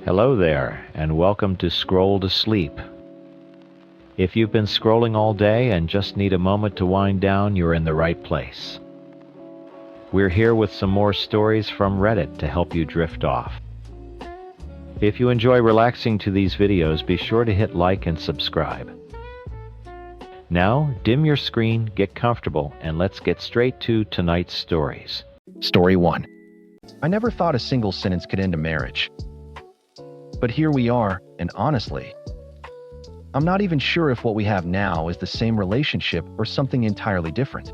Hello there, and welcome to Scroll to Sleep. If you've been scrolling all day and just need a moment to wind down, you're in the right place. We're here with some more stories from Reddit to help you drift off. If you enjoy relaxing to these videos, be sure to hit like and subscribe. Now, dim your screen, get comfortable, and let's get straight to tonight's stories. Story 1. I never thought a single sentence could end a marriage. But here we are, and honestly, I'm not even sure if what we have now is the same relationship or something entirely different.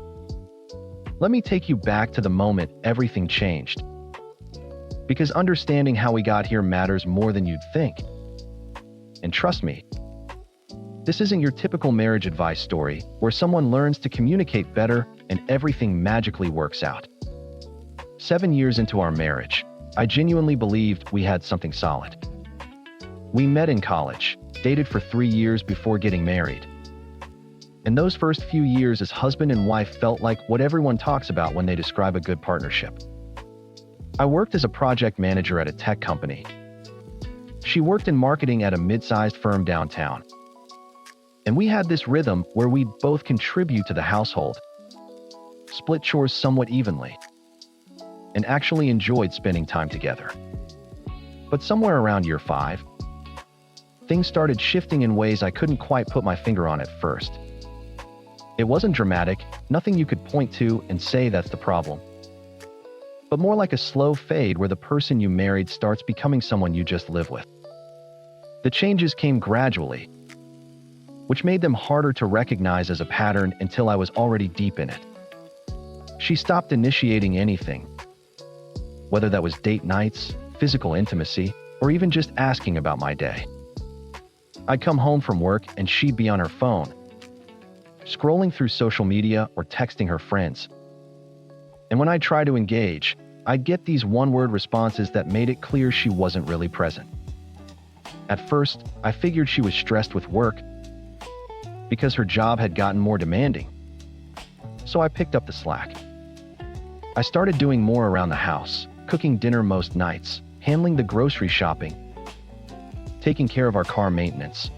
Let me take you back to the moment everything changed. Because understanding how we got here matters more than you'd think. And trust me, this isn't your typical marriage advice story where someone learns to communicate better and everything magically works out. 7 years into our marriage, I genuinely believed we had something solid. We met in college, dated for 3 years before getting married. And those first few years as husband and wife felt like what everyone talks about when they describe a good partnership. I worked as a project manager at a tech company. She worked in marketing at a mid-sized firm downtown. And we had this rhythm where we'd both contribute to the household, split chores somewhat evenly, and actually enjoyed spending time together. But somewhere around year 5, things started shifting in ways I couldn't quite put my finger on at first. It wasn't dramatic, nothing you could point to and say that's the problem. But more like a slow fade where the person you married starts becoming someone you just live with. The changes came gradually, which made them harder to recognize as a pattern until I was already deep in it. She stopped initiating anything, whether that was date nights, physical intimacy, or even just asking about my day. I'd come home from work and she'd be on her phone, scrolling through social media or texting her friends. And when I'd try to engage, I'd get these one-word responses that made it clear she wasn't really present. At first, I figured she was stressed with work because her job had gotten more demanding. So I picked up the slack. I started doing more around the house, cooking dinner most nights, handling the grocery shopping, taking care of our car maintenance.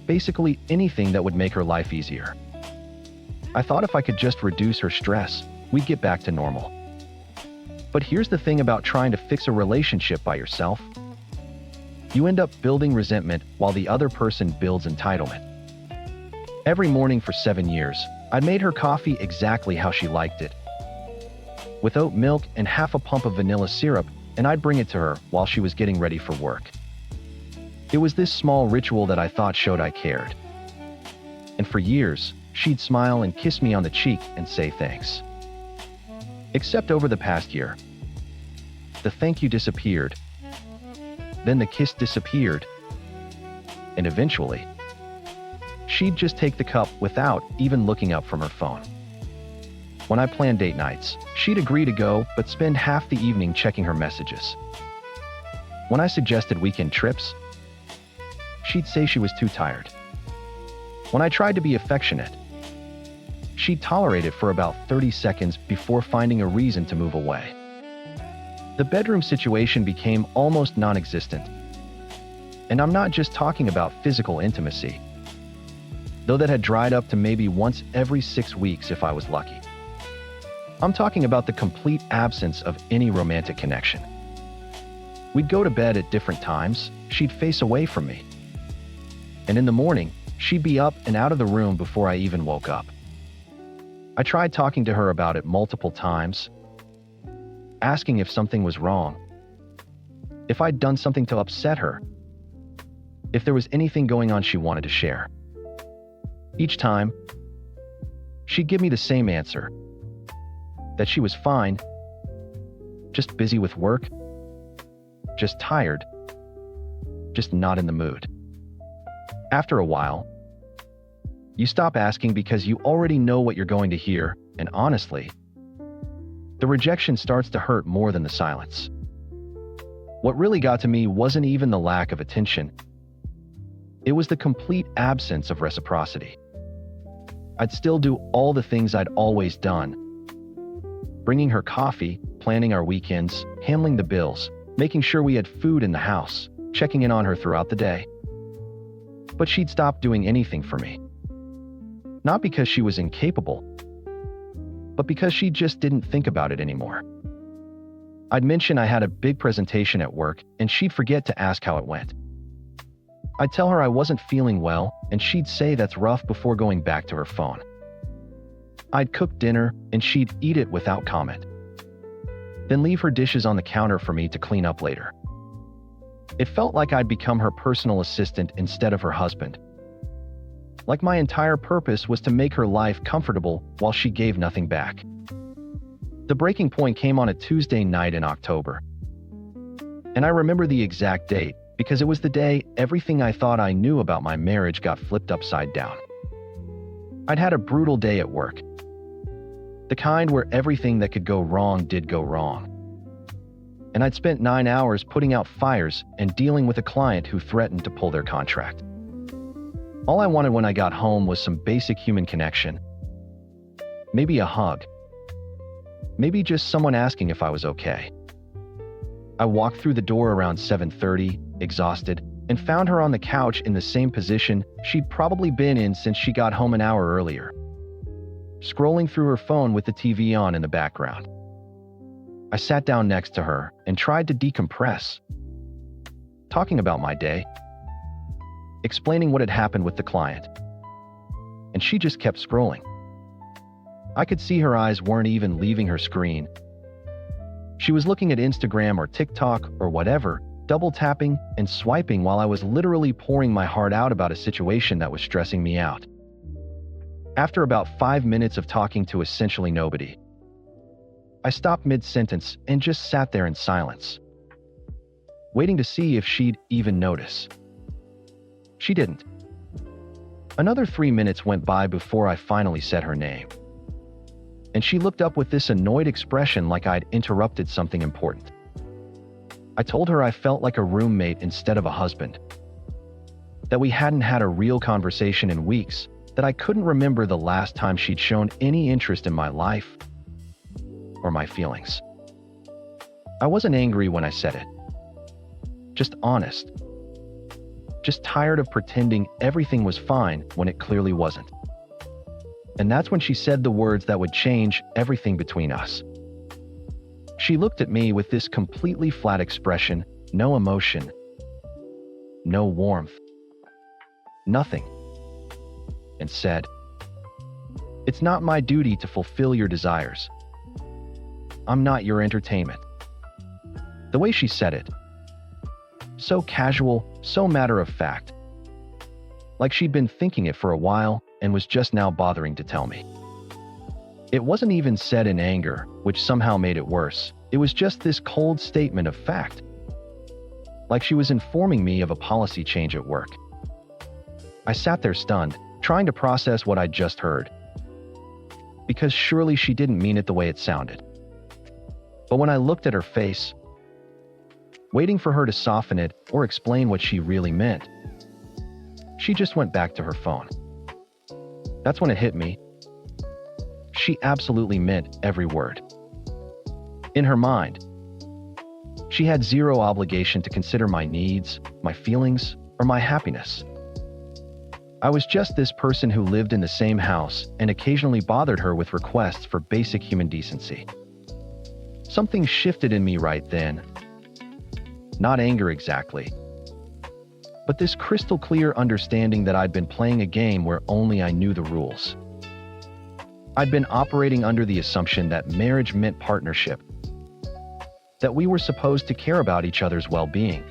Basically anything that would make her life easier. I thought if I could just reduce her stress, we'd get back to normal. But here's the thing about trying to fix a relationship by yourself. You end up building resentment while the other person builds entitlement. Every morning for 7 years, I'd made her coffee exactly how she liked it, with oat milk and half a pump of vanilla syrup, and I'd bring it to her while she was getting ready for work. It was this small ritual that I thought showed I cared. And for years, she'd smile and kiss me on the cheek and say thanks. Except over the past year, the thank you disappeared, then the kiss disappeared, and eventually, she'd just take the cup without even looking up from her phone. When I planned date nights, she'd agree to go, but spend half the evening checking her messages. When I suggested weekend trips, she'd say she was too tired. When I tried to be affectionate, she'd tolerate it for about 30 seconds before finding a reason to move away. The bedroom situation became almost non-existent. And I'm not just talking about physical intimacy, though that had dried up to maybe once every 6 weeks if I was lucky. I'm talking about the complete absence of any romantic connection. We'd go to bed at different times, she'd face away from me. And in the morning, she'd be up and out of the room before I even woke up. I tried talking to her about it multiple times, asking if something was wrong, if I'd done something to upset her, if there was anything going on she wanted to share. Each time, she'd give me the same answer, that she was fine, just busy with work, just tired, just not in the mood. After a while, you stop asking because you already know what you're going to hear, and honestly, the rejection starts to hurt more than the silence. What really got to me wasn't even the lack of attention. It was the complete absence of reciprocity. I'd still do all the things I'd always done. Bringing her coffee, planning our weekends, handling the bills, making sure we had food in the house, checking in on her throughout the day. But she'd stopped doing anything for me. Not because she was incapable, but because she just didn't think about it anymore. I'd mention I had a big presentation at work, and she'd forget to ask how it went. I'd tell her I wasn't feeling well, and she'd say that's rough before going back to her phone. I'd cook dinner, and she'd eat it without comment. Then leave her dishes on the counter for me to clean up later. It felt like I'd become her personal assistant instead of her husband. Like my entire purpose was to make her life comfortable while she gave nothing back. The breaking point came on a Tuesday night in October. And I remember the exact date because it was the day everything I thought I knew about my marriage got flipped upside down. I'd had a brutal day at work. The kind where everything that could go wrong did go wrong. And I'd spent 9 hours putting out fires and dealing with a client who threatened to pull their contract. All I wanted when I got home was some basic human connection. Maybe a hug. Maybe just someone asking if I was okay. I walked through the door around 7:30, exhausted, and found her on the couch in the same position she'd probably been in since she got home an hour earlier, scrolling through her phone with the TV on in the background. I sat down next to her and tried to decompress, talking about my day, explaining what had happened with the client. And she just kept scrolling. I could see her eyes weren't even leaving her screen. She was looking at Instagram or TikTok or whatever, double tapping and swiping while I was literally pouring my heart out about a situation that was stressing me out. After about 5 minutes of talking to essentially nobody, I stopped mid-sentence and just sat there in silence, waiting to see if she'd even notice. She didn't. Another 3 minutes went by before I finally said her name. And she looked up with this annoyed expression like I'd interrupted something important. I told her I felt like a roommate instead of a husband, that we hadn't had a real conversation in weeks, that I couldn't remember the last time she'd shown any interest in my life or my feelings. I wasn't angry when I said it, just honest, just tired of pretending everything was fine when it clearly wasn't. And that's when she said the words that would change everything between us. She looked at me with this completely flat expression, no emotion, no warmth, nothing, and said, "It's not my duty to fulfill your desires. I'm not your entertainment." The way she said it, so casual, so matter of fact, like she'd been thinking it for a while and was just now bothering to tell me. It wasn't even said in anger, which somehow made it worse. It was just this cold statement of fact, like she was informing me of a policy change at work. I sat there stunned, trying to process what I'd just heard, because surely she didn't mean it the way it sounded. But when I looked at her face, waiting for her to soften it or explain what she really meant, she just went back to her phone. That's when it hit me. She absolutely meant every word. In her mind, she had zero obligation to consider my needs, my feelings, or my happiness. I was just this person who lived in the same house and occasionally bothered her with requests for basic human decency. Something shifted in me right then. Not anger exactly, but this crystal clear understanding that I'd been playing a game where only I knew the rules. I'd been operating under the assumption that marriage meant partnership, that we were supposed to care about each other's well-being,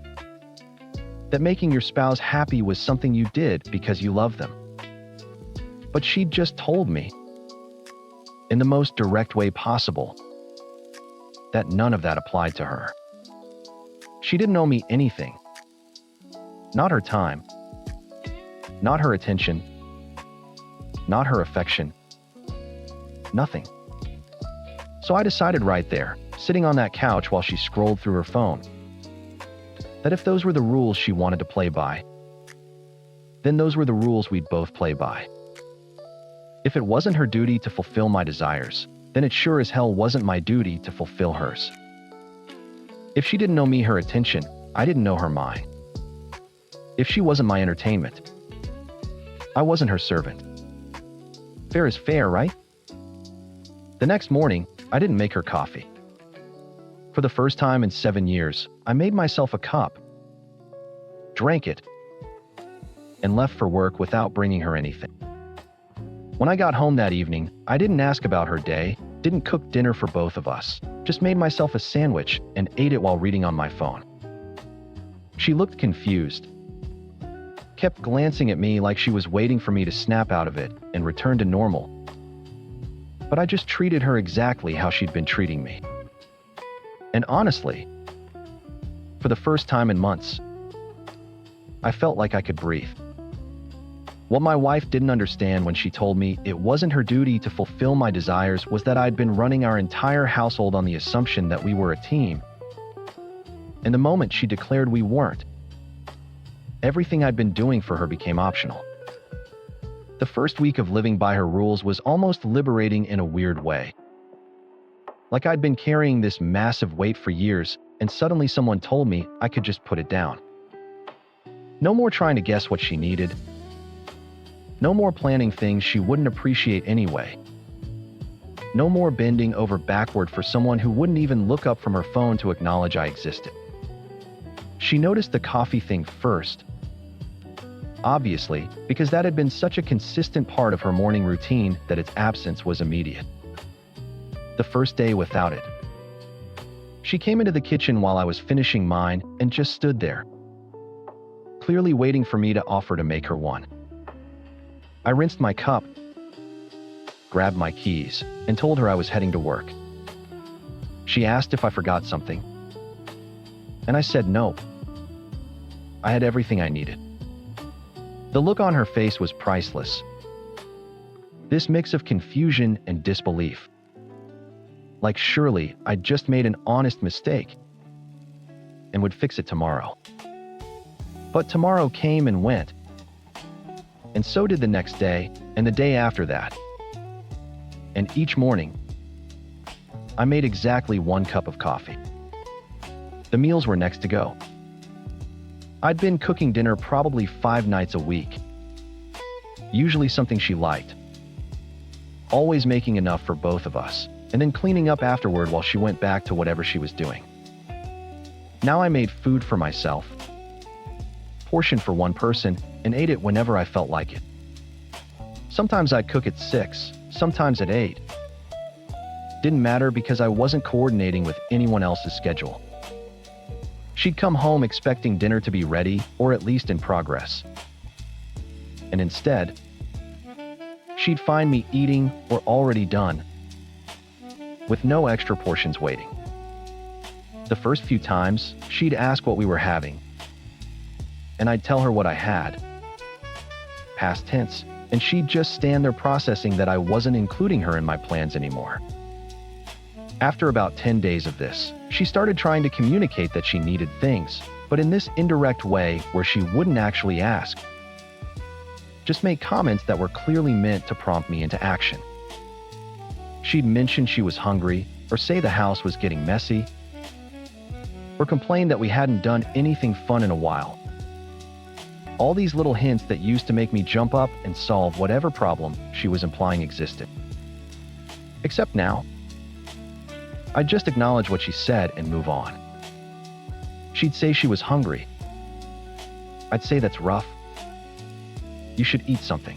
that making your spouse happy was something you did because you love them. But she'd just told me, in the most direct way possible, that none of that applied to her. She didn't owe me anything. Not her time, not her attention, not her affection, nothing. So I decided right there, sitting on that couch while she scrolled through her phone, that if those were the rules she wanted to play by, then those were the rules we'd both play by. If it wasn't her duty to fulfill my desires, then it sure as hell wasn't my duty to fulfill hers. If she didn't owe me her attention, I didn't owe her mine. If she wasn't my entertainment, I wasn't her servant. Fair is fair, right? The next morning, I didn't make her coffee. For the first time in 7 years, I made myself a cup, drank it, and left for work without bringing her anything. When I got home that evening, I didn't ask about her day, didn't cook dinner for both of us, just made myself a sandwich and ate it while reading on my phone. She looked confused, kept glancing at me like she was waiting for me to snap out of it and return to normal. But I just treated her exactly how she'd been treating me. And honestly, for the first time in months, I felt like I could breathe. What my wife didn't understand when she told me it wasn't her duty to fulfill my desires was that I'd been running our entire household on the assumption that we were a team. And the moment she declared we weren't, everything I'd been doing for her became optional. The first week of living by her rules was almost liberating in a weird way. Like I'd been carrying this massive weight for years, and suddenly someone told me I could just put it down. No more trying to guess what she needed. No more planning things she wouldn't appreciate anyway. No more bending over backward for someone who wouldn't even look up from her phone to acknowledge I existed. She noticed the coffee thing first, obviously, because that had been such a consistent part of her morning routine that its absence was immediate. The first day without it. She came into the kitchen while I was finishing mine and just stood there, clearly waiting for me to offer to make her one. I rinsed my cup, grabbed my keys, and told her I was heading to work. She asked if I forgot something, and I said no. I had everything I needed. The look on her face was priceless. This mix of confusion and disbelief. Like surely I'd just made an honest mistake and would fix it tomorrow. But tomorrow came and went. And so did the next day and the day after that. And each morning, I made exactly 1 cup of coffee. The meals were next to go. I'd been cooking dinner probably 5 nights a week. Usually something she liked. Always making enough for both of us, and then cleaning up afterward while she went back to whatever she was doing. Now I made food for myself, portioned for 1 person, and ate it whenever I felt like it. Sometimes I'd cook at 6, sometimes at 8. Didn't matter because I wasn't coordinating with anyone else's schedule. She'd come home expecting dinner to be ready, or at least in progress. And instead, she'd find me eating or already done, with no extra portions waiting. The first few times, she'd ask what we were having, and I'd tell her what I had, past tense, and she'd just stand there processing that I wasn't including her in my plans anymore. After about 10 days of this, she started trying to communicate that she needed things, but in this indirect way where she wouldn't actually ask. Just make comments that were clearly meant to prompt me into action. She'd mention she was hungry, or say the house was getting messy, or complain that we hadn't done anything fun in a while. All these little hints that used to make me jump up and solve whatever problem she was implying existed. Except now, I'd just acknowledge what she said and move on. She'd say she was hungry. I'd say that's rough. You should eat something.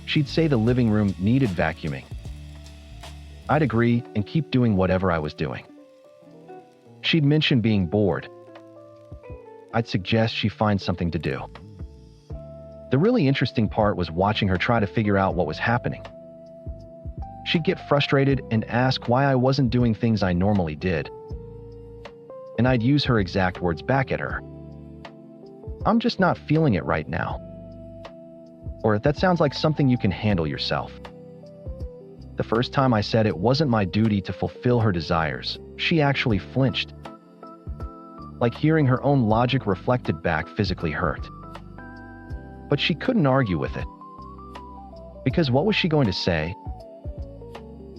She'd say the living room needed vacuuming. I'd agree and keep doing whatever I was doing. She'd mention being bored. I'd suggest she find something to do. The really interesting part was watching her try to figure out what was happening. She'd get frustrated and ask why I wasn't doing things I normally did. And I'd use her exact words back at her. I'm just not feeling it right now. Or that sounds like something you can handle yourself. The first time I said it wasn't my duty to fulfill her desires, she actually flinched. Like hearing her own logic reflected back physically hurt. But she couldn't argue with it. Because what was she going to say?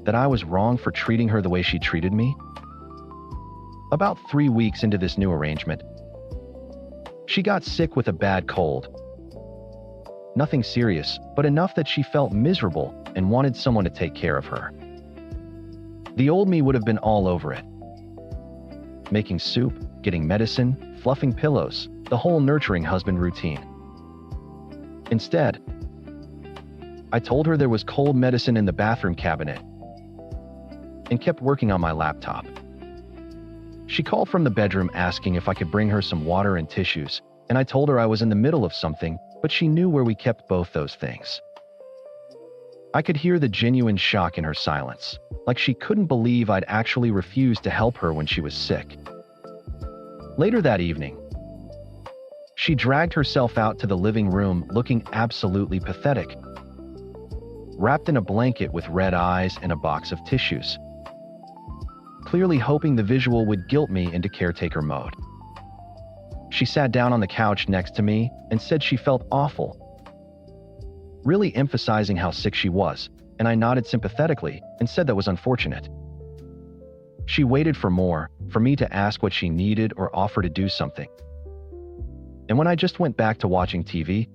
That I was wrong for treating her the way she treated me? About 3 weeks into this new arrangement, she got sick with a bad cold. Nothing serious, but enough that she felt miserable and wanted someone to take care of her. The old me would have been all over it. Making soup, getting medicine, fluffing pillows, the whole nurturing husband routine. Instead, I told her there was cold medicine in the bathroom cabinet and kept working on my laptop. She called from the bedroom asking if I could bring her some water and tissues, and I told her I was in the middle of something, but she knew where we kept both those things. I could hear the genuine shock in her silence, like she couldn't believe I'd actually refused to help her when she was sick. Later that evening, she dragged herself out to the living room looking absolutely pathetic, wrapped in a blanket with red eyes and a box of tissues, clearly hoping the visual would guilt me into caretaker mode. She sat down on the couch next to me and said she felt awful, really emphasizing how sick she was, and I nodded sympathetically and said that was unfortunate. She waited for more, for me to ask what she needed or offer to do something. And when I just went back to watching TV,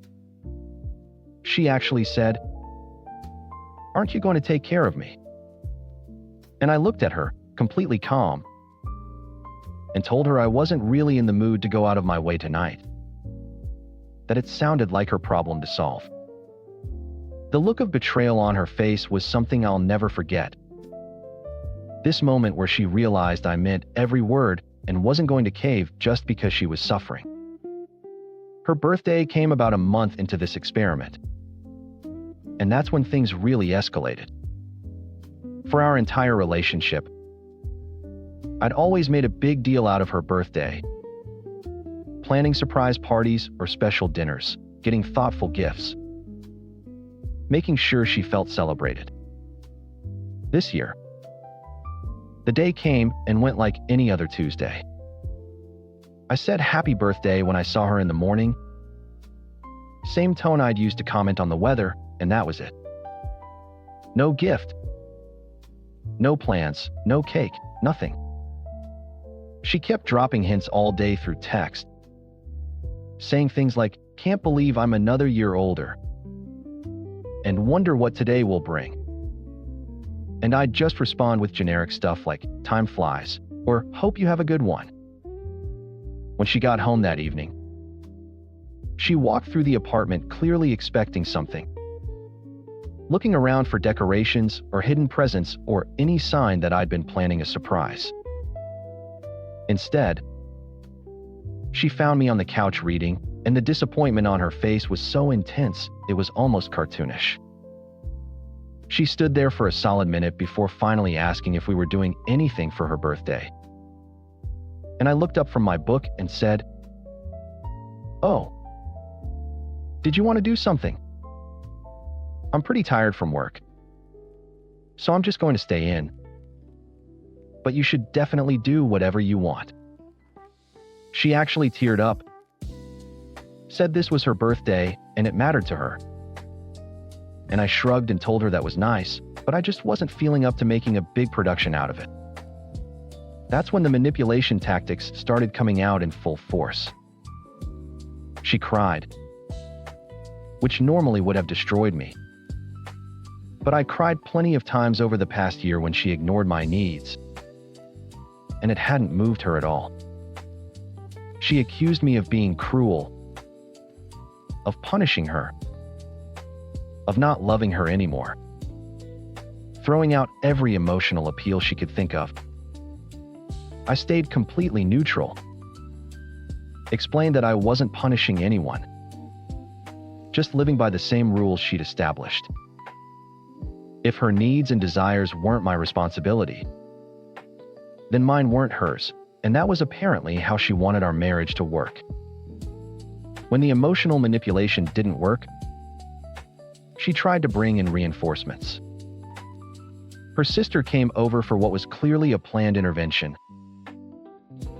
she actually said, "Aren't you going to take care of me?" And I looked at her, completely calm, and told her I wasn't really in the mood to go out of my way tonight, that it sounded like her problem to solve. The look of betrayal on her face was something I'll never forget. This moment where she realized I meant every word and wasn't going to cave just because she was suffering. Her birthday came about a month into this experiment, and that's when things really escalated. For our entire relationship, I'd always made a big deal out of her birthday, planning surprise parties or special dinners, getting thoughtful gifts, making sure she felt celebrated. This year, the day came and went like any other Tuesday. I said happy birthday when I saw her in the morning. Same tone I'd used to comment on the weather, and that was it. No gift. No plans, no cake, nothing. She kept dropping hints all day through text, saying things like, "Can't believe I'm another year older," and "Wonder what today will bring." And I'd just respond with generic stuff like, "Time flies," or "Hope you have a good one." When she got home that evening, she walked through the apartment clearly expecting something, looking around for decorations or hidden presents or any sign that I'd been planning a surprise. Instead, she found me on the couch reading, and the disappointment on her face was so intense it was almost cartoonish. She stood there for a solid minute before finally asking if we were doing anything for her birthday. And I looked up from my book and said, "Oh, did you want to do something? I'm pretty tired from work, so I'm just going to stay in. But you should definitely do whatever you want." She actually teared up, said this was her birthday and it mattered to her. And I shrugged and told her that was nice, but I just wasn't feeling up to making a big production out of it. That's when the manipulation tactics started coming out in full force. She cried, which normally would have destroyed me. But I cried plenty of times over the past year when she ignored my needs, and it hadn't moved her at all. She accused me of being cruel, of punishing her, of not loving her anymore, throwing out every emotional appeal she could think of. I stayed completely neutral, explained that I wasn't punishing anyone, just living by the same rules she'd established. If her needs and desires weren't my responsibility, then mine weren't hers, and that was apparently how she wanted our marriage to work. When the emotional manipulation didn't work, she tried to bring in reinforcements. Her sister came over for what was clearly a planned intervention,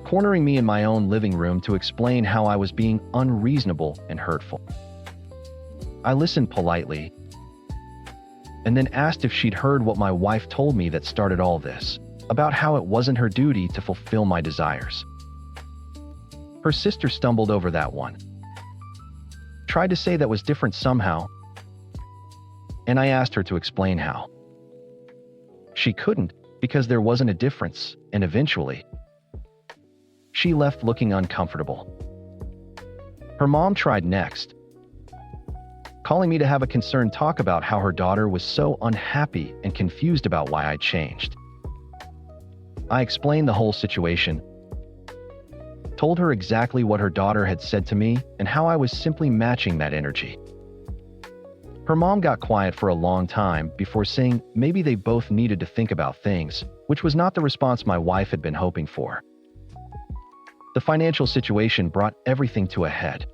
cornering me in my own living room to explain how I was being unreasonable and hurtful. I listened politely, and then asked if she'd heard what my wife told me that started all this. about how it wasn't her duty to fulfill my desires. Her sister stumbled over that one, tried to say that was different somehow, and I asked her to explain how. She couldn't because there wasn't a difference, and eventually, she left looking uncomfortable. Her mom tried next, calling me to have a concerned talk about how her daughter was so unhappy and confused about why I changed. I explained the whole situation, told her exactly what her daughter had said to me and how I was simply matching that energy. Her mom got quiet for a long time before saying maybe they both needed to think about things, which was not the response my wife had been hoping for. The financial situation brought everything to a head.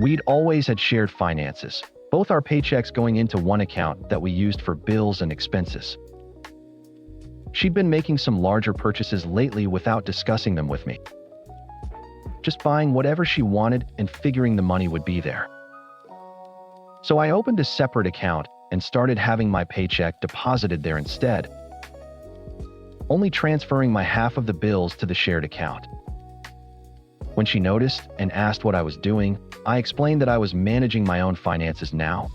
We'd always had shared finances, both our paychecks going into one account that we used for bills and expenses. She'd been making some larger purchases lately without discussing them with me, just buying whatever she wanted and figuring the money would be there. So I opened a separate account and started having my paycheck deposited there instead, only transferring my half of the bills to the shared account. When she noticed and asked what I was doing, I explained that I was managing my own finances now,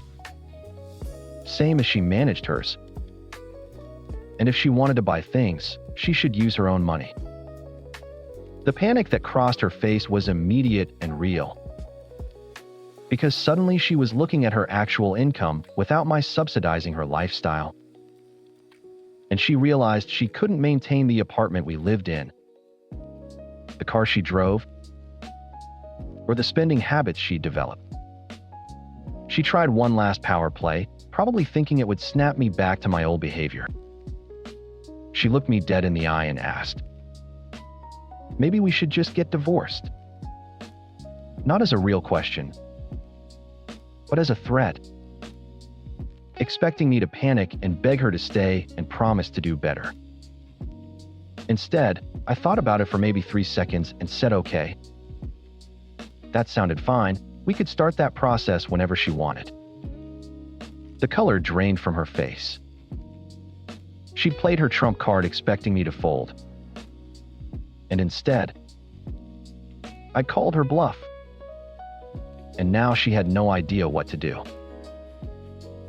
same as she managed hers. And if she wanted to buy things, she should use her own money. The panic that crossed her face was immediate and real, because suddenly she was looking at her actual income without my subsidizing her lifestyle. And she realized she couldn't maintain the apartment we lived in, the car she drove, or the spending habits she'd developed. She tried one last power play, probably thinking it would snap me back to my old behavior. She looked me dead in the eye and asked, "Maybe we should just get divorced?" Not as a real question, but as a threat, expecting me to panic and beg her to stay and promise to do better. Instead, I thought about it for maybe 3 seconds and said okay. That sounded fine. We could start that process whenever she wanted. The color drained from her face. She'd played her trump card expecting me to fold. And instead, I called her bluff. And now she had no idea what to do.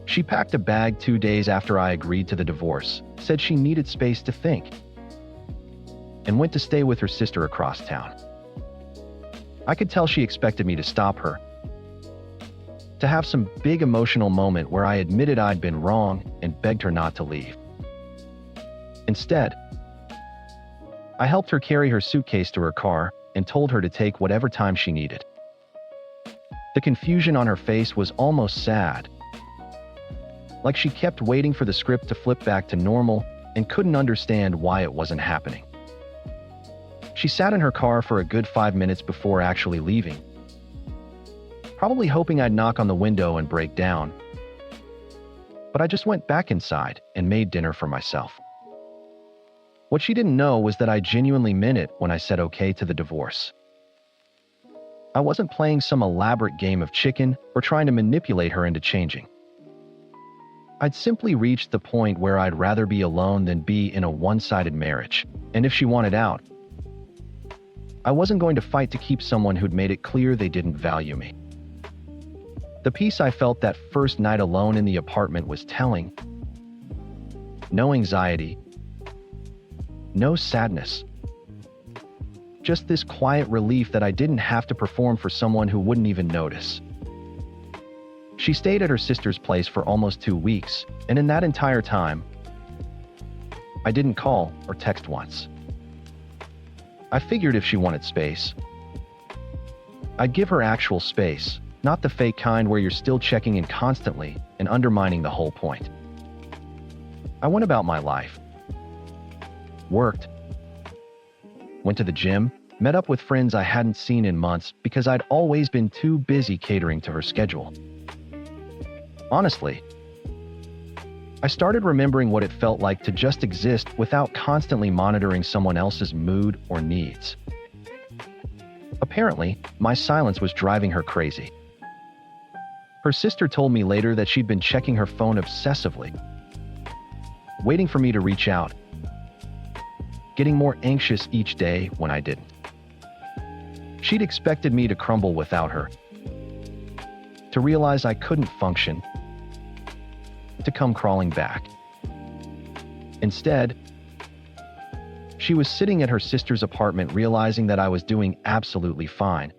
She packed a bag 2 days after I agreed to the divorce, said she needed space to think, and went to stay with her sister across town. I could tell she expected me to stop her, to have some big emotional moment where I admitted I'd been wrong and begged her not to leave. Instead, I helped her carry her suitcase to her car and told her to take whatever time she needed. The confusion on her face was almost sad, like she kept waiting for the script to flip back to normal and couldn't understand why it wasn't happening. She sat in her car for a good 5 minutes before actually leaving, probably hoping I'd knock on the window and break down. But I just went back inside and made dinner for myself. What she didn't know was that I genuinely meant it when I said okay to the divorce. I wasn't playing some elaborate game of chicken or trying to manipulate her into changing. I'd simply reached the point where I'd rather be alone than be in a one-sided marriage, and if she wanted out, I wasn't going to fight to keep someone who'd made it clear they didn't value me. The peace I felt that first night alone in the apartment was telling. No anxiety, no sadness. Just this quiet relief that I didn't have to perform for someone who wouldn't even notice. She stayed at her sister's place for almost 2 weeks, and in that entire time, I didn't call or text once. I figured if she wanted space, I'd give her actual space, not the fake kind where you're still checking in constantly and undermining the whole point. I went about my life, worked, went to the gym, met up with friends I hadn't seen in months because I'd always been too busy catering to her schedule. Honestly, I started remembering what it felt like to just exist without constantly monitoring someone else's mood or needs. Apparently, my silence was driving her crazy. Her sister told me later that she'd been checking her phone obsessively, waiting for me to reach out, getting more anxious each day when I didn't. She'd expected me to crumble without her, to realize I couldn't function, to come crawling back. Instead, she was sitting at her sister's apartment realizing that I was doing absolutely fine.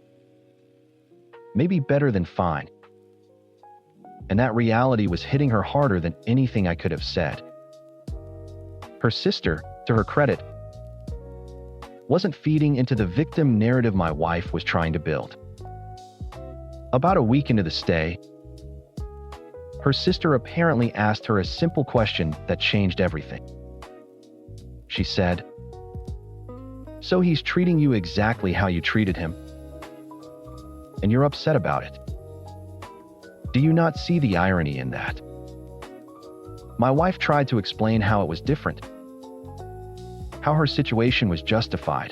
Maybe better than fine. And that reality was hitting her harder than anything I could have said. Her sister, to her credit, wasn't feeding into the victim narrative my wife was trying to build. About a week into the stay, her sister apparently asked her a simple question that changed everything. She said, "So he's treating you exactly how you treated him, and you're upset about it. Do you not see the irony in that?" My wife tried to explain how it was different, how her situation was justified,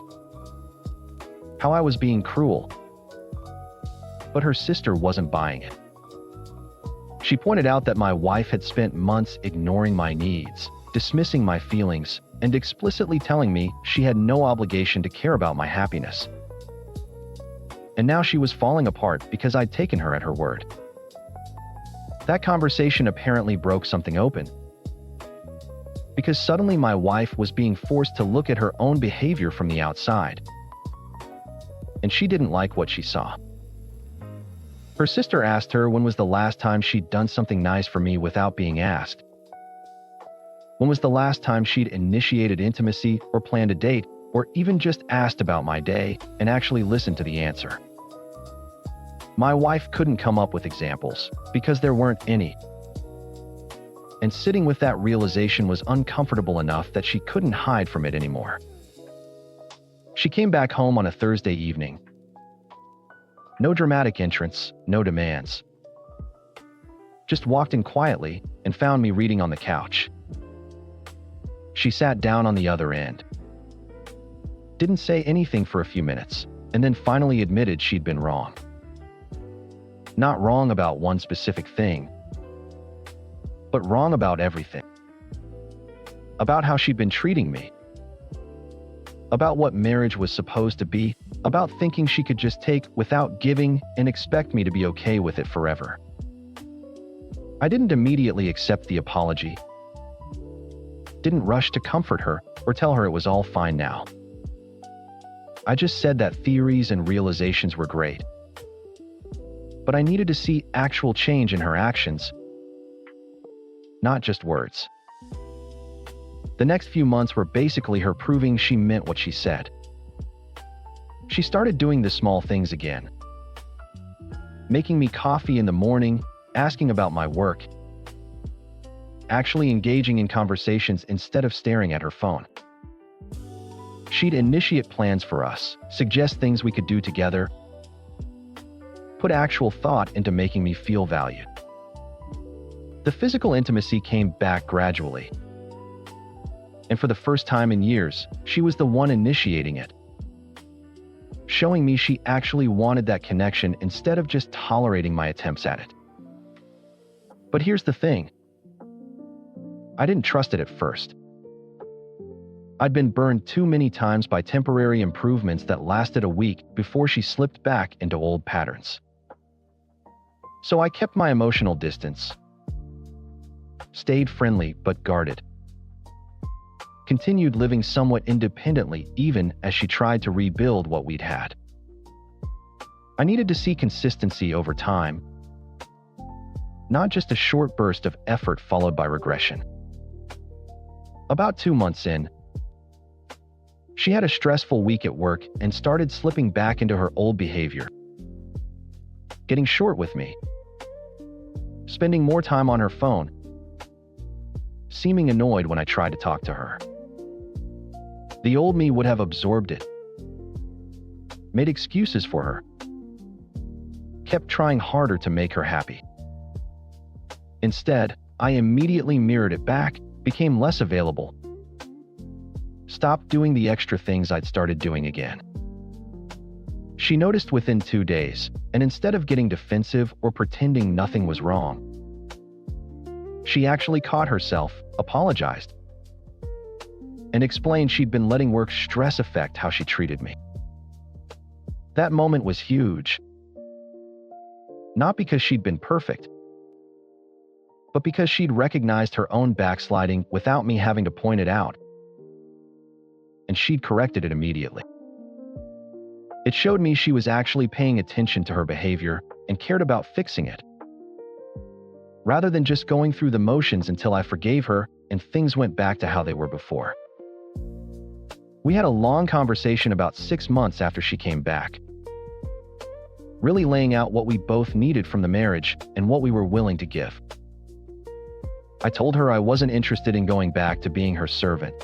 how I was being cruel, but her sister wasn't buying it. She pointed out that my wife had spent months ignoring my needs, dismissing my feelings, and explicitly telling me she had no obligation to care about my happiness. And now she was falling apart because I'd taken her at her word. That conversation apparently broke something open, because suddenly my wife was being forced to look at her own behavior from the outside, and she didn't like what she saw. Her sister asked her when was the last time she'd done something nice for me without being asked. When was the last time she'd initiated intimacy or planned a date or even just asked about my day and actually listened to the answer? My wife couldn't come up with examples because there weren't any. And sitting with that realization was uncomfortable enough that she couldn't hide from it anymore. She came back home on a Thursday evening. No dramatic entrance, no demands. Just walked in quietly and found me reading on the couch. She sat down on the other end. Didn't say anything for a few minutes, and then finally admitted she'd been wrong. Not wrong about one specific thing, but wrong about everything. About how she'd been treating me. About what marriage was supposed to be. About thinking she could just take without giving and expect me to be okay with it forever. I didn't immediately accept the apology. Didn't rush to comfort her or tell her it was all fine now. I just said that theories and realizations were great, but I needed to see actual change in her actions, not just words. The next few months were basically her proving she meant what she said. She started doing the small things again. Making me coffee in the morning, asking about my work, actually engaging in conversations instead of staring at her phone. She'd initiate plans for us, suggest things we could do together, put actual thought into making me feel valued. The physical intimacy came back gradually. And for the first time in years, she was the one initiating it, showing me she actually wanted that connection instead of just tolerating my attempts at it. But here's the thing. I didn't trust it at first. I'd been burned too many times by temporary improvements that lasted a week before she slipped back into old patterns. So I kept my emotional distance, stayed friendly but guarded, continued living somewhat independently even as she tried to rebuild what we'd had. I needed to see consistency over time, not just a short burst of effort followed by regression. About 2 months in, she had a stressful week at work and started slipping back into her old behavior, getting short with me, spending more time on her phone, seeming annoyed when I tried to talk to her. The old me would have absorbed it, made excuses for her, kept trying harder to make her happy. Instead, I immediately mirrored it back, became less available, stopped doing the extra things I'd started doing again. She noticed within 2 days, and instead of getting defensive or pretending nothing was wrong, she actually caught herself, apologized, and explained she'd been letting work stress affect how she treated me. That moment was huge. Not because she'd been perfect, but because she'd recognized her own backsliding without me having to point it out, and she'd corrected it immediately. It showed me she was actually paying attention to her behavior and cared about fixing it, rather than just going through the motions until I forgave her and things went back to how they were before. We had a long conversation about 6 months after she came back, really laying out what we both needed from the marriage and what we were willing to give. I told her I wasn't interested in going back to being her servant,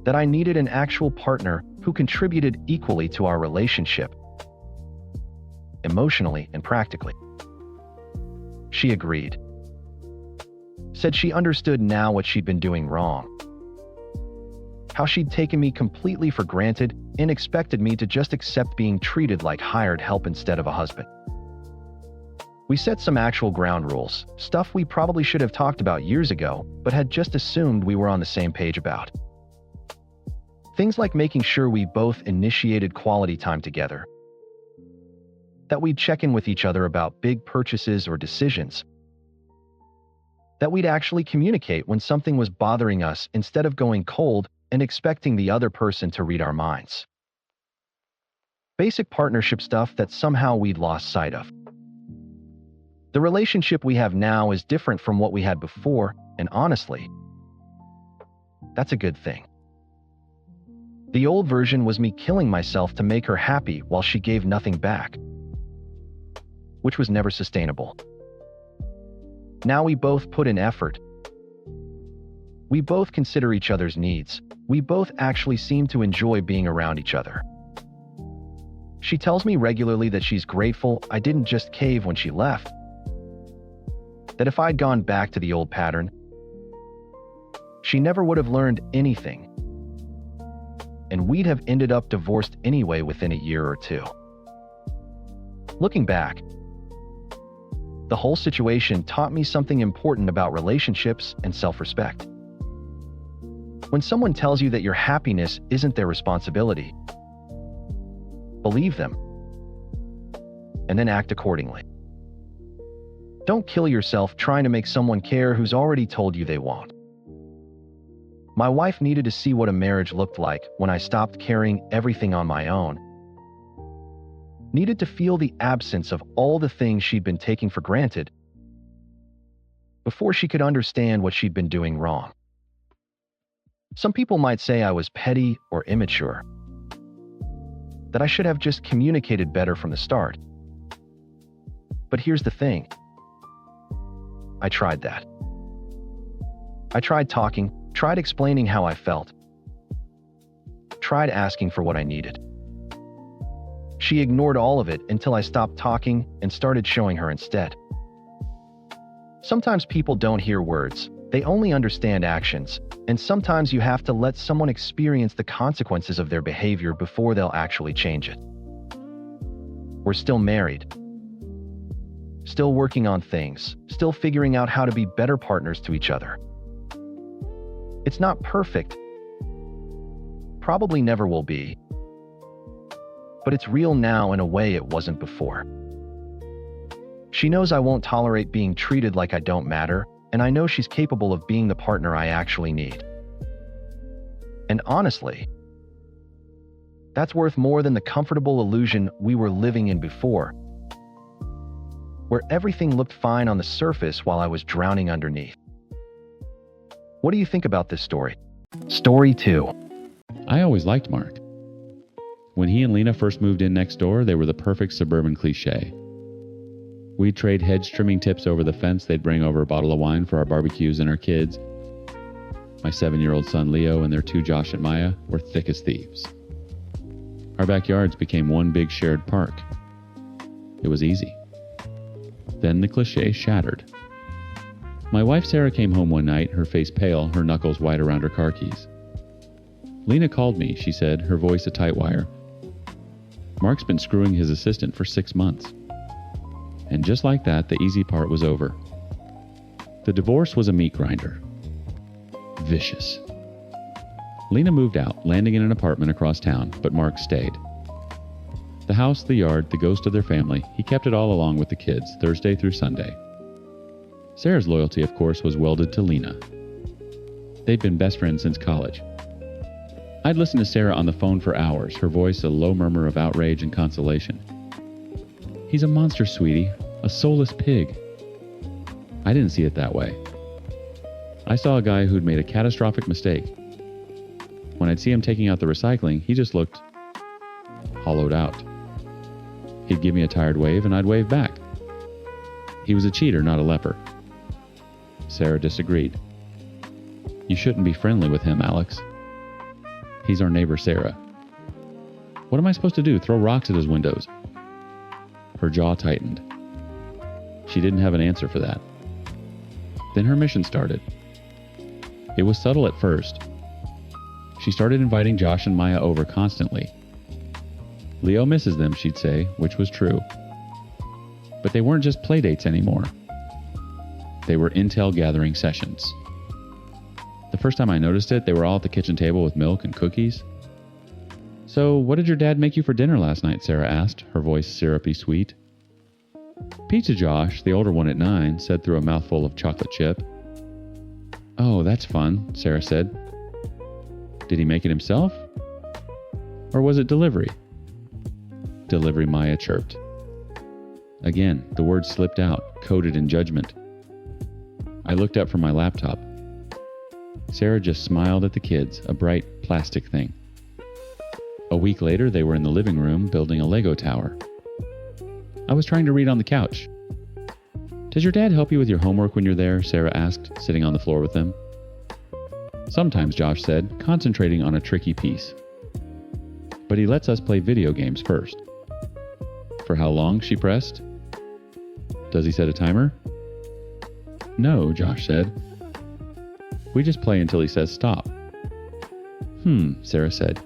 that I needed an actual partner who contributed equally to our relationship, emotionally and practically. She agreed, said she understood now what she'd been doing wrong, how she'd taken me completely for granted and expected me to just accept being treated like hired help instead of a husband. We set some actual ground rules, stuff we probably should have talked about years ago, but had just assumed we were on the same page about. Things like making sure we both initiated quality time together, that we'd check in with each other about big purchases or decisions, that we'd actually communicate when something was bothering us instead of going cold and expecting the other person to read our minds. Basic partnership stuff that somehow we'd lost sight of. The relationship we have now is different from what we had before, and honestly, that's a good thing. The old version was me killing myself to make her happy while she gave nothing back, which was never sustainable. Now we both put in effort. We both consider each other's needs. We both actually seem to enjoy being around each other. She tells me regularly that she's grateful I didn't just cave when she left, that if I'd gone back to the old pattern, she never would have learned anything, and we'd have ended up divorced anyway within a year or two. Looking back, the whole situation taught me something important about relationships and self-respect. When someone tells you that your happiness isn't their responsibility, believe them, and then act accordingly. Don't kill yourself trying to make someone care who's already told you they won't. My wife needed to see what a marriage looked like when I stopped carrying everything on my own. Needed to feel the absence of all the things she'd been taking for granted before she could understand what she'd been doing wrong. Some people might say I was petty or immature, that I should have just communicated better from the start. But here's the thing. I tried that. I tried talking, tried explaining how I felt, tried asking for what I needed. She ignored all of it until I stopped talking and started showing her instead. Sometimes people don't hear words, they only understand actions, and sometimes you have to let someone experience the consequences of their behavior before they'll actually change it. We're still married, still working on things, still figuring out how to be better partners to each other. It's not perfect, probably never will be, but it's real now in a way it wasn't before. She knows I won't tolerate being treated like I don't matter, and I know she's capable of being the partner I actually need. And honestly, that's worth more than the comfortable illusion we were living in before, where everything looked fine on the surface while I was drowning underneath. What do you think about this story? Story 2. I always liked Mark. When he and Lena first moved in next door, they were the perfect suburban cliche. We'd trade hedge trimming tips over the fence. They'd bring over a bottle of wine for our barbecues, and our kids, my 7-year-old son Leo and their 2 Josh and Maya, were thick as thieves. Our backyards became one big shared park. It was easy. Then the cliche shattered. My wife Sarah came home one night, her face pale, her knuckles white around her car keys. Lena called me, she said, her voice a tight wire. Mark's been screwing his assistant for 6 months. And just like that, the easy part was over. The divorce was a meat grinder. Vicious. Lena moved out, landing in an apartment across town, but Mark stayed. The house, the yard, the ghost of their family, he kept it all along with the kids, Thursday through Sunday. Sarah's loyalty, of course, was welded to Lena. They'd been best friends since college. I'd listen to Sarah on the phone for hours, her voice a low murmur of outrage and consolation. He's a monster, sweetie, a soulless pig. I didn't see it that way. I saw a guy who'd made a catastrophic mistake. When I'd see him taking out the recycling, he just looked hollowed out. He'd give me a tired wave and I'd wave back. He was a cheater, not a leper. Sarah disagreed. You shouldn't be friendly with him, Alex. He's our neighbor, Sarah. What am I supposed to do? Throw rocks at his windows? Her jaw tightened. She didn't have an answer for that. Then her mission started. It was subtle at first. She started inviting Josh and Maya over constantly. Leo misses them, she'd say, which was true. But they weren't just playdates anymore. They were intel gathering sessions. The first time I noticed it, they were all at the kitchen table with milk and cookies. So, what did your dad make you for dinner last night? Sarah asked, her voice syrupy sweet. Pizza, Josh, the older one at 9, said through a mouthful of chocolate chip. Oh, that's fun, Sarah said. Did he make it himself? Or was it delivery? Delivery, Maya chirped. Again, the words slipped out, coded in judgment. I looked up from my laptop. Sarah just smiled at the kids, a bright plastic thing. A week later, they were in the living room building a Lego tower. I was trying to read on the couch. Does your dad help you with your homework when you're there? Sarah asked, sitting on the floor with them. Sometimes, Josh said, concentrating on a tricky piece. But he lets us play video games first. For how long? She pressed. Does he set a timer? No, Josh said. We just play until he says stop. Sarah said.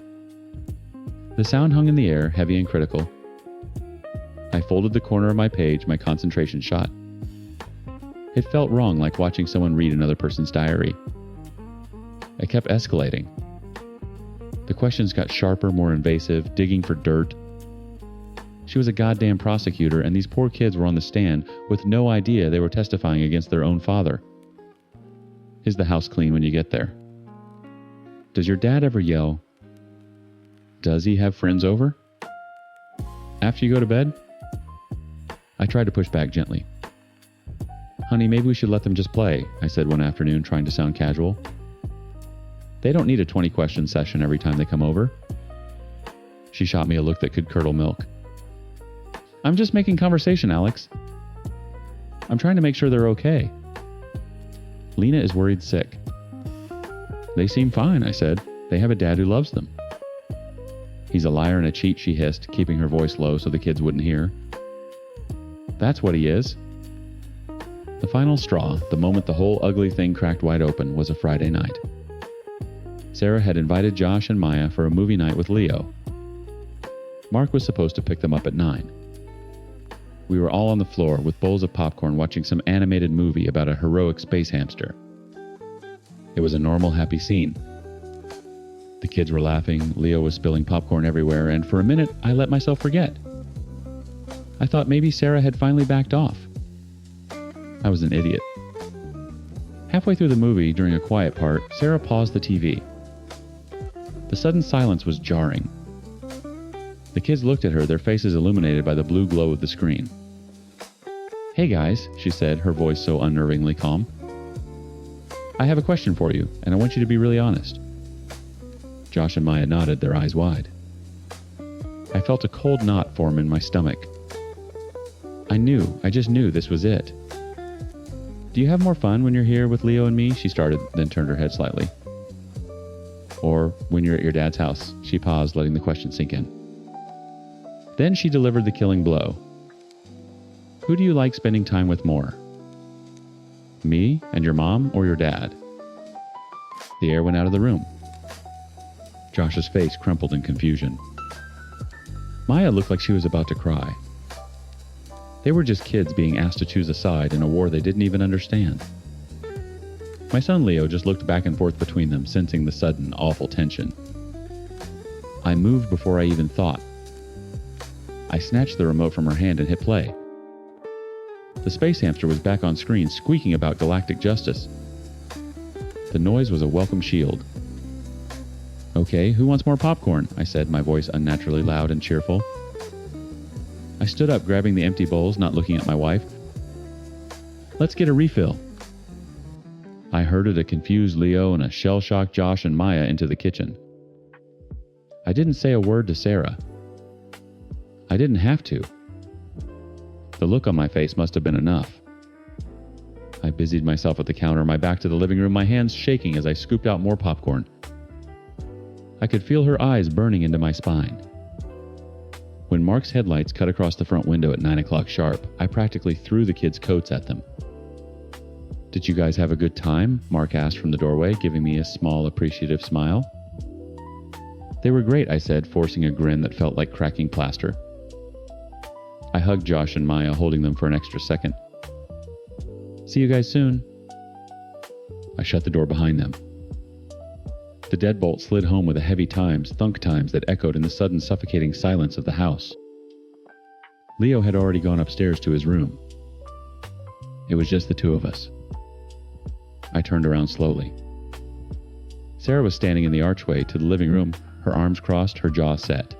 The sound hung in the air, heavy and critical. I folded the corner of my page, my concentration shot. It felt wrong, like watching someone read another person's diary. I kept escalating. The questions got sharper, more invasive, digging for dirt. She was a goddamn prosecutor, and these poor kids were on the stand with no idea they were testifying against their own father. Is the house clean when you get there? Does your dad ever yell? Does he have friends over? After you go to bed? I tried to push back gently. Honey, maybe we should let them just play, I said one afternoon, trying to sound casual. They don't need a 20-question session every time they come over. She shot me a look that could curdle milk. I'm just making conversation, Alex. I'm trying to make sure they're okay. Lena is worried sick. They seem fine, I said. They have a dad who loves them. He's a liar and a cheat, she hissed, keeping her voice low so the kids wouldn't hear. That's what he is. The final straw, the moment the whole ugly thing cracked wide open, was a Friday night. Sarah had invited Josh and Maya for a movie night with Leo. Mark was supposed to pick them up at 9. We were all on the floor with bowls of popcorn watching some animated movie about a heroic space hamster. It was a normal, happy scene. The kids were laughing, Leo was spilling popcorn everywhere, and for a minute I let myself forget. I thought maybe Sarah had finally backed off. I was an idiot. Halfway through the movie, during a quiet part, Sarah paused the TV. The sudden silence was jarring. The kids looked at her, their faces illuminated by the blue glow of the screen. Hey guys, she said, her voice so unnervingly calm. I have a question for you, and I want you to be really honest. Josh and Maya nodded, their eyes wide. I felt a cold knot form in my stomach. I just knew this was it. Do you have more fun when you're here with Leo and me? She started, then turned her head slightly. Or when you're at your dad's house? She paused, letting the question sink in. Then she delivered the killing blow. Who do you like spending time with more? Me and your mom or your dad? The air went out of the room. Josh's face crumpled in confusion. Maya looked like she was about to cry. They were just kids being asked to choose a side in a war they didn't even understand. My son Leo just looked back and forth between them, sensing the sudden, awful tension. I moved before I even thought. I snatched the remote from her hand and hit play. The space hamster was back on screen, squeaking about galactic justice. The noise was a welcome shield. "Okay, who wants more popcorn?" I said, my voice unnaturally loud and cheerful. I stood up, grabbing the empty bowls, not looking at my wife. "Let's get a refill." I herded a confused Leo and a shell-shocked Josh and Maya into the kitchen. I didn't say a word to Sarah. I didn't have to. The look on my face must have been enough. I busied myself at the counter, my back to the living room, my hands shaking as I scooped out more popcorn. I could feel her eyes burning into my spine. When Mark's headlights cut across the front window at 9 o'clock sharp, I practically threw the kids' coats at them. "Did you guys have a good time?" Mark asked from the doorway, giving me a small, appreciative smile. "They were great," I said, forcing a grin that felt like cracking plaster. I hugged Josh and Maya, holding them for an extra second. "See you guys soon." I shut the door behind them. The deadbolt slid home with a heavy thunk times that echoed in the sudden suffocating silence of the house. Leo had already gone upstairs to his room. It was just the two of us. I turned around slowly. Sarah was standing in the archway to the living room, her arms crossed, her jaw set.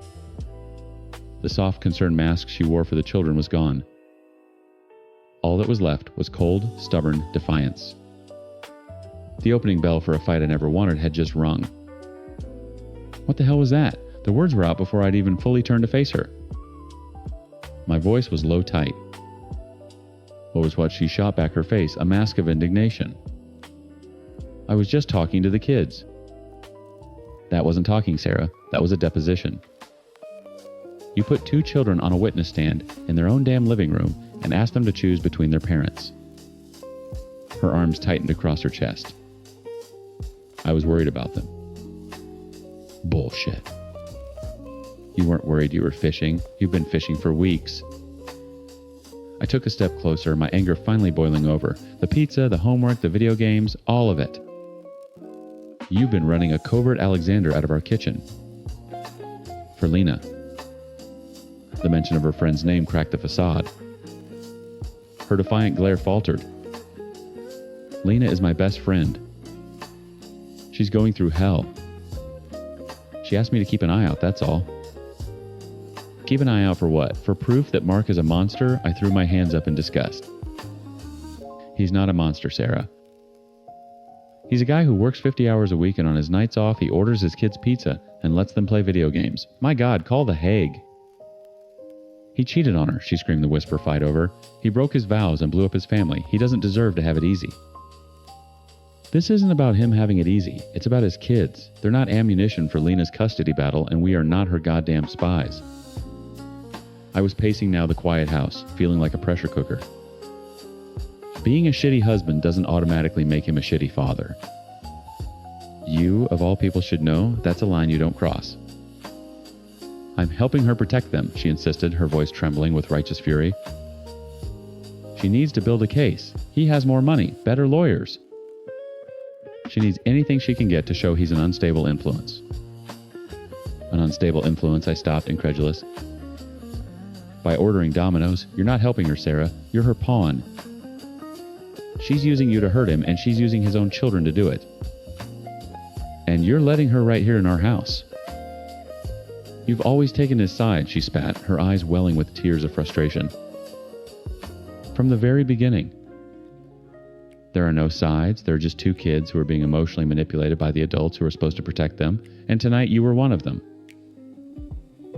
The soft, concerned mask she wore for the children was gone. All that was left was cold, stubborn defiance. The opening bell for a fight I never wanted had just rung. What the hell was that? The words were out before I'd even fully turned to face her. My voice was low tight. What was what she shot back her face? A mask of indignation. I was just talking to the kids. That wasn't talking, Sarah. That was a deposition. You put two children on a witness stand in their own damn living room and asked them to choose between their parents. Her arms tightened across her chest. I was worried about them. Bullshit. You weren't worried you were fishing. You've been fishing for weeks. I took a step closer, my anger finally boiling over. The pizza, the homework, the video games, all of it. You've been running a covert Alexander out of our kitchen. For Lena. The mention of her friend's name cracked the facade. Her defiant glare faltered. Lena is my best friend. She's going through hell. She asked me to keep an eye out, that's all. Keep an eye out for what? For proof that Mark is a monster? I threw my hands up in disgust. He's not a monster, Sarah. He's a guy who works 50 hours a week, and on his nights off, he orders his kids pizza and lets them play video games. My God, call the Hague. He cheated on her, she screamed the whisper fight over. He broke his vows and blew up his family. He doesn't deserve to have it easy. This isn't about him having it easy. It's about his kids. They're not ammunition for Lena's custody battle, and we are not her goddamn spies. I was pacing now the quiet house, feeling like a pressure cooker. Being a shitty husband doesn't automatically make him a shitty father. You, of all people, should know that's a line you don't cross. I'm helping her protect them, she insisted, her voice trembling with righteous fury. She needs to build a case. He has more money, better lawyers. She needs anything she can get to show he's an unstable influence. An unstable influence, I stopped, incredulous. By ordering Domino's, you're not helping her, Sarah. You're her pawn. She's using you to hurt him, and she's using his own children to do it. And you're letting her right here in our house. You've always taken his side, she spat, her eyes welling with tears of frustration. From the very beginning. There are no sides, there are just two kids who are being emotionally manipulated by the adults who are supposed to protect them, and tonight you were one of them.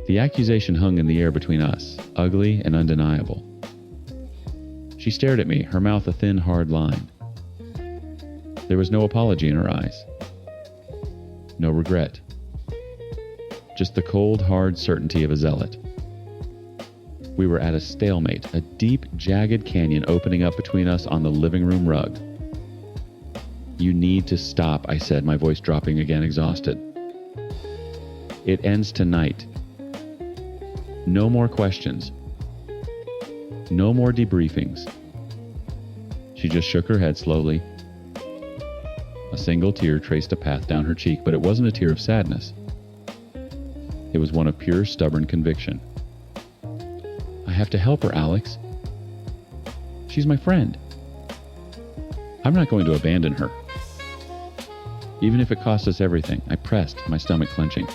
The accusation hung in the air between us, ugly and undeniable. She stared at me, her mouth a thin, hard line. There was no apology in her eyes. No regret. Just the cold, hard certainty of a zealot. We were at a stalemate, a deep, jagged canyon opening up between us on the living room rug. You need to stop, I said, my voice dropping again, exhausted. It ends tonight. No more questions. No more debriefings. She just shook her head slowly. A single tear traced a path down her cheek, but it wasn't a tear of sadness. It was one of pure, stubborn conviction. I have to help her, Alex. She's my friend. I'm not going to abandon her. Even if it costs us everything, I pressed, my stomach clenching.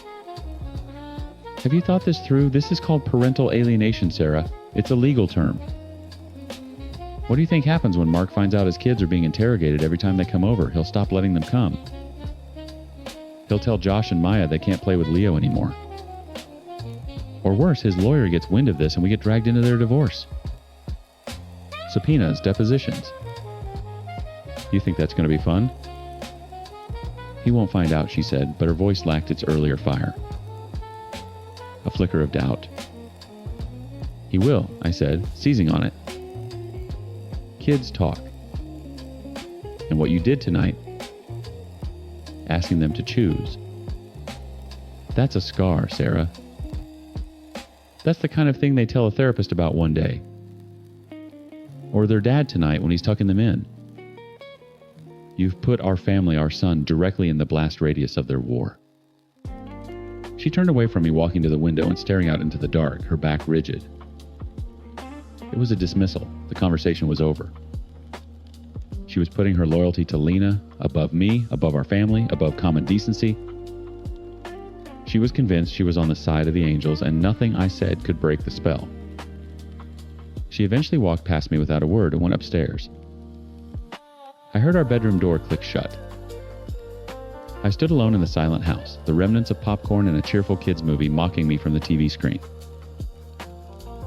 Have you thought this through? This is called parental alienation, Sarah. It's a legal term. What do you think happens when Mark finds out his kids are being interrogated every time they come over? He'll stop letting them come. He'll tell Josh and Maya they can't play with Leo anymore. Or worse, his lawyer gets wind of this and we get dragged into their divorce. Subpoenas, depositions. You think that's going to be fun? He won't find out, she said, but her voice lacked its earlier fire. A flicker of doubt. He will, I said, seizing on it. Kids talk. And what you did tonight, asking them to choose, that's a scar, Sarah. That's the kind of thing they tell a therapist about one day. Or their dad tonight when he's tucking them in. You've put our family, our son, directly in the blast radius of their war. She turned away from me, walking to the window and staring out into the dark, her back rigid. It was a dismissal. The conversation was over. She was putting her loyalty to Lena above me, above our family, above common decency. She was convinced she was on the side of the angels, and nothing I said could break the spell. She eventually walked past me without a word and went upstairs. I heard our bedroom door click shut. I stood alone in the silent house, the remnants of popcorn and a cheerful kids' movie mocking me from the TV screen.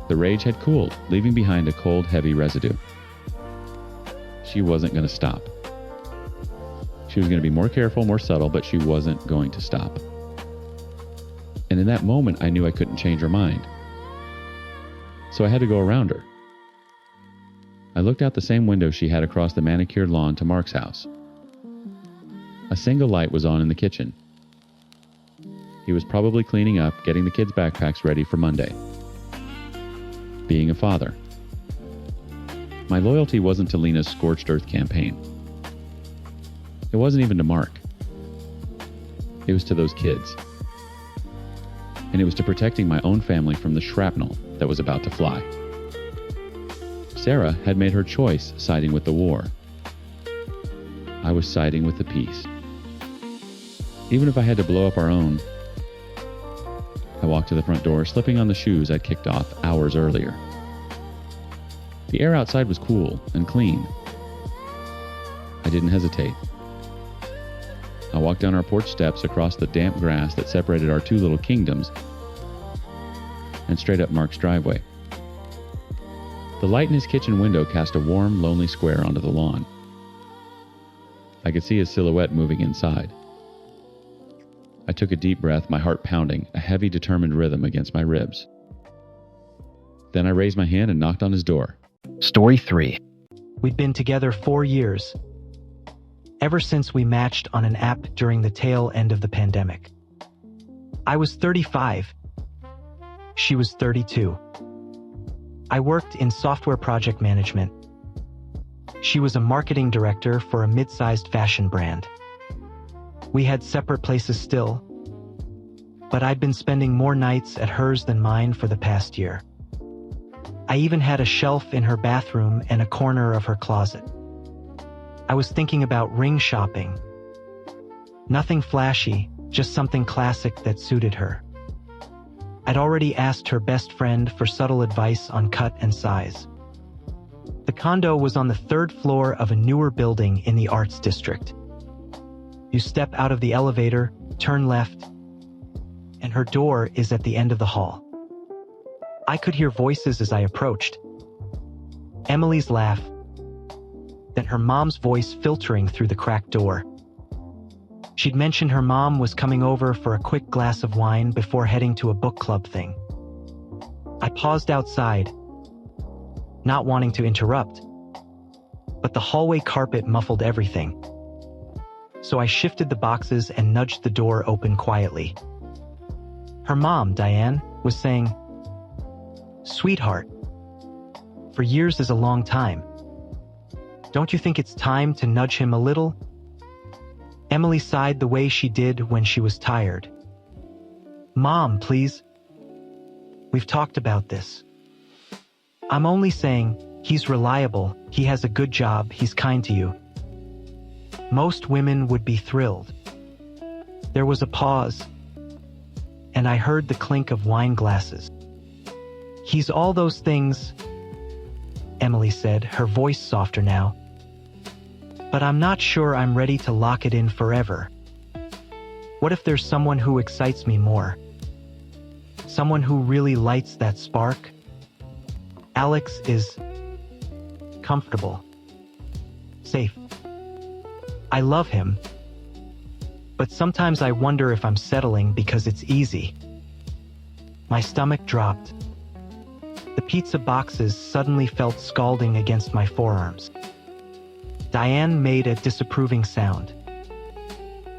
The rage had cooled, leaving behind a cold, heavy residue. She wasn't going to stop. She was going to be more careful, more subtle, but she wasn't going to stop. And in that moment, I knew I couldn't change her mind. So I had to go around her. I looked out the same window she had across the manicured lawn to Mark's house. A single light was on in the kitchen. He was probably cleaning up, getting the kids' backpacks ready for Monday. Being a father. My loyalty wasn't to Lena's Scorched Earth campaign. It wasn't even to Mark. It was to those kids. And it was to protecting my own family from the shrapnel that was about to fly. Sarah had made her choice, siding with the war. I was siding with the peace. Even if I had to blow up our own. I walked to the front door, slipping on the shoes I'd kicked off hours earlier. The air outside was cool and clean. I didn't hesitate. I walked down our porch steps across the damp grass that separated our two little kingdoms and straight up Mark's driveway. The light in his kitchen window cast a warm, lonely square onto the lawn. I could see his silhouette moving inside. I took a deep breath, my heart pounding, a heavy, determined rhythm against my ribs. Then I raised my hand and knocked on his door. Story 3. We'd been together 4 years, ever since we matched on an app during the tail end of the pandemic. I was 35. She was 32. I worked in software project management. She was a marketing director for a mid-sized fashion brand. We had separate places still, but I'd been spending more nights at hers than mine for the past year. I even had a shelf in her bathroom and a corner of her closet. I was thinking about ring shopping. Nothing flashy, just something classic that suited her. I'd already asked her best friend for subtle advice on cut and size. The condo was on the 3rd floor of a newer building in the Arts District. You step out of the elevator, turn left, and her door is at the end of the hall. I could hear voices as I approached. Emily's laugh, then her mom's voice filtering through the cracked door. She'd mentioned her mom was coming over for a quick glass of wine before heading to a book club thing. I paused outside, not wanting to interrupt, but the hallway carpet muffled everything. So I shifted the boxes and nudged the door open quietly. Her mom, Diane, was saying, "Sweetheart, for years is a long time. Don't you think it's time to nudge him a little?" Emily sighed the way she did when she was tired. Mom, please. We've talked about this. I'm only saying, he's reliable, he has a good job, he's kind to you. Most women would be thrilled. There was a pause, and I heard the clink of wine glasses. He's all those things, Emily said, her voice softer now. But I'm not sure I'm ready to lock it in forever. What if there's someone who excites me more? Someone who really lights that spark? Alex is comfortable, safe. I love him, but sometimes I wonder if I'm settling because it's easy. My stomach dropped. The pizza boxes suddenly felt scalding against my forearms. Diane made a disapproving sound.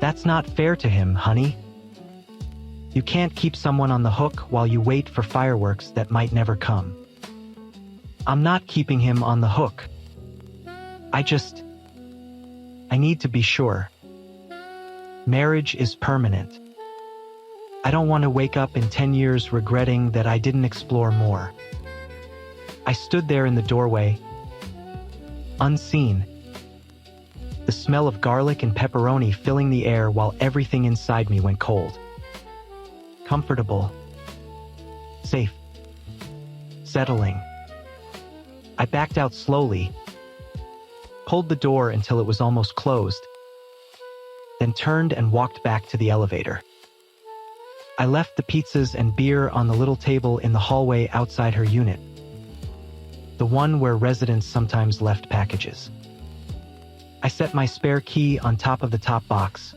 That's not fair to him, honey. You can't keep someone on the hook while you wait for fireworks that might never come. I'm not keeping him on the hook. I need to be sure. Marriage is permanent. I don't want to wake up in 10 years regretting that I didn't explore more. I stood there in the doorway, unseen. The smell of garlic and pepperoni filling the air while everything inside me went cold. Comfortable. Safe. Settling. I backed out slowly, pulled the door until it was almost closed, then turned and walked back to the elevator. I left the pizzas and beer on the little table in the hallway outside her unit, the one where residents sometimes left packages. I set my spare key on top of the top box,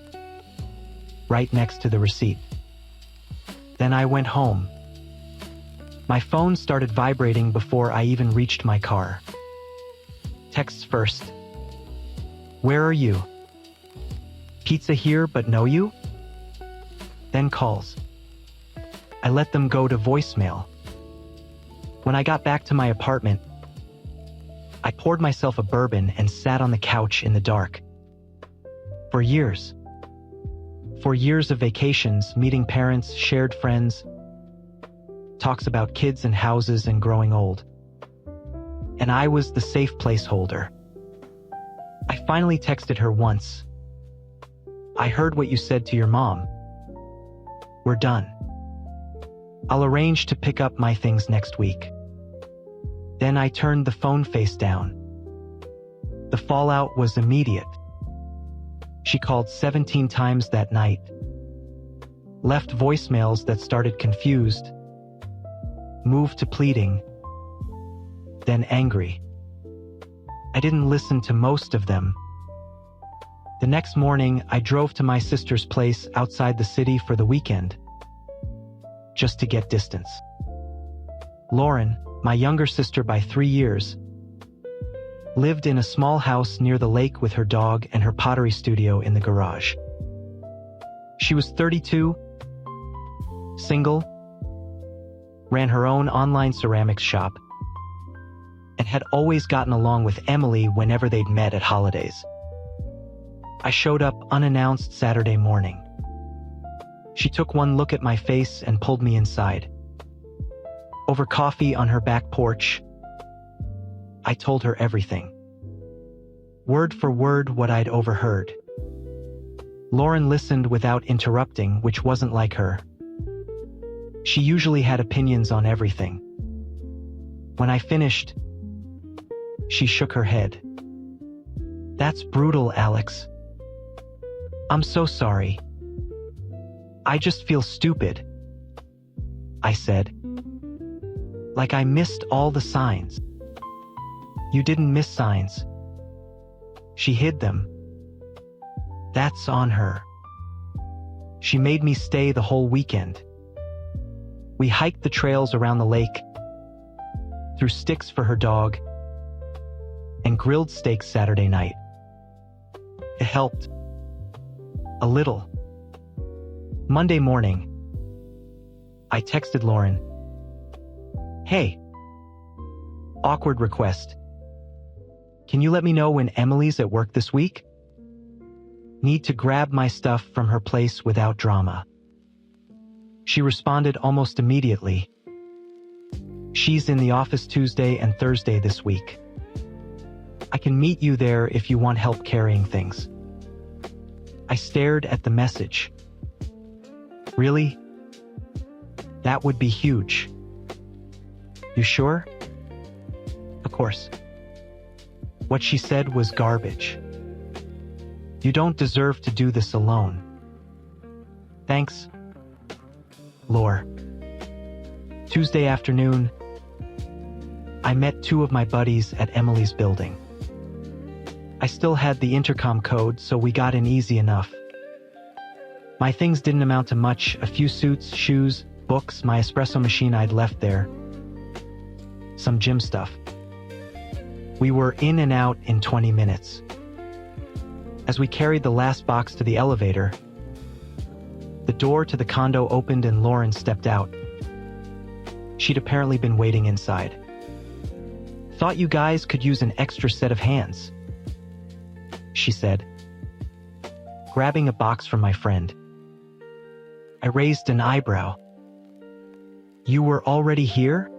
right next to the receipt. Then I went home. My phone started vibrating before I even reached my car. Texts first. Where are you? Pizza here but no you? Then calls. I let them go to voicemail. When I got back to my apartment, I poured myself a bourbon and sat on the couch in the dark. For years of vacations, meeting parents, shared friends, talks about kids and houses and growing old. And I was the safe placeholder. I finally texted her once. I heard what you said to your mom. We're done. I'll arrange to pick up my things next week. Then I turned the phone face down. The fallout was immediate. She called 17 times that night, left voicemails that started confused, moved to pleading, then angry. I didn't listen to most of them. The next morning, I drove to my sister's place outside the city for the weekend, just to get distance. Lauren, my younger sister by 3 years, lived in a small house near the lake with her dog and her pottery studio in the garage. She was 32, single, ran her own online ceramics shop, and had always gotten along with Emily whenever they'd met at holidays. I showed up unannounced Saturday morning. She took one look at my face and pulled me inside. Over coffee on her back porch, I told her everything. Word for word what I'd overheard. Lauren listened without interrupting, which wasn't like her. She usually had opinions on everything. When I finished, she shook her head. That's brutal, Alex. I'm so sorry. I just feel stupid, I said. Like I missed all the signs. You didn't miss signs. She hid them. That's on her. She made me stay the whole weekend. We hiked the trails around the lake, threw sticks for her dog, and grilled steaks Saturday night. It helped. A little. Monday morning, I texted Lauren. Hey. Awkward request. Can you let me know when Emily's at work this week? Need to grab my stuff from her place without drama. She responded almost immediately. She's in the office Tuesday and Thursday this week. I can meet you there if you want help carrying things. I stared at the message. Really? That would be huge. You sure? Of course. What she said was garbage. You don't deserve to do this alone. Thanks, Lore. Tuesday afternoon, I met 2 of my buddies at Emily's building. I still had the intercom code, so we got in easy enough. My things didn't amount to much: a few suits, shoes, books, my espresso machine I'd left there, some gym stuff. We were in and out in 20 minutes. As we carried the last box to the elevator, the door to the condo opened and Lauren stepped out. She'd apparently been waiting inside. Thought you guys could use an extra set of hands, she said, grabbing a box from my friend. I raised an eyebrow. You were already here?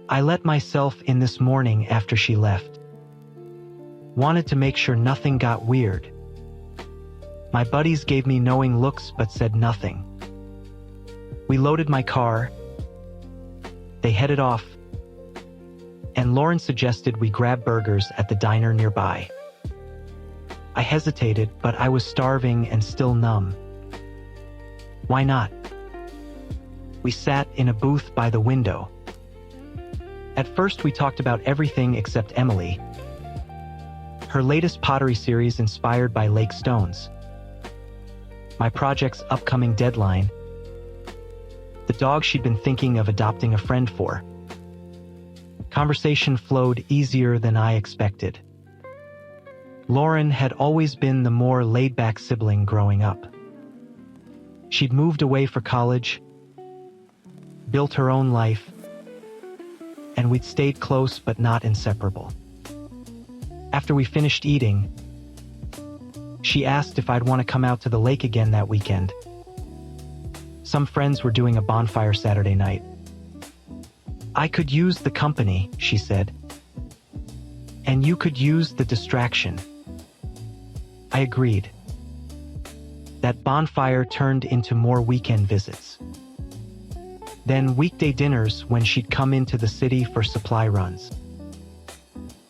I let myself in this morning after she left. Wanted to make sure nothing got weird. My buddies gave me knowing looks but said nothing. We loaded my car. They headed off, and Lauren suggested we grab burgers at the diner nearby. I hesitated, but I was starving and still numb. Why not? We sat in a booth by the window. At first we talked about everything except Emily, her latest pottery series inspired by lake stones, my project's upcoming deadline, the dog she'd been thinking of adopting a friend for. Conversation flowed easier than I expected. Lauren had always been the more laid-back sibling growing up. She'd moved away for college, built her own life, and we'd stayed close but not inseparable. After we finished eating, she asked if I'd want to come out to the lake again that weekend. Some friends were doing a bonfire Saturday night. I could use the company, she said. And you could use the distraction. I agreed. That bonfire turned into more weekend visits. Then weekday dinners when she'd come into the city for supply runs.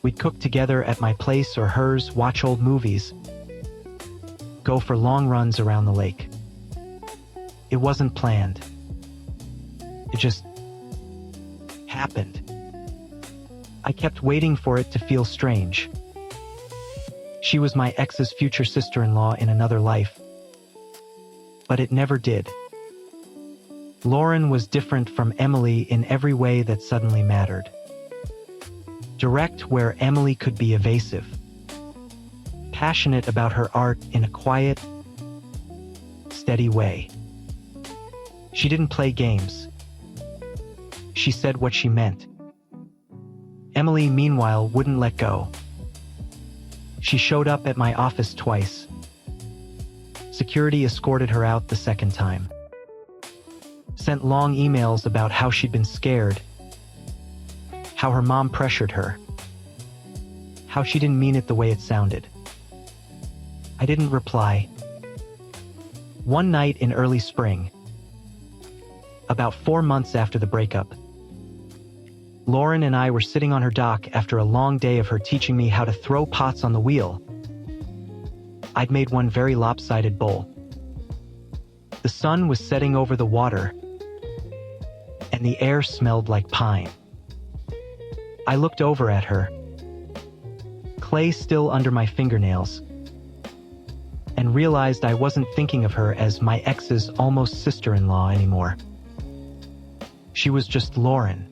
We'd cook together at my place or hers, watch old movies, go for long runs around the lake. It wasn't planned. It just happened. I kept waiting for it to feel strange. She was my ex's future sister-in-law in another life, but it never did. Lauren was different from Emily in every way that suddenly mattered. Direct where Emily could be evasive. Passionate about her art in a quiet, steady way. She didn't play games. She said what she meant. Emily, meanwhile, wouldn't let go. She showed up at my office twice. Security escorted her out the second time. Sent long emails about how she'd been scared, how her mom pressured her, how she didn't mean it the way it sounded. I didn't reply. One night in early spring, about 4 months after the breakup, Lauren and I were sitting on her dock after a long day of her teaching me how to throw pots on the wheel. I'd made one very lopsided bowl. The sun was setting over the water, and the air smelled like pine. I looked over at her, clay still under my fingernails, and realized I wasn't thinking of her as my ex's almost sister-in-law anymore. She was just Lauren,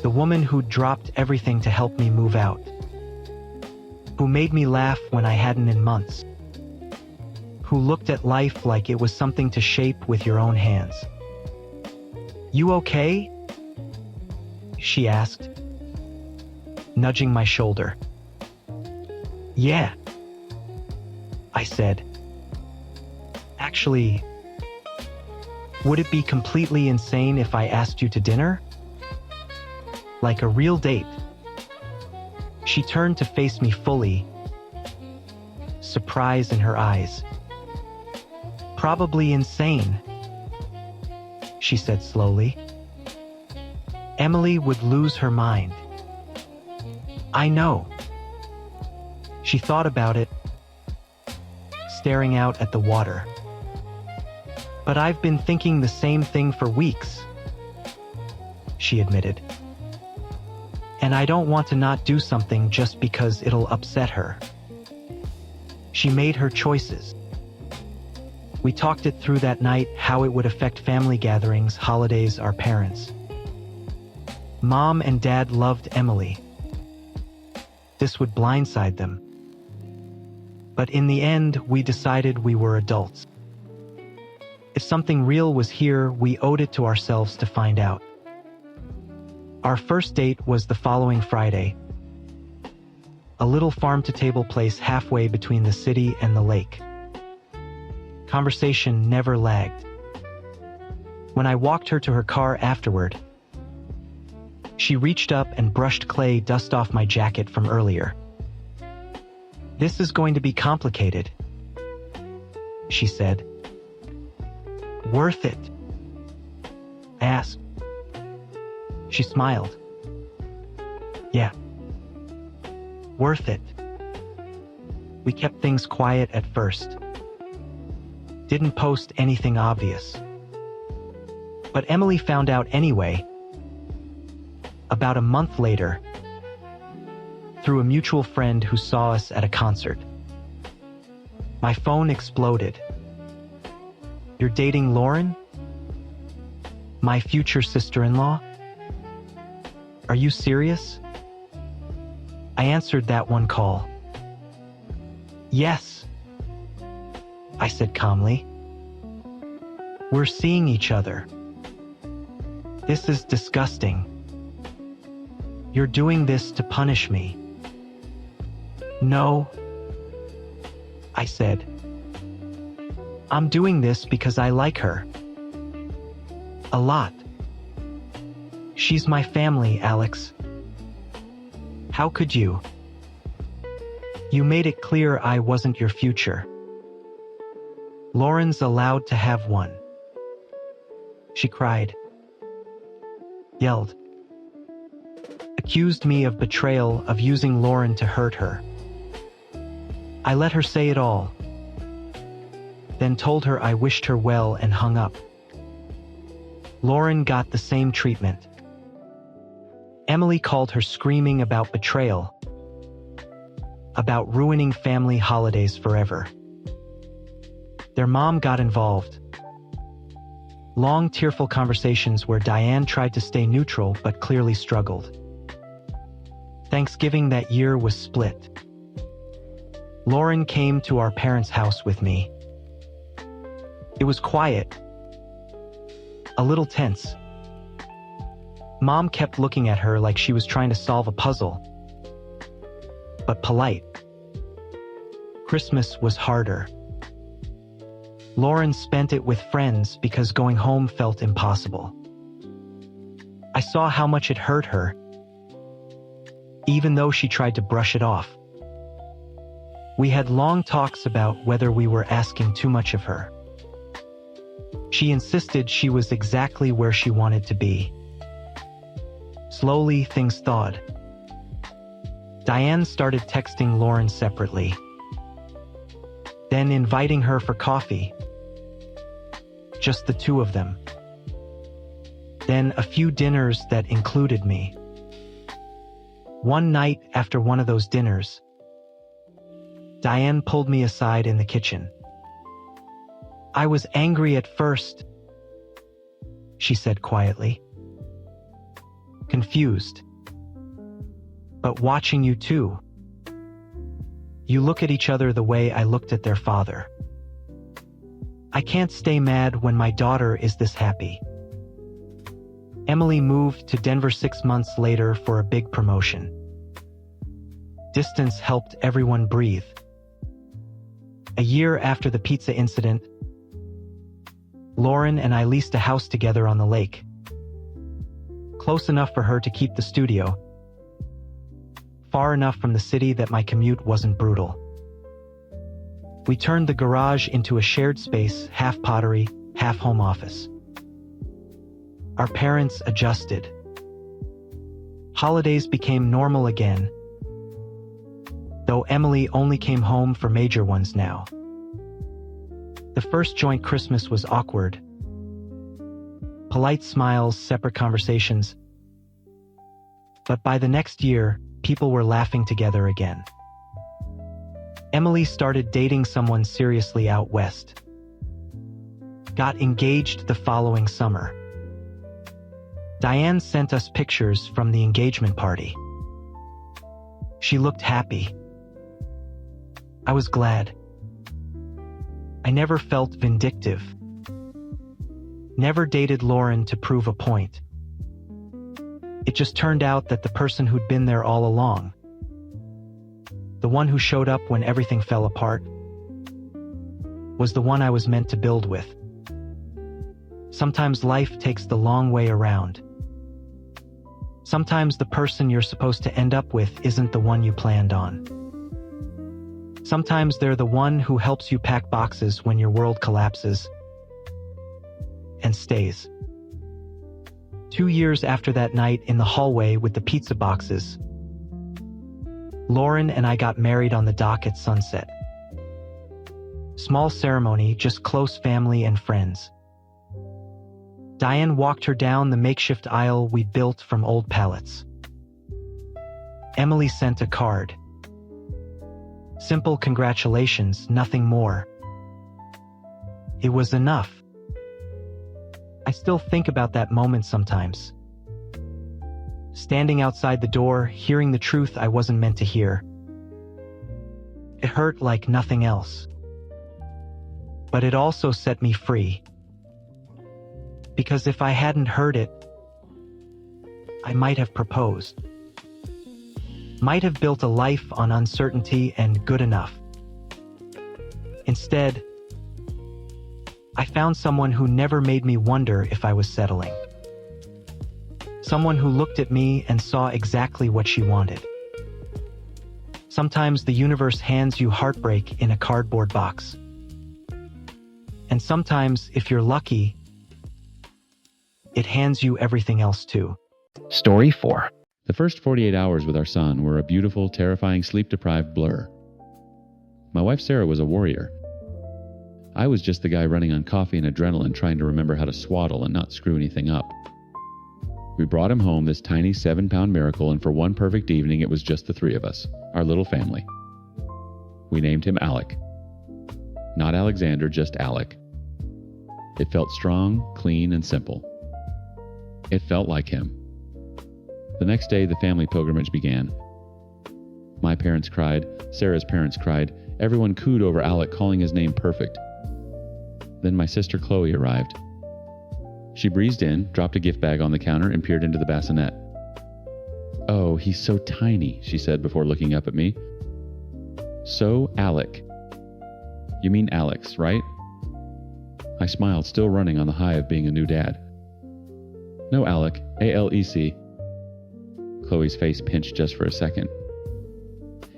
the woman who dropped everything to help me move out, who made me laugh when I hadn't in months, who looked at life like it was something to shape with your own hands. "You okay?" she asked, nudging my shoulder. "Yeah. I said. Actually, would it be completely insane if I asked you to dinner? Like a real date? She turned to face me fully, surprise in her eyes. Probably insane, she said slowly. Emily would lose her mind. I know. She thought about it, staring out at the water. But I've been thinking the same thing for weeks, she admitted. And I don't want to not do something just because it'll upset her. She made her choices. We talked it through that night, how it would affect family gatherings, holidays, our parents. Mom and Dad loved Emily. This would blindside them. But in the end, we decided we were adults. If something real was here, we owed it to ourselves to find out. Our first date was the following Friday. A little farm-to-table place halfway between the city and the lake. Conversation never lagged. When I walked her to her car afterward, she reached up and brushed clay dust off my jacket from earlier. This is going to be complicated, she said. Worth it? I asked. She smiled. Yeah. Worth it. We kept things quiet at first. Didn't post anything obvious. But Emily found out anyway. About a month later, through a mutual friend who saw us at a concert. My phone exploded. You're dating Lauren? My future sister-in-law? Are you serious? I answered that one call. Yes, I said calmly. We're seeing each other. This is disgusting. You're doing this to punish me. No, I said. I'm doing this because I like her. A lot. She's my family, Alex. How could you? You made it clear I wasn't your future. Lauren's allowed to have one. She cried. Yelled. Accused me of betrayal, of using Lauren to hurt her. I let her say it all. Then told her I wished her well and hung up. Lauren got the same treatment. Emily called her screaming about betrayal, about ruining family holidays forever. Their mom got involved. Long, tearful conversations where Diane tried to stay neutral but clearly struggled. Thanksgiving that year was split. Lauren came to our parents' house with me. It was quiet, a little tense. Mom kept looking at her like she was trying to solve a puzzle, but polite. Christmas was harder. Lauren spent it with friends because going home felt impossible. I saw how much it hurt her, even though she tried to brush it off. We had long talks about whether we were asking too much of her. She insisted she was exactly where she wanted to be. Slowly, things thawed. Diane started texting Lauren separately, then inviting her for coffee. Just the two of them. Then a few dinners that included me. One night after one of those dinners, Diane pulled me aside in the kitchen. I was angry at first, she said quietly. Confused. But watching you too. You look at each other the way I looked at their father. I can't stay mad when my daughter is this happy. Emily moved to Denver 6 months later for a big promotion. Distance helped everyone breathe. A year after the pizza incident, Lauren and I leased a house together on the lake, close enough for her to keep the studio, far enough from the city that my commute wasn't brutal. We turned the garage into a shared space, half pottery, half home office. Our parents adjusted. Holidays became normal again, though Emily only came home for major ones now. The first joint Christmas was awkward. Polite smiles, separate conversations. But by the next year, people were laughing together again. Emily started dating someone seriously out west. Got engaged the following summer. Diane sent us pictures from the engagement party. She looked happy. I was glad. I never felt vindictive. Never dated Lauren to prove a point. It just turned out that the person who'd been there all along, the one who showed up when everything fell apart, was the one I was meant to build with. Sometimes life takes the long way around. Sometimes the person you're supposed to end up with isn't the one you planned on. Sometimes they're the one who helps you pack boxes when your world collapses and stays. 2 years after that night in the hallway with the pizza boxes, Lauren and I got married on the dock at sunset. Small ceremony, just close family and friends. Diane walked her down the makeshift aisle we built from old pallets. Emily sent a card. Simple congratulations, nothing more. It was enough. I still think about that moment sometimes. Standing outside the door, hearing the truth I wasn't meant to hear. It hurt like nothing else. But it also set me free. Because if I hadn't heard it, I might have proposed. Might have built a life on uncertainty and good enough. Instead, I found someone who never made me wonder if I was settling. Someone who looked at me and saw exactly what she wanted. Sometimes the universe hands you heartbreak in a cardboard box. And sometimes, if you're lucky, it hands you everything else too. Story 4. The first 48 hours with our son were a beautiful, terrifying, sleep-deprived blur. My wife Sarah was a warrior. I was just the guy running on coffee and adrenaline trying to remember how to swaddle and not screw anything up. We brought him home, this tiny 7-pound miracle, and for one perfect evening it was just the three of us, our little family. We named him Alec. Not Alexander, just Alec. It felt strong, clean, and simple. It felt like him. The next day, the family pilgrimage began. My parents cried, Sarah's parents cried, everyone cooed over Alec, calling his name perfect. Then my sister Chloe arrived. She breezed in, dropped a gift bag on the counter, and peered into the bassinet. "Oh, he's so tiny," she said before looking up at me. "So, Alec. You mean Alex, right?" I smiled, still running on the high of being a new dad. "No, Alec. A-L-E-C. Chloe's face pinched just for a second.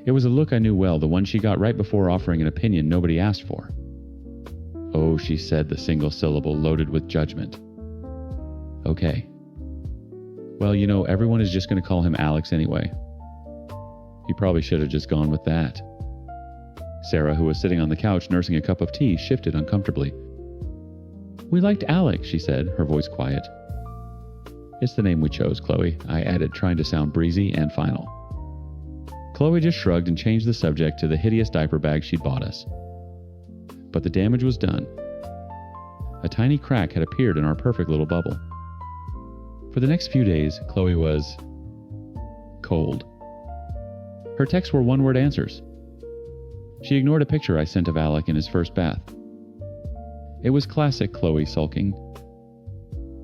It was a look I knew well, the one she got right before offering an opinion nobody asked for. "Oh," she said, the single syllable loaded with judgment. "Okay. Well, you know, everyone is just going to call him Alex anyway. You probably should have just gone with that." Sarah, who was sitting on the couch nursing a cup of tea, shifted uncomfortably. "We liked Alex," she said, her voice quiet. "It's the name we chose, Chloe," I added, trying to sound breezy and final. Chloe just shrugged and changed the subject to the hideous diaper bag she'd bought us. But the damage was done. A tiny crack had appeared in our perfect little bubble. For the next few days, Chloe was cold. Her texts were one-word answers. She ignored a picture I sent of Alec in his first bath. It was classic Chloe sulking.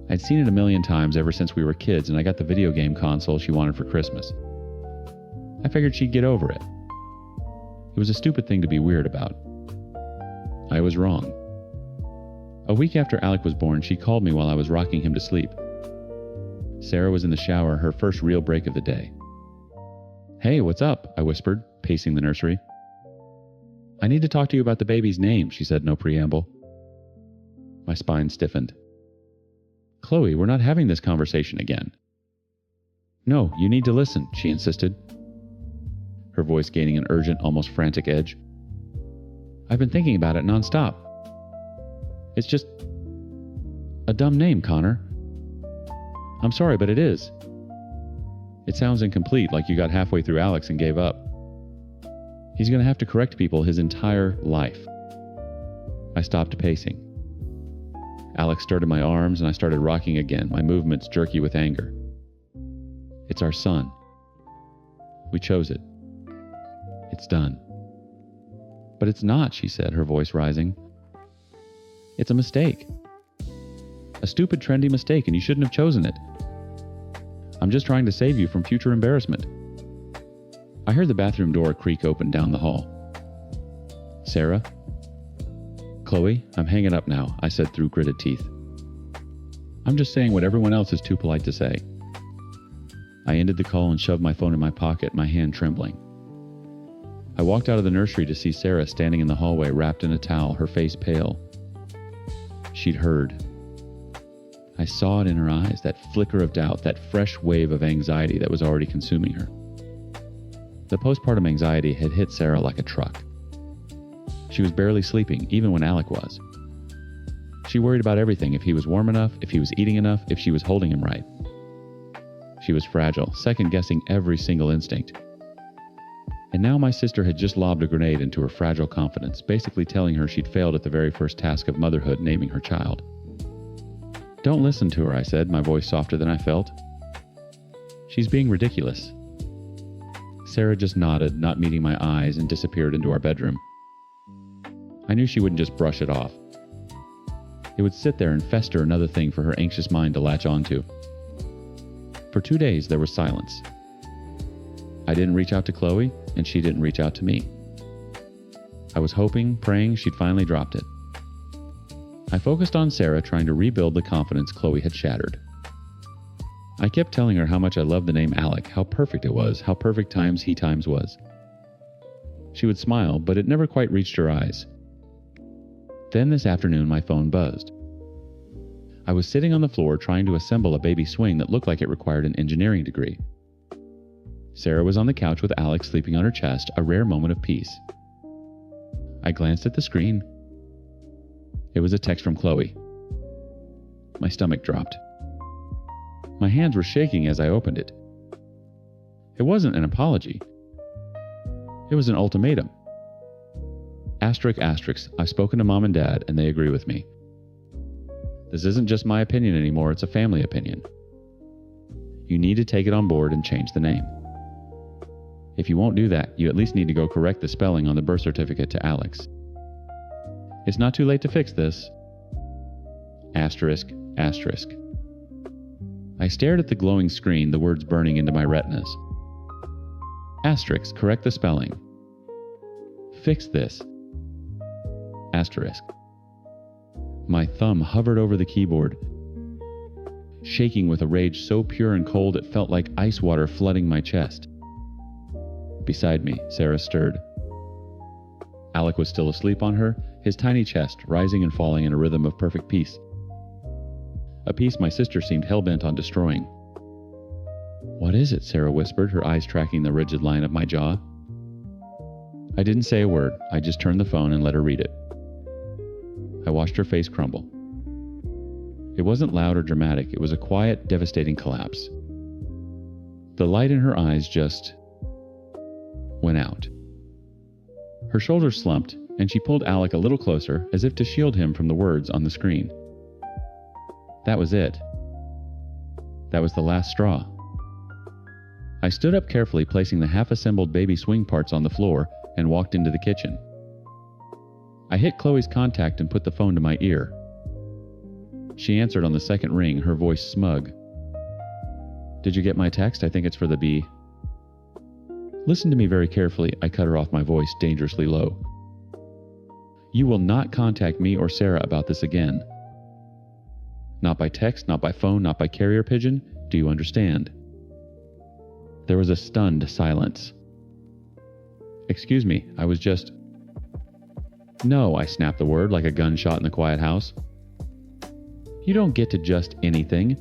I'd seen it a million times ever since we were kids, and I got the video game console she wanted for Christmas. I figured she'd get over it. It was a stupid thing to be weird about. I was wrong. A week after Alec was born, she called me while I was rocking him to sleep. Sarah was in the shower, her first real break of the day. "Hey, what's up?" I whispered, pacing the nursery. "I need to talk to you about the baby's name," she said, no preamble. My spine stiffened. "Chloe, we're not having this conversation again." "No, you need to listen," she insisted, her voice gaining an urgent, almost frantic edge. "I've been thinking about it nonstop. It's just a dumb name, Connor. I'm sorry, but it is. It sounds incomplete, like you got halfway through Alex and gave up. He's going to have to correct people his entire life." I stopped pacing. Alex stirred in my arms and I started rocking again, my movements jerky with anger. "It's our son. We chose it. It's done." "But it's not," she said, her voice rising. "It's a mistake. A stupid, trendy mistake, and you shouldn't have chosen it. I'm just trying to save you from future embarrassment." I heard the bathroom door creak open down the hall. "Sarah?" "Chloe, I'm hanging up now," I said through gritted teeth. "I'm just saying what everyone else is too polite to say." I ended the call and shoved my phone in my pocket, my hand trembling. I walked out of the nursery to see Sarah standing in the hallway wrapped in a towel, her face pale. She'd heard. I saw it in her eyes, that flicker of doubt, that fresh wave of anxiety that was already consuming her. The postpartum anxiety had hit Sarah like a truck. She was barely sleeping, even when Alec was. She worried about everything, if he was warm enough, if he was eating enough, if she was holding him right. She was fragile, second-guessing every single instinct. And now my sister had just lobbed a grenade into her fragile confidence, basically telling her she'd failed at the very first task of motherhood, naming her child. "Don't listen to her," I said, my voice softer than I felt. "She's being ridiculous." Sarah just nodded, not meeting my eyes, and disappeared into our bedroom. I knew she wouldn't just brush it off. It would sit there and fester, another thing for her anxious mind to latch onto. For 2 days, there was silence. I didn't reach out to Chloe, and she didn't reach out to me. I was hoping, praying she'd finally dropped it. I focused on Sarah, trying to rebuild the confidence Chloe had shattered. I kept telling her how much I loved the name Alec, how perfect it was, how perfect times he times was. She would smile, but it never quite reached her eyes. Then this afternoon, my phone buzzed. I was sitting on the floor trying to assemble a baby swing that looked like it required an engineering degree. Sarah was on the couch with Alex sleeping on her chest, a rare moment of peace. I glanced at the screen. It was a text from Chloe. My stomach dropped. My hands were shaking as I opened it. It wasn't an apology. It was an ultimatum. Asterisk, asterisk, I've spoken to Mom and Dad, and they agree with me. This isn't just my opinion anymore, it's a family opinion. You need to take it on board and change the name. If you won't do that, you at least need to go correct the spelling on the birth certificate to Alex. It's not too late to fix this. Asterisk, asterisk. I stared at the glowing screen, the words burning into my retinas. Asterisk, correct the spelling. Fix this. Asterisk. My thumb hovered over the keyboard, shaking with a rage so pure and cold it felt like ice water flooding my chest. Beside me, Sarah stirred. Alec was still asleep on her, his tiny chest rising and falling in a rhythm of perfect peace. A peace my sister seemed hell-bent on destroying. "What is it?" Sarah whispered, her eyes tracking the rigid line of my jaw. I didn't say a word. I just turned the phone and let her read it. I watched her face crumble. It wasn't loud or dramatic. It was a quiet, devastating collapse. The light in her eyes just went out. Her shoulders slumped, and she pulled Alec a little closer, as if to shield him from the words on the screen. That was it. That was the last straw. I stood up carefully, placing the half-assembled baby swing parts on the floor, and walked into the kitchen. I hit Chloe's contact and put the phone to my ear. She answered on the second ring, her voice smug. "Did you get my text? I think it's for the bee." Listen to me very carefully. I cut her off, my voice dangerously low. You will not contact me or Sarah about this again. Not by text, not by phone, not by carrier pigeon. Do you understand? There was a stunned silence. Excuse me, I was just... No, I snapped the word like a gunshot in the quiet house. You don't get to just anything.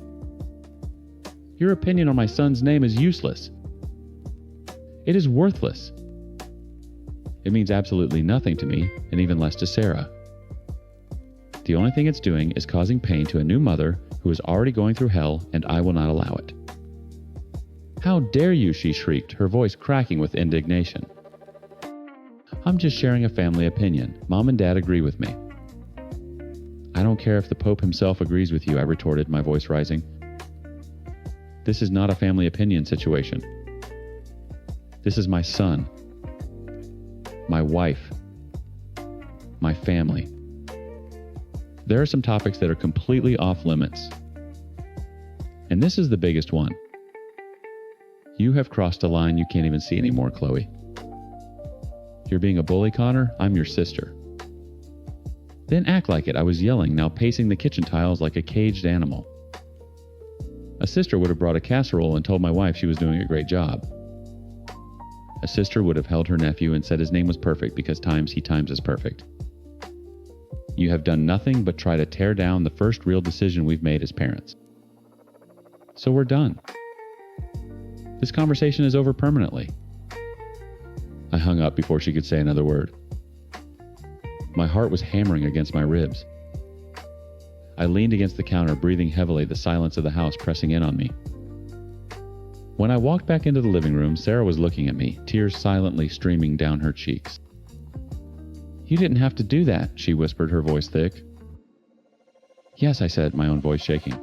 Your opinion on my son's name is useless. It is worthless. It means absolutely nothing to me, and even less to Sarah. The only thing it's doing is causing pain to a new mother who is already going through hell, and I will not allow it. How dare you, she shrieked, her voice cracking with indignation. I'm just sharing a family opinion. Mom and Dad agree with me. I don't care if the Pope himself agrees with you, I retorted, my voice rising. This is not a family opinion situation. This is my son, my wife, my family. There are some topics that are completely off limits. And this is the biggest one. You have crossed a line you can't even see anymore, Chloe. You're being a bully, Connor. I'm your sister. Then act like it, I was yelling, now pacing the kitchen tiles like a caged animal. A sister would have brought a casserole and told my wife she was doing a great job. A sister would have held her nephew and said his name was perfect because times he times is perfect. You have done nothing but try to tear down the first real decision we've made as parents. So we're done. This conversation is over permanently. I hung up before she could say another word. My heart was hammering against my ribs. I leaned against the counter, breathing heavily, the silence of the house pressing in on me. When I walked back into the living room, Sarah was looking at me, tears silently streaming down her cheeks. You didn't have to do that, she whispered, her voice thick. Yes, I said, my own voice shaking.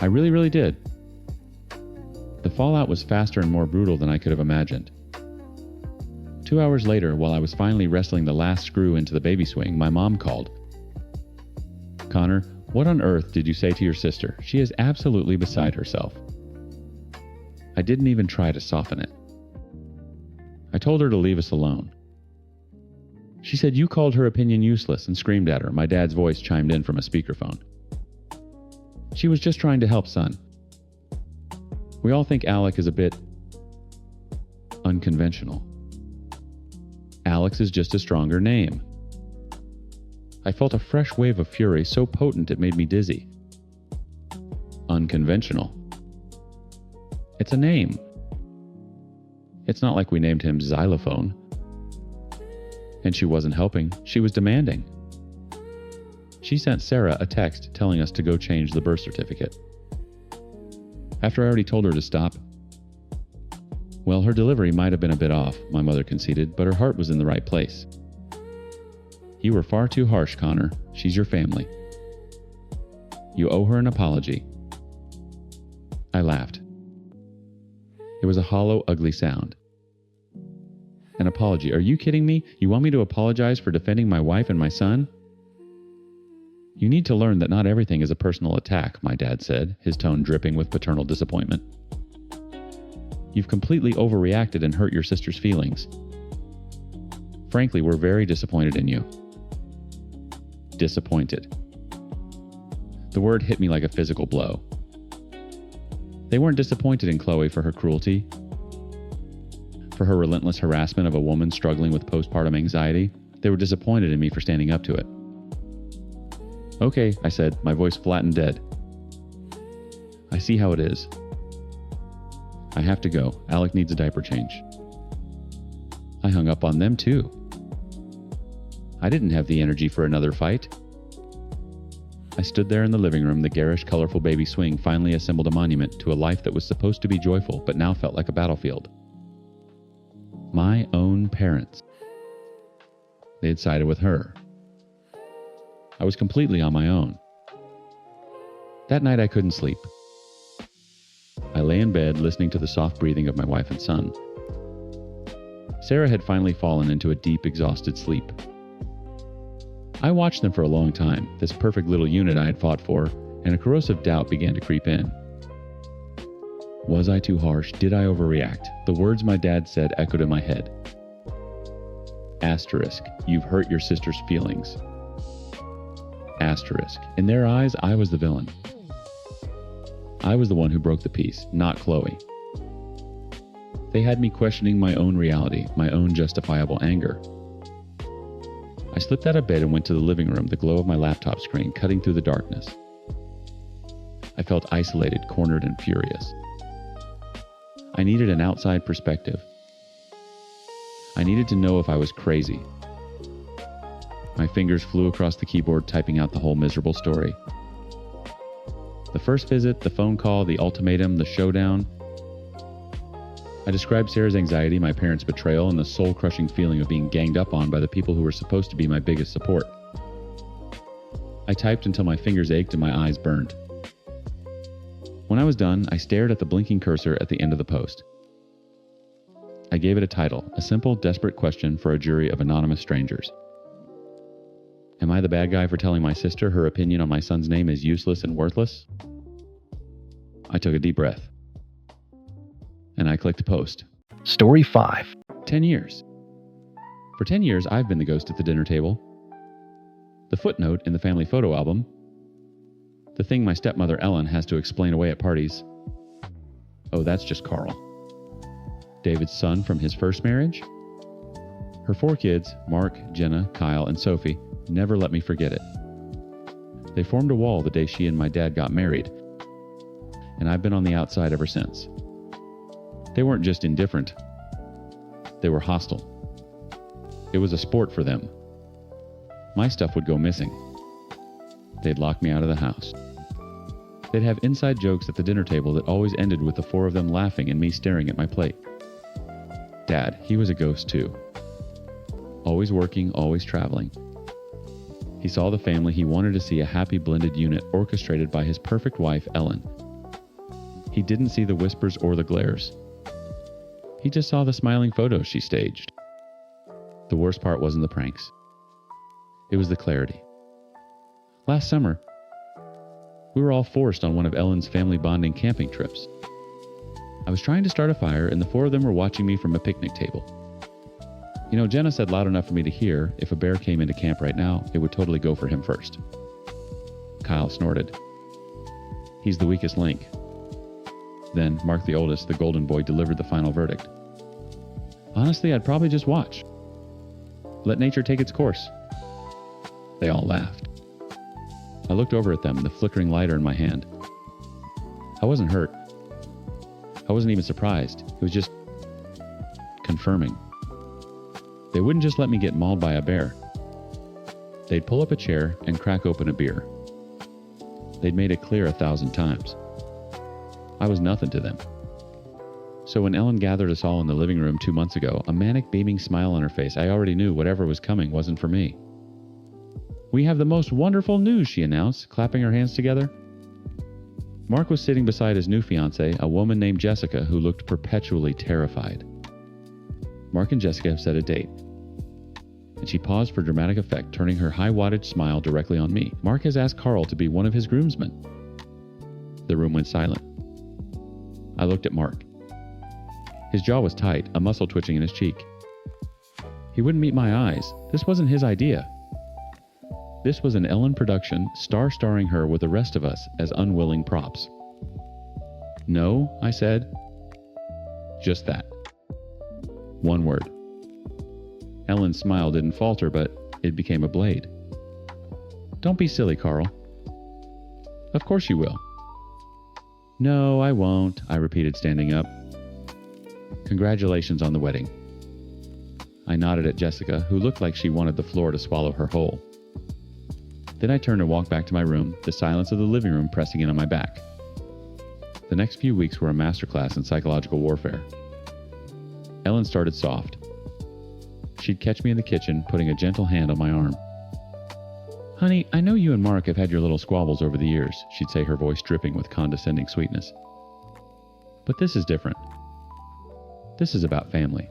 I really did. The fallout was faster and more brutal than I could have imagined. 2 hours later, while I was finally wrestling the last screw into the baby swing, my mom called. Connor, what on earth did you say to your sister? She is absolutely beside herself. I didn't even try to soften it. I told her to leave us alone. She said you called her opinion useless and screamed at her. My dad's voice chimed in from a speakerphone. She was just trying to help, son. We all think Alec is a bit unconventional. Alex is just a stronger name. I felt a fresh wave of fury so potent it made me dizzy. Unconventional. It's a name. It's not like we named him Xylophone. And she wasn't helping, she was demanding. She sent Sarah a text telling us to go change the birth certificate. After I already told her to stop. Well, her delivery might have been a bit off, my mother conceded, but her heart was in the right place. You were far too harsh, Connor. She's your family. You owe her an apology. I laughed. It was a hollow, ugly sound. An apology? Are you kidding me? You want me to apologize for defending my wife and my son? You need to learn that not everything is a personal attack, my dad said, his tone dripping with paternal disappointment. You've completely overreacted and hurt your sister's feelings. Frankly, we're very disappointed in you. Disappointed. The word hit me like a physical blow. They weren't disappointed in Chloe for her cruelty, for her relentless harassment of a woman struggling with postpartum anxiety. They were disappointed in me for standing up to it. Okay, I said, my voice flat and dead. I see how it is. I have to go. Alec needs a diaper change. I hung up on them too. I didn't have the energy for another fight. I stood there in the living room, the garish, colorful baby swing finally assembled a monument to a life that was supposed to be joyful, but now felt like a battlefield. My own parents. They had sided with her. I was completely on my own. That night I couldn't sleep. I lay in bed listening to the soft breathing of my wife and son. Sarah had finally fallen into a deep, exhausted sleep. I watched them for a long time, this perfect little unit I had fought for, and a corrosive doubt began to creep in. Was I too harsh? Did I overreact? The words my dad said echoed in my head. Asterisk, you've hurt your sister's feelings. Asterisk, in their eyes, I was the villain. I was the one who broke the peace, not Chloe. They had me questioning my own reality, my own justifiable anger. I slipped out of bed and went to the living room, the glow of my laptop screen cutting through the darkness. I felt isolated, cornered, and furious. I needed an outside perspective. I needed to know if I was crazy. My fingers flew across the keyboard, typing out the whole miserable story. The first visit, the phone call, the ultimatum, the showdown. I described Sarah's anxiety, my parents' betrayal, and the soul-crushing feeling of being ganged up on by the people who were supposed to be my biggest support. I typed until my fingers ached and my eyes burned. When I was done, I stared at the blinking cursor at the end of the post. I gave it a title, a simple, desperate question for a jury of anonymous strangers. Am I the bad guy for telling my sister her opinion on my son's name is useless and worthless? I took a deep breath. And I clicked post. Story 5. 10 years. For 10 years, I've been the ghost at the dinner table. The footnote in the family photo album. The thing my stepmother Ellen has to explain away at parties. Oh, that's just Carl. David's son from his first marriage. Her 4 kids, Mark, Jenna, Kyle, and Sophie, never let me forget it. They formed a wall the day she and my dad got married, and I've been on the outside ever since. They weren't just indifferent. They were hostile. It was a sport for them. My stuff would go missing. They'd lock me out of the house. They'd have inside jokes at the dinner table that always ended with the 4 of them laughing and me staring at my plate. Dad, he was a ghost too. Always working, always traveling. He saw the family he wanted to see, a happy blended unit orchestrated by his perfect wife, Ellen. He didn't see the whispers or the glares. He just saw the smiling photos she staged. The worst part wasn't the pranks. It was the clarity. Last summer, we were all forced on one of Ellen's family bonding camping trips. I was trying to start a fire and the 4 of them were watching me from a picnic table. You know, Jenna said loud enough for me to hear, if a bear came into camp right now, it would totally go for him first. Kyle snorted. He's the weakest link. Then, Mark the oldest, the golden boy, delivered the final verdict. Honestly, I'd probably just watch. Let nature take its course. They all laughed. I looked over at them, the flickering lighter in my hand. I wasn't hurt. I wasn't even surprised. It was just confirming. They wouldn't just let me get mauled by a bear. They'd pull up a chair and crack open a beer. They'd made it clear 1,000 times. I was nothing to them. So when Ellen gathered us all in the living room 2 months ago, a manic beaming smile on her face, I already knew whatever was coming wasn't for me. We have the most wonderful news, she announced, clapping her hands together. Mark was sitting beside his new fiancée, a woman named Jessica, who looked perpetually terrified. Mark and Jessica have set a date. And she paused for dramatic effect, turning her high-wattage smile directly on me. Mark has asked Carl to be one of his groomsmen. The room went silent. I looked at Mark. His jaw was tight, a muscle twitching in his cheek. He wouldn't meet my eyes. This wasn't his idea. This was an Ellen production, starring her with the rest of us as unwilling props. No, I said. Just that. One word. Ellen's smile didn't falter, but it became a blade. Don't be silly, Carl. Of course you will. No, I won't, I repeated, standing up. Congratulations on the wedding. I nodded at Jessica, who looked like she wanted the floor to swallow her whole. Then I turned and walked back to my room, the silence of the living room pressing in on my back. The next few weeks were a masterclass in psychological warfare. Ellen started soft. She'd catch me in the kitchen, putting a gentle hand on my arm. Honey, I know you and Mark have had your little squabbles over the years, she'd say, her voice dripping with condescending sweetness. But this is different. This is about family.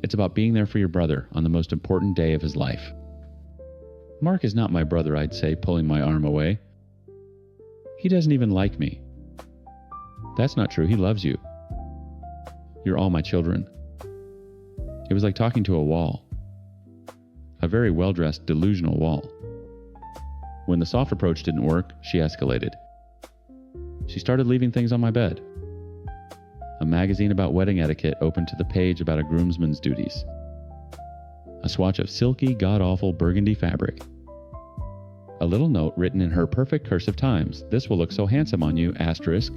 It's about being there for your brother on the most important day of his life. Mark is not my brother, I'd say, pulling my arm away. He doesn't even like me. That's not true. He loves you. You're all my children. It was like talking to a wall. A very well-dressed, delusional wall. When the soft approach didn't work, she escalated. She started leaving things on my bed. A magazine about wedding etiquette opened to the page about a groomsman's duties. A swatch of silky, god-awful burgundy fabric. A little note written in her perfect cursive times. This will look so handsome on you, asterisk.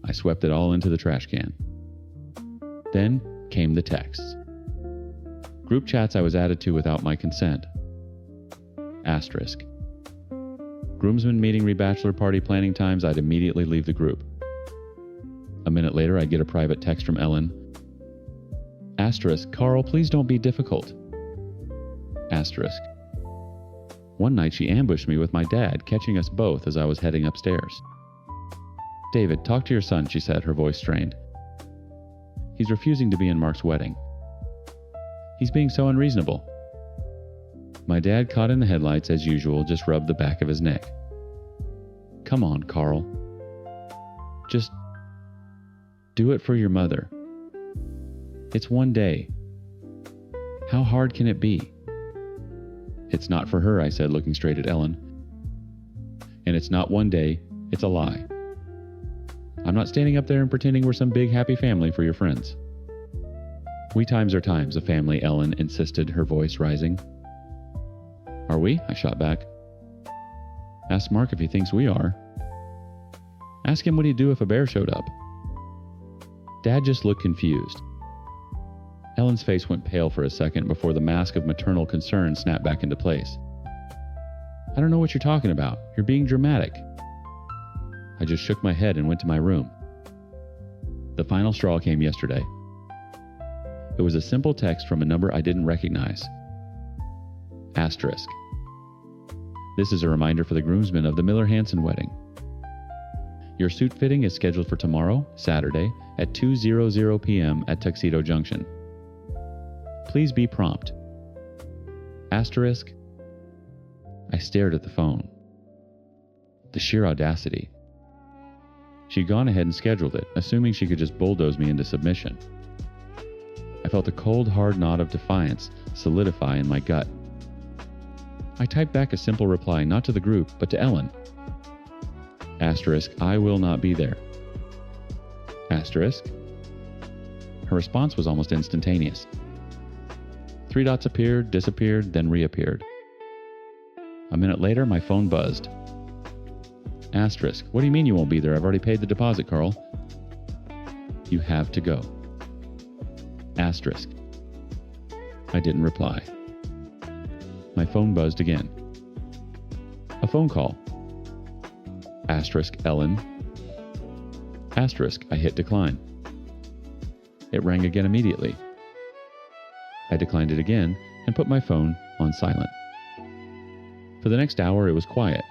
I swept it all into the trash can. Then came the texts. Group chats I was added to without my consent. Asterisk. Groomsmen meeting re-bachelor party planning times, I'd immediately leave the group. A minute later, I'd get a private text from Ellen. Asterisk, Carl, please don't be difficult. Asterisk. One night she ambushed me with my dad, catching us both as I was heading upstairs. David, talk to your son, she said, her voice strained. He's refusing to be in Mark's wedding. He's being so unreasonable. My dad, caught in the headlights as usual, just rubbed the back of his neck. Come on, Carl. Just do it for your mother. It's one day. How hard can it be? It's not for her, I said, looking straight at Ellen. And it's not one day, it's a lie. I'm not standing up there and pretending we're some big happy family for your friends. We times are times a family, Ellen insisted, her voice rising. Are we? I shot back. Ask Mark if he thinks we are. Ask him what he'd do if a bear showed up. Dad just looked confused. Ellen's face went pale for a second before the mask of maternal concern snapped back into place. I don't know what you're talking about. You're being dramatic. I just shook my head and went to my room. The final straw came yesterday. It was a simple text from a number I didn't recognize. Asterisk. This is a reminder for the groomsmen of the Miller-Hanson wedding. Your suit fitting is scheduled for tomorrow, Saturday, at 2:00 p.m. at Tuxedo Junction. Please be prompt. Asterisk. I stared at the phone. The sheer audacity. She'd gone ahead and scheduled it, assuming she could just bulldoze me into submission. I felt a cold, hard knot of defiance solidify in my gut. I typed back a simple reply, not to the group, but to Ellen. Asterisk, I will not be there. Asterisk. Her response was almost instantaneous. 3 dots appeared, disappeared, then reappeared. A minute later, my phone buzzed. Asterisk, what do you mean you won't be there? I've already paid the deposit, Carl. You have to go. Asterisk. I didn't reply. My phone buzzed again. A phone call. Asterisk, Ellen. Asterisk, I hit decline. It rang again immediately. I declined it again and put my phone on silent. For the next hour, it was quiet.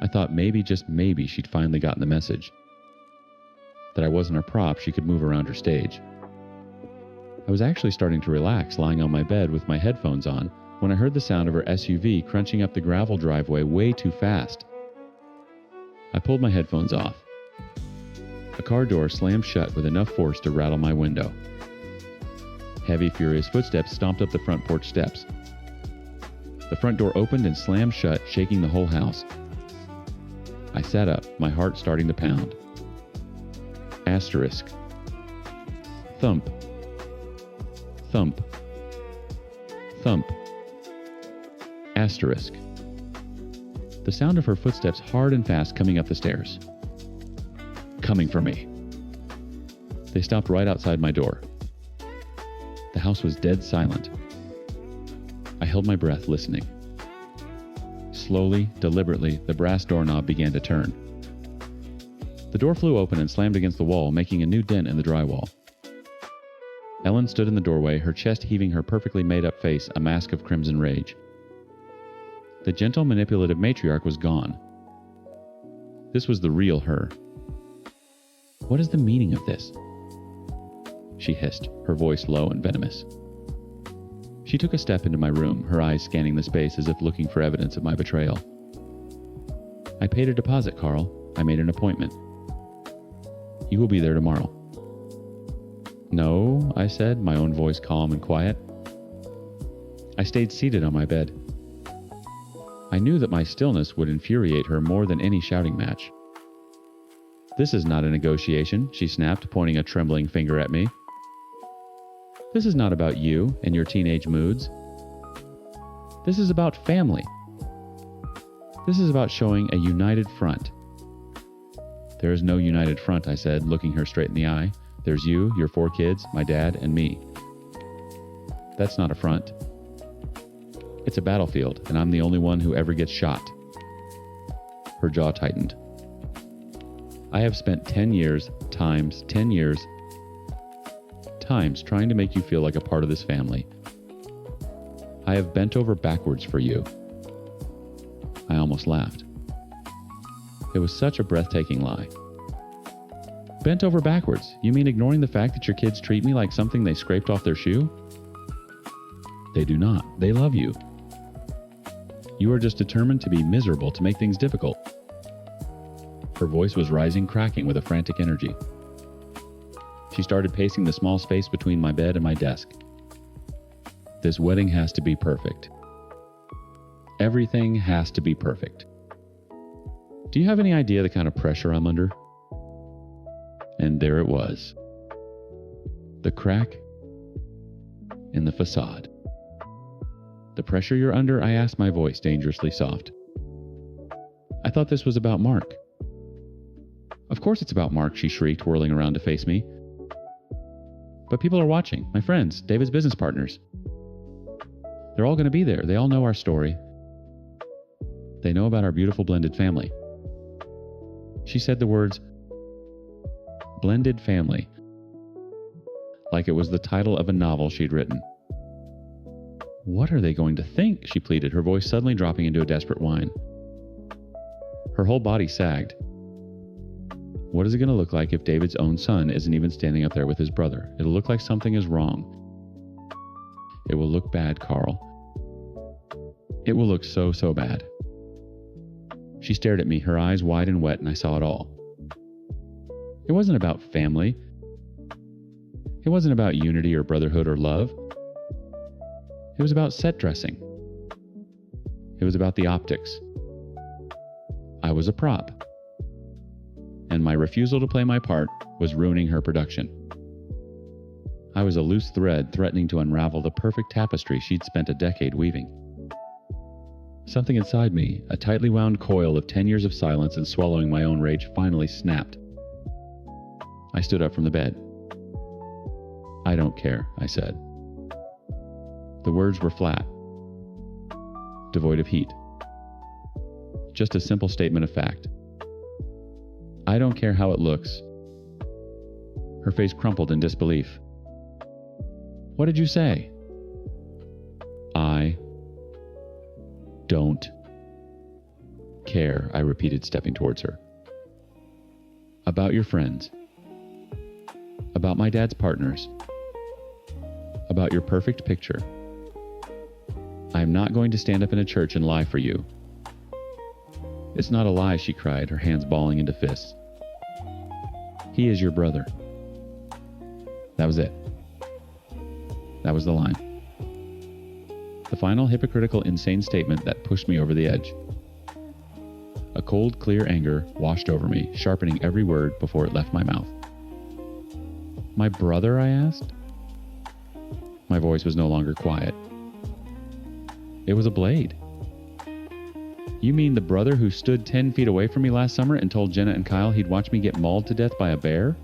I thought maybe, just maybe, she'd finally gotten the message. That I wasn't a prop she could move around her stage. I was actually starting to relax, lying on my bed with my headphones on, when I heard the sound of her SUV crunching up the gravel driveway way too fast. I pulled my headphones off. A car door slammed shut with enough force to rattle my window. Heavy, furious footsteps stomped up the front porch steps. The front door opened and slammed shut, shaking the whole house. I sat up, my heart starting to pound. Asterisk. Thump. Thump. Thump. Asterisk. The sound of her footsteps hard and fast coming up the stairs. Coming for me. They stopped right outside my door. The house was dead silent. I held my breath, listening. Slowly, deliberately, the brass doorknob began to turn. The door flew open and slammed against the wall, making a new dent in the drywall. Ellen stood in the doorway, her chest heaving, her perfectly made-up face a mask of crimson rage. The gentle, manipulative matriarch was gone. This was the real her. What is the meaning of this? She hissed, her voice low and venomous. She took a step into my room, her eyes scanning the space as if looking for evidence of my betrayal. I paid a deposit, Carl. I made an appointment. You will be there tomorrow. No, I said, my own voice calm and quiet. I stayed seated on my bed. I knew that my stillness would infuriate her more than any shouting match. This is not a negotiation, she snapped, pointing a trembling finger at me. This is not about you and your teenage moods. This is about family. This is about showing a united front. There is no united front, I said, looking her straight in the eye. There's you, your 4 kids, my dad, and me. That's not a front. It's a battlefield, and I'm the only one who ever gets shot. Her jaw tightened. I have spent 10 years, times 10 years, times trying to make you feel like a part of this family. I have bent over backwards for you. I almost laughed. It was such a breathtaking lie. Bent over backwards? You mean ignoring the fact that your kids treat me like something they scraped off their shoe? They do not. They love you. You are just determined to be miserable to make things difficult. Her voice was rising, cracking with a frantic energy. She started pacing the small space between my bed and my desk. This wedding has to be perfect. Everything has to be perfect. Do you have any idea the kind of pressure I'm under? And there it was. The crack in the facade. The pressure you're under? I asked, my voice dangerously soft. I thought this was about Mark. Of course it's about Mark, she shrieked, whirling around to face me. But people are watching. My friends, David's business partners. They're all going to be there. They all know our story. They know about our beautiful blended family. She said the words, blended family, like it was the title of a novel she'd written. What are they going to think? She pleaded, her voice suddenly dropping into a desperate whine. Her whole body sagged. What is it going to look like if David's own son isn't even standing up there with his brother? It'll look like something is wrong. It will look bad, Carl. It will look so, so bad. She stared at me, her eyes wide and wet, and I saw it all. It wasn't about family. It wasn't about unity or brotherhood or love. It was about set dressing. It was about the optics. I was a prop. And my refusal to play my part was ruining her production. I was a loose thread threatening to unravel the perfect tapestry she'd spent a decade weaving. Something inside me, a tightly wound coil of 10 years of silence and swallowing my own rage, finally snapped. I stood up from the bed. I don't care, I said. The words were flat, devoid of heat. Just a simple statement of fact. I don't care how it looks. Her face crumpled in disbelief. What did you say? I don't care, I repeated, stepping towards her. About your friends. About my dad's partners. About your perfect picture. I am not going to stand up in a church and lie for you. It's not a lie, she cried, her hands balling into fists. He is your brother. That was it. That was the line. The final hypocritical, insane statement that pushed me over the edge. A cold, clear anger washed over me, sharpening every word before it left my mouth. My brother? I asked. My voice was no longer quiet. It was a blade. You mean the brother who stood 10 feet away from me last summer and told Jenna and Kyle he'd watch me get mauled to death by a bear?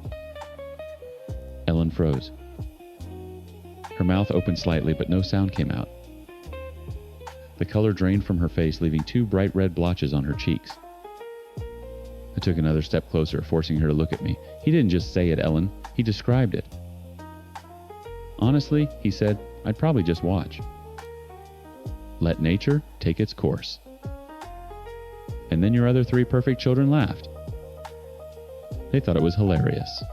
Ellen froze. Her mouth opened slightly, but no sound came out. The color drained from her face, leaving 2 bright red blotches on her cheeks. I took another step closer, forcing her to look at me. He didn't just say it, Ellen. He described it. Honestly, he said, I'd probably just watch. Let nature take its course. And then your other 3 perfect children laughed. They thought it was hilarious.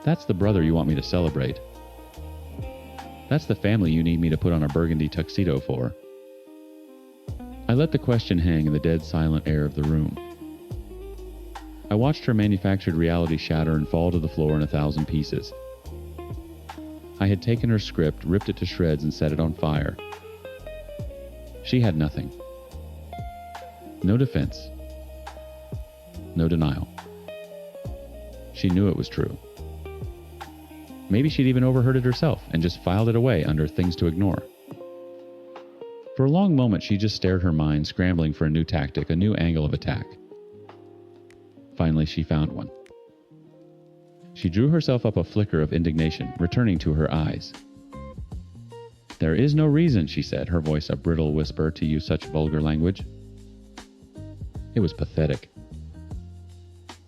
That's the brother you want me to celebrate. That's the family you need me to put on a burgundy tuxedo for. I let the question hang in the dead silent air of the room. I watched her manufactured reality shatter and fall to the floor in 1,000 pieces. I had taken her script, ripped it to shreds, and set it on fire. She had nothing. No defense. No denial. She knew it was true. Maybe she'd even overheard it herself and just filed it away under things to ignore. For a long moment, she just stared her mind, scrambling for a new tactic, a new angle of attack. Finally, she found one. She drew herself up a flicker of indignation, returning to her eyes. "There is no reason," she said, her voice a brittle whisper, "to use such vulgar language." It was pathetic.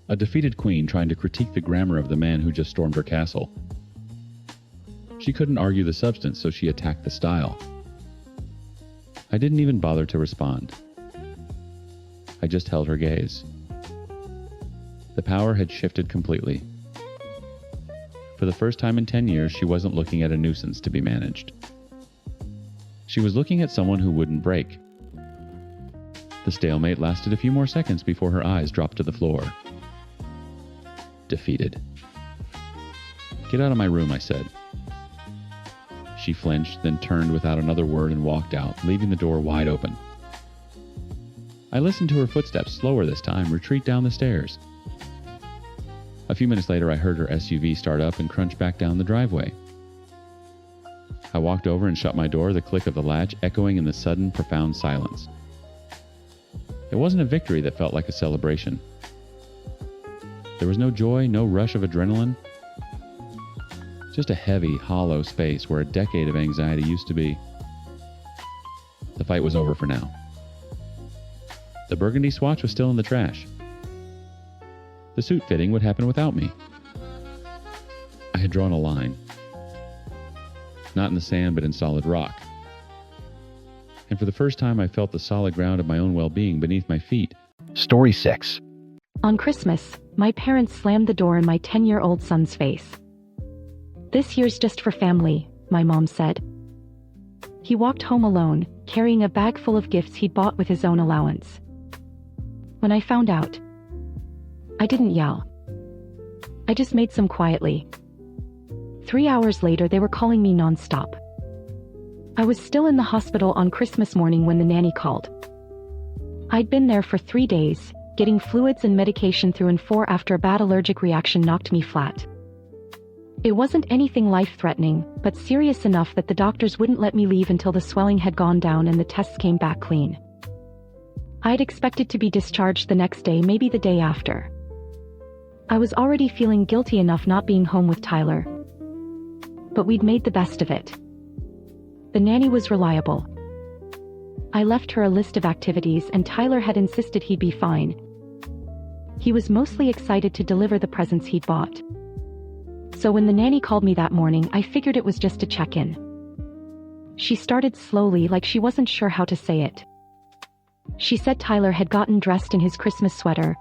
A defeated queen trying to critique the grammar of the man who just stormed her castle. She couldn't argue the substance, so she attacked the style. I didn't even bother to respond. I just held her gaze. The power had shifted completely. For the first time in 10 years, she wasn't looking at a nuisance to be managed. She was looking at someone who wouldn't break. The stalemate lasted a few more seconds before her eyes dropped to the floor. Defeated. "Get out of my room," I said. She flinched, then turned without another word and walked out, leaving the door wide open. I listened to her footsteps, slower this time, retreat down the stairs. A few minutes later, I heard her SUV start up and crunch back down the driveway. I walked over and shut my door, the click of the latch echoing in the sudden, profound silence. It wasn't a victory that felt like a celebration. There was no joy, no rush of adrenaline. Just a heavy, hollow space where a decade of anxiety used to be. The fight was over for now. The burgundy swatch was still in the trash. The suit fitting would happen without me. I had drawn a line. Not in the sand, but in solid rock. And for the first time, I felt the solid ground of my own well-being beneath my feet. Story 6. On Christmas, my parents slammed the door in my 10-year-old son's face. "This year's just for family," my mom said. He walked home alone, carrying a bag full of gifts he'd bought with his own allowance. When I found out, I didn't yell. I just made some quietly. 3 hours later, they were calling me nonstop. I was still in the hospital on Christmas morning when the nanny called. I'd been there for 3 days, getting fluids and medication through and 4 after a bad allergic reaction knocked me flat. It wasn't anything life-threatening, but serious enough that the doctors wouldn't let me leave until the swelling had gone down and the tests came back clean. I'd expected to be discharged the next day, maybe the day after. I was already feeling guilty enough not being home with Tyler. But we'd made the best of it. The nanny was reliable. I left her a list of activities and Tyler had insisted he'd be fine. He was mostly excited to deliver the presents he'd bought. So when the nanny called me that morning, I figured it was just a check-in. She started slowly, like she wasn't sure how to say it. She said Tyler had gotten dressed in his Christmas sweater,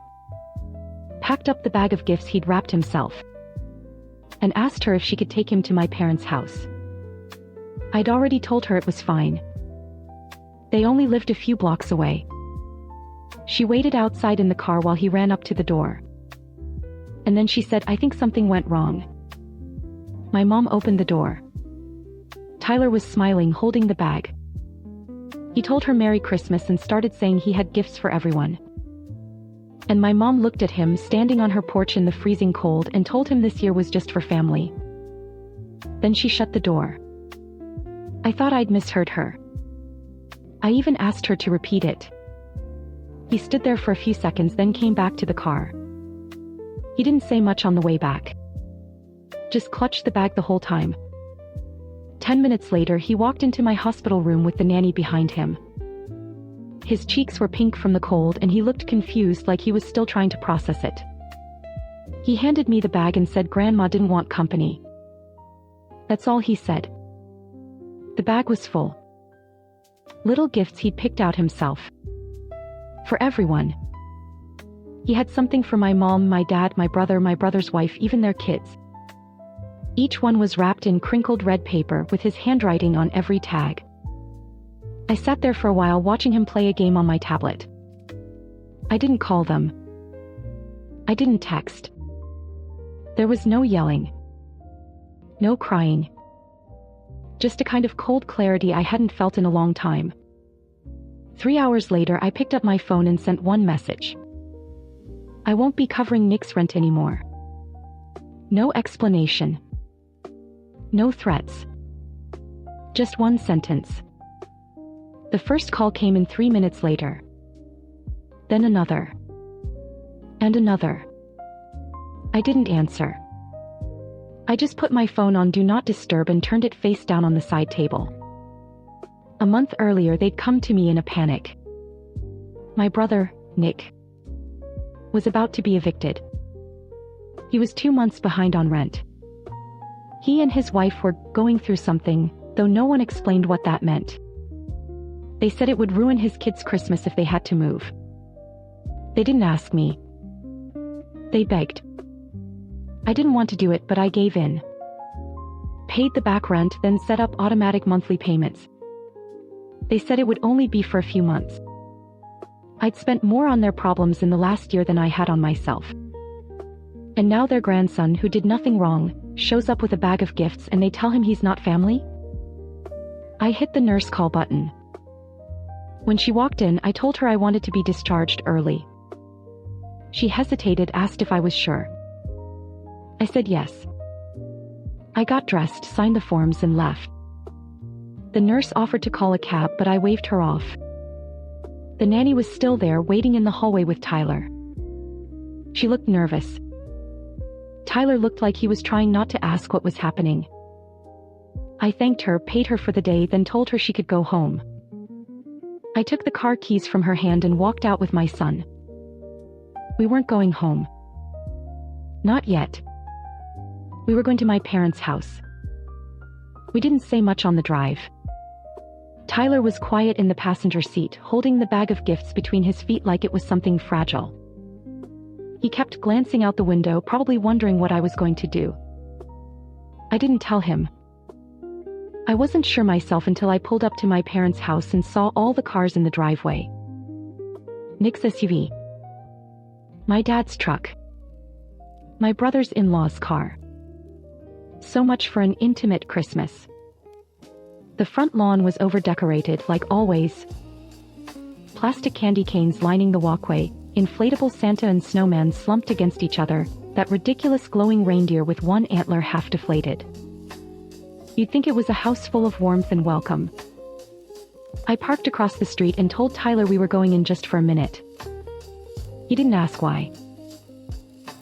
packed up the bag of gifts he'd wrapped himself, and asked her if she could take him to my parents' house. I'd already told her it was fine. They only lived a few blocks away. She waited outside in the car while he ran up to the door. And then she said, "I think something went wrong." My mom opened the door. Tyler was smiling, holding the bag. He told her Merry Christmas and started saying he had gifts for everyone. And my mom looked at him standing on her porch in the freezing cold and told him this year was just for family. Then she shut the door. I thought I'd misheard her. I even asked her to repeat it. He stood there for a few seconds, then came back to the car. He didn't say much on the way back. Just clutched the bag the whole time. 10 minutes later, he walked into my hospital room with the nanny behind him. His cheeks were pink from the cold and he looked confused, like he was still trying to process it. He handed me the bag and said Grandma didn't want company. That's all he said. The bag was full. Little gifts he'd picked out himself. For everyone. He had something for my mom, my dad, my brother's wife, even their kids. Each one was wrapped in crinkled red paper with his handwriting on every tag. I sat there for a while watching him play a game on my tablet. I didn't call them. I didn't text. There was no yelling. No crying. Just a kind of cold clarity I hadn't felt in a long time. 3 hours later, I picked up my phone and sent one message. I won't be covering Nick's rent anymore. No explanation. No threats. Just one sentence. The first call came in 3 minutes later. Then another. And another. I didn't answer. I just put my phone on Do Not Disturb and turned it face down on the side table. A month earlier, they'd come to me in a panic. My brother, Nick, was about to be evicted. He was 2 months behind on rent. He and his wife were going through something, though no one explained what that meant. They said it would ruin his kids' Christmas if they had to move. They didn't ask me. They begged. I didn't want to do it, but I gave in. Paid the back rent, then set up automatic monthly payments. They said it would only be for a few months. I'd spent more on their problems in the last year than I had on myself. And now their grandson, who did nothing wrong, shows up with a bag of gifts and they tell him he's not family? I hit the nurse call button. When she walked in, I told her I wanted to be discharged early. She hesitated, asked if I was sure. I said yes. I got dressed, signed the forms, and left. The nurse offered to call a cab, but I waved her off. The nanny was still there, waiting in the hallway with Tyler. She looked nervous. Tyler looked like he was trying not to ask what was happening. I thanked her, paid her for the day, then told her she could go home. I took the car keys from her hand and walked out with my son. We weren't going home. Not yet. We were going to my parents' house. We didn't say much on the drive. Tyler was quiet in the passenger seat, holding the bag of gifts between his feet like it was something fragile. He kept glancing out the window, probably wondering what I was going to do. I didn't tell him. I wasn't sure myself until I pulled up to my parents' house and saw all the cars in the driveway. Nick's SUV. My dad's truck. My brother's in-law's car. So much for an intimate Christmas. The front lawn was over-decorated, like always. Plastic candy canes lining the walkway, inflatable Santa and snowman slumped against each other, that ridiculous glowing reindeer with one antler half deflated. You'd think it was a house full of warmth and welcome. I parked across the street and told Tyler we were going in just for a minute. He didn't ask why.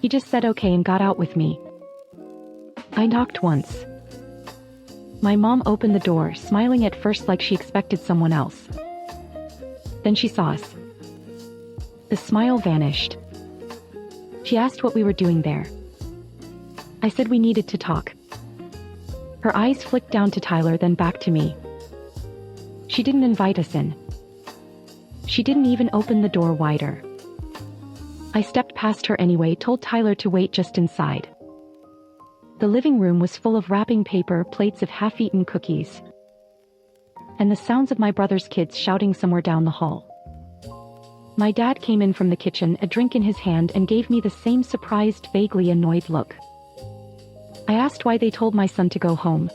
He just said okay and got out with me. I knocked once. My mom opened the door, smiling at first like she expected someone else. Then she saw us. The smile vanished. She asked what we were doing there. I said we needed to talk. Her eyes flicked down to Tyler, then back to me. She didn't invite us in. She didn't even open the door wider. I stepped past her anyway, told Tyler to wait just inside. The living room was full of wrapping paper, plates of half-eaten cookies, and the sounds of my brother's kids shouting somewhere down the hall. My dad came in from the kitchen, a drink in his hand, and gave me the same surprised, vaguely annoyed look. I asked why they told my son to go home.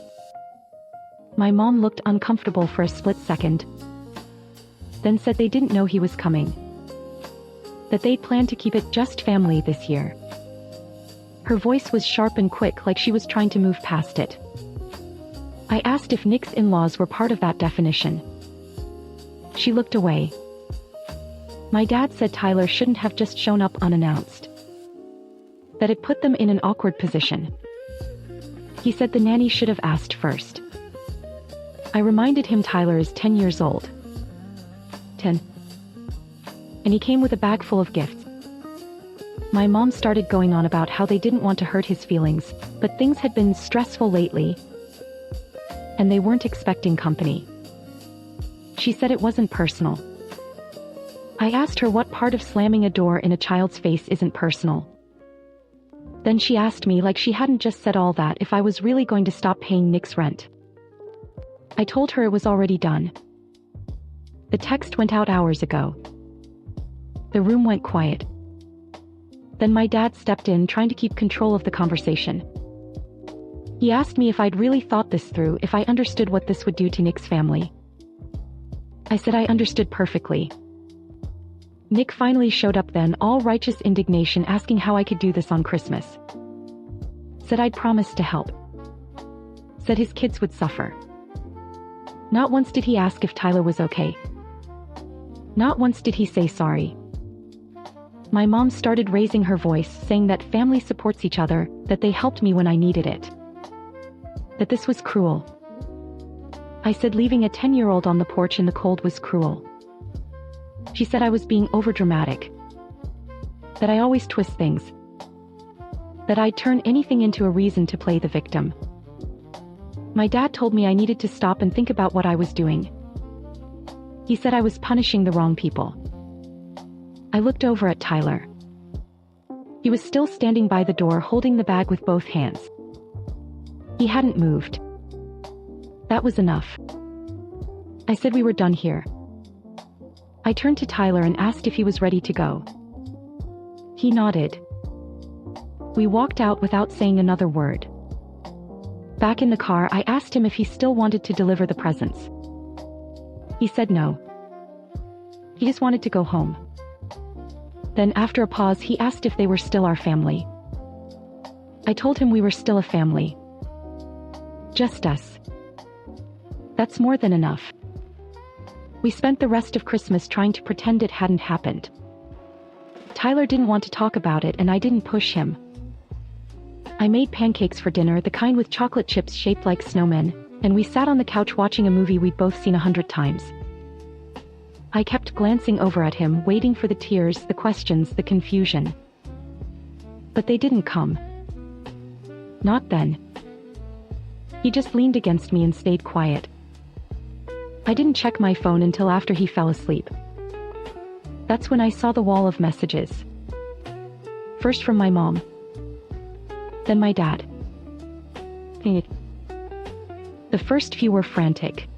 My mom looked uncomfortable for a split second, then said they didn't know he was coming. That they'd planned to keep it just family this year. Her voice was sharp and quick, like she was trying to move past it. I asked if Nick's in-laws were part of that definition. She looked away. My dad said Tyler shouldn't have just shown up unannounced. That it put them in an awkward position. He said the nanny should have asked first. I reminded him Tyler is 10 years old. 10. And he came with a bag full of gifts. My mom started going on about how they didn't want to hurt his feelings, but things had been stressful lately, and they weren't expecting company. She said it wasn't personal. I asked her what part of slamming a door in a child's face isn't personal. Then she asked me, like she hadn't just said all that, if I was really going to stop paying Nick's rent. I told her it was already done. The text went out hours ago. The room went quiet. Then my dad stepped in, trying to keep control of the conversation. He asked me if I'd really thought this through, if I understood what this would do to Nick's family. I said I understood perfectly. Nick finally showed up then, all righteous indignation, asking how I could do this on Christmas. Said I'd promised to help. Said his kids would suffer. Not once did he ask if Tyler was okay. Not once did he say sorry. My mom started raising her voice, saying that family supports each other, that they helped me when I needed it. That this was cruel. I said leaving a 10-year-old on the porch in the cold was cruel. She said I was being overdramatic. That I always twist things. That I'd turn anything into a reason to play the victim. My dad told me I needed to stop and think about what I was doing. He said I was punishing the wrong people. I looked over at Tyler. He was still standing by the door, holding the bag with both hands. He hadn't moved. That was enough. I said we were done here. I turned to Tyler and asked if he was ready to go. He nodded. We walked out without saying another word. Back in the car, I asked him if he still wanted to deliver the presents. He said no. He just wanted to go home. Then after a pause, he asked if they were still our family. I told him we were still a family. Just us. That's more than enough. We spent the rest of Christmas trying to pretend it hadn't happened. Tyler didn't want to talk about it, and I didn't push him. I made pancakes for dinner, the kind with chocolate chips shaped like snowmen, and we sat on the couch watching a movie we'd both seen 100 times. I kept glancing over at him, waiting for the tears, the questions, the confusion. But they didn't come. Not then. He just leaned against me and stayed quiet. I didn't check my phone until after he fell asleep. That's when I saw the wall of messages. First from my mom. Then my dad. The first few were frantic.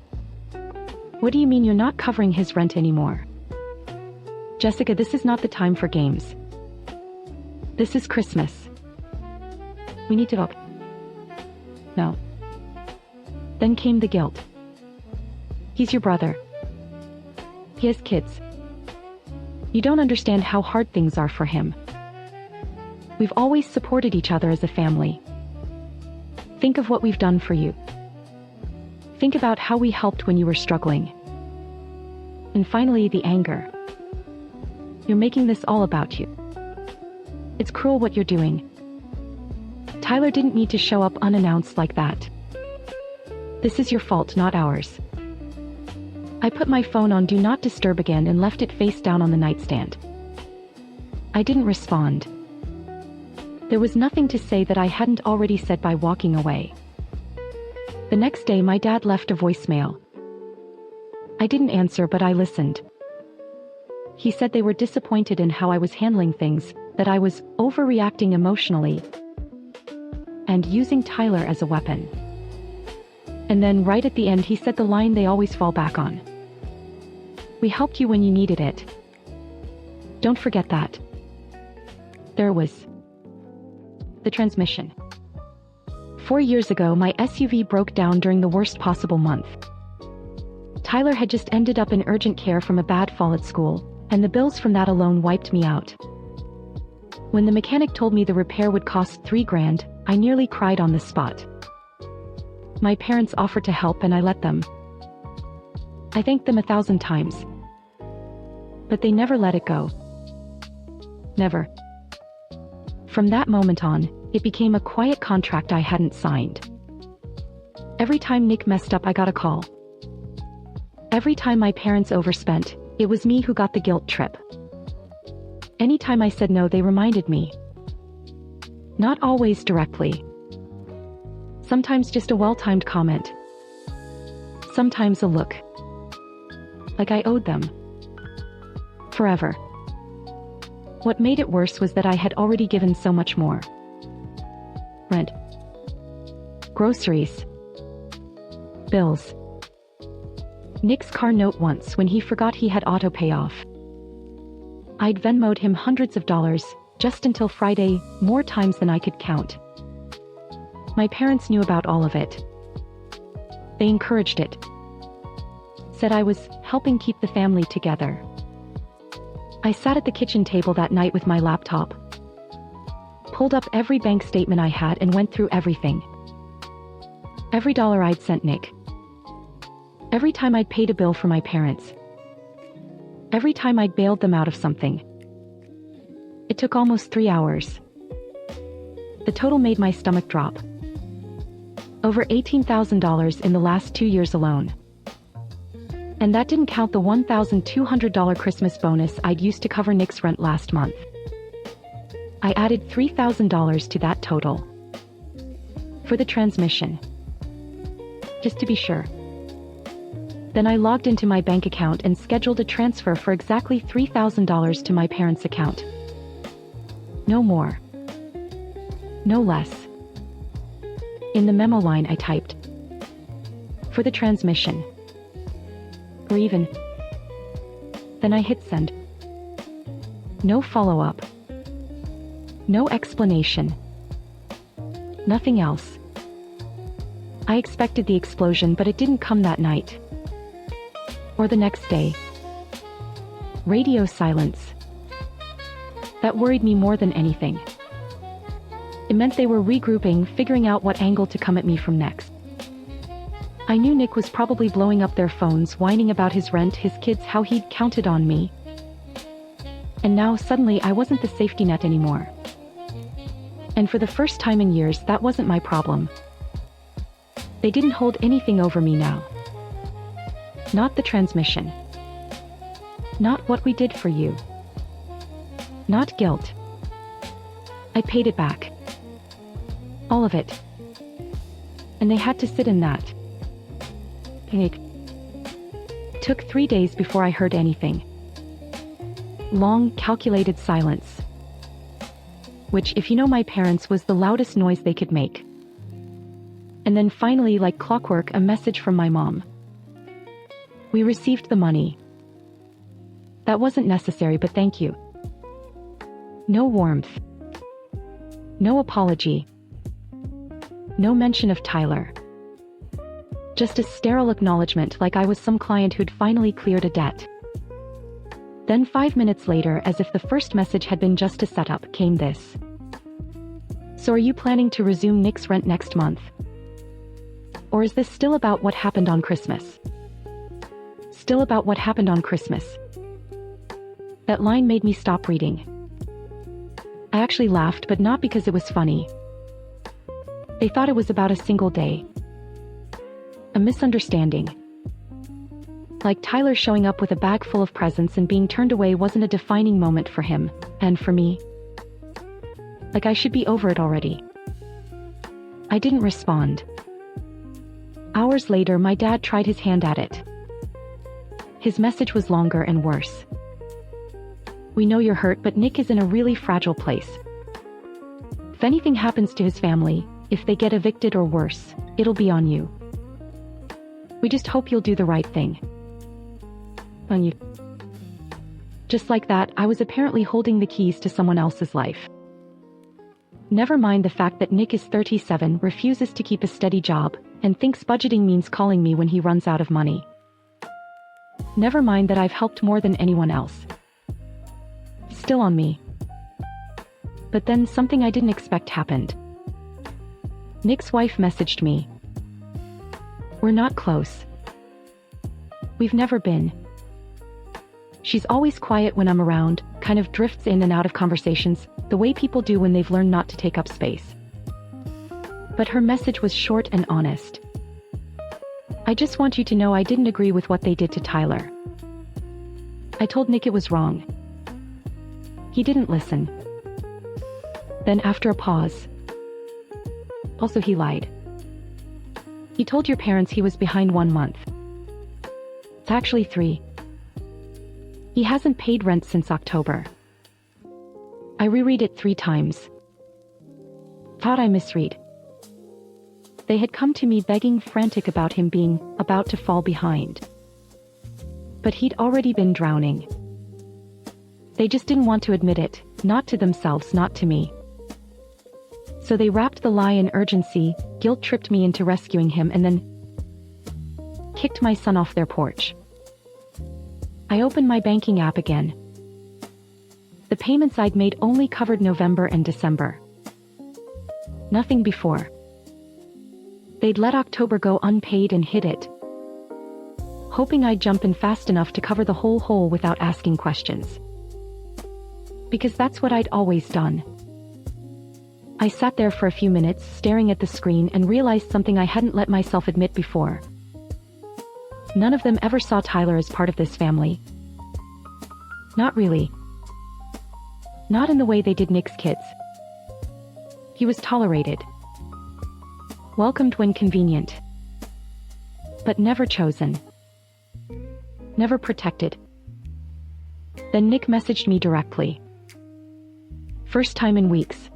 What do you mean you're not covering his rent anymore? Jessica, this is not the time for games. This is Christmas. We need to go. No. Then came the guilt. He's your brother. He has kids. You don't understand how hard things are for him. We've always supported each other as a family. Think of what we've done for you. Think about how we helped when you were struggling. And finally, the anger. You're making this all about you. It's cruel what you're doing. Tyler didn't need to show up unannounced like that. This is your fault, not ours. I put my phone on Do Not Disturb again and left it face down on the nightstand. I didn't respond. There was nothing to say that I hadn't already said by walking away. The next day, my dad left a voicemail. I didn't answer, but I listened. He said they were disappointed in how I was handling things, that I was overreacting emotionally, and using Tyler as a weapon. And then right at the end, he said the line they always fall back on. We helped you when you needed it. Don't forget that. There was the transmission. 4 years ago, my SUV broke down during the worst possible month. Tyler had just ended up in urgent care from a bad fall at school, and the bills from that alone wiped me out. When the mechanic told me the repair would cost $3,000, I nearly cried on the spot. My parents offered to help and I let them. I thanked them 1,000 times. But they never let it go. Never. From that moment on, it became a quiet contract I hadn't signed. Every time Nick messed up, I got a call. Every time my parents overspent, it was me who got the guilt trip. Anytime I said no, they reminded me. Not always directly. Sometimes just a well-timed comment. Sometimes a look. Like I owed them. Forever. What made it worse was that I had already given so much more. Rent. Groceries. Bills. Nick's car note once when he forgot he had auto pay off. I'd Venmo'd him hundreds of dollars, just until Friday, more times than I could count. My parents knew about all of it. They encouraged it. Said I was helping keep the family together. I sat at the kitchen table that night with my laptop, pulled up every bank statement I had and went through everything. Every dollar I'd sent Nick. Every time I'd paid a bill for my parents. Every time I'd bailed them out of something. It took almost 3 hours. The total made my stomach drop. Over $18,000 in the last 2 years alone. And that didn't count the $1,200 Christmas bonus I'd used to cover Nick's rent last month. I added $3,000 to that total. For the transmission. Just to be sure. Then I logged into my bank account and scheduled a transfer for exactly $3,000 to my parents' account. No more. No less. In the memo line I typed, for the transmission. Or even. Then I hit send. No follow-up. No explanation. Nothing else. I expected the explosion, but it didn't come that night. Or the next day. Radio silence. That worried me more than anything. It meant they were regrouping, figuring out what angle to come at me from next. I knew Nick was probably blowing up their phones, whining about his rent, his kids, how he'd counted on me. And now suddenly I wasn't the safety net anymore. And for the first time in years, that wasn't my problem. They didn't hold anything over me now. Not the transmission. Not what we did for you. Not guilt. I paid it back. All of it. And they had to sit in that. It took 3 days before I heard anything. Long, calculated silence. Which, if you know my parents, was the loudest noise they could make. And then finally, like clockwork, a message from my mom. We received the money. That wasn't necessary, but thank you. No warmth. No apology. No mention of Tyler. Just a sterile acknowledgement, like I was some client who'd finally cleared a debt. Then 5 minutes later, as if the first message had been just a setup, came this. So are you planning to resume Nick's rent next month? Or is this still about what happened on Christmas? Still about what happened on Christmas. That line made me stop reading. I actually laughed, but not because it was funny. They thought it was about a single day. A misunderstanding. Like Tyler showing up with a bag full of presents and being turned away wasn't a defining moment for him, and for me. Like I should be over it already. I didn't respond. Hours later, my dad tried his hand at it. His message was longer and worse. We know you're hurt, but Nick is in a really fragile place. If anything happens to his family, if they get evicted or worse, it'll be on you. We just hope you'll do the right thing. On you. Just like that, I was apparently holding the keys to someone else's life. Never mind the fact that Nick is 37, refuses to keep a steady job, and thinks budgeting means calling me when he runs out of money. Never mind that I've helped more than anyone else. Still on me. But then something I didn't expect happened. Nick's wife messaged me. We're not close. We've never been. She's always quiet when I'm around, kind of drifts in and out of conversations, the way people do when they've learned not to take up space. But her message was short and honest. I just want you to know I didn't agree with what they did to Tyler. I told Nick it was wrong. He didn't listen. Then after a pause. Also, he lied. He told your parents he was behind 1 month. It's actually 3. He hasn't paid rent since October. I reread it 3 times. Thought I misread. They had come to me begging, frantic about him being about to fall behind. But he'd already been drowning. They just didn't want to admit it, not to themselves, not to me. So they wrapped the lie in urgency, guilt-tripped me into rescuing him, and then kicked my son off their porch. I opened my banking app again. The payments I'd made only covered November and December. Nothing before. They'd let October go unpaid and hid it, hoping I'd jump in fast enough to cover the whole hole without asking questions. Because that's what I'd always done. I sat there for a few minutes, staring at the screen, and realized something I hadn't let myself admit before. None of them ever saw Tyler as part of this family. Not really. Not in the way they did Nick's kids. He was tolerated, welcomed when convenient, but never chosen, never protected. Then Nick messaged me directly. First time in weeks.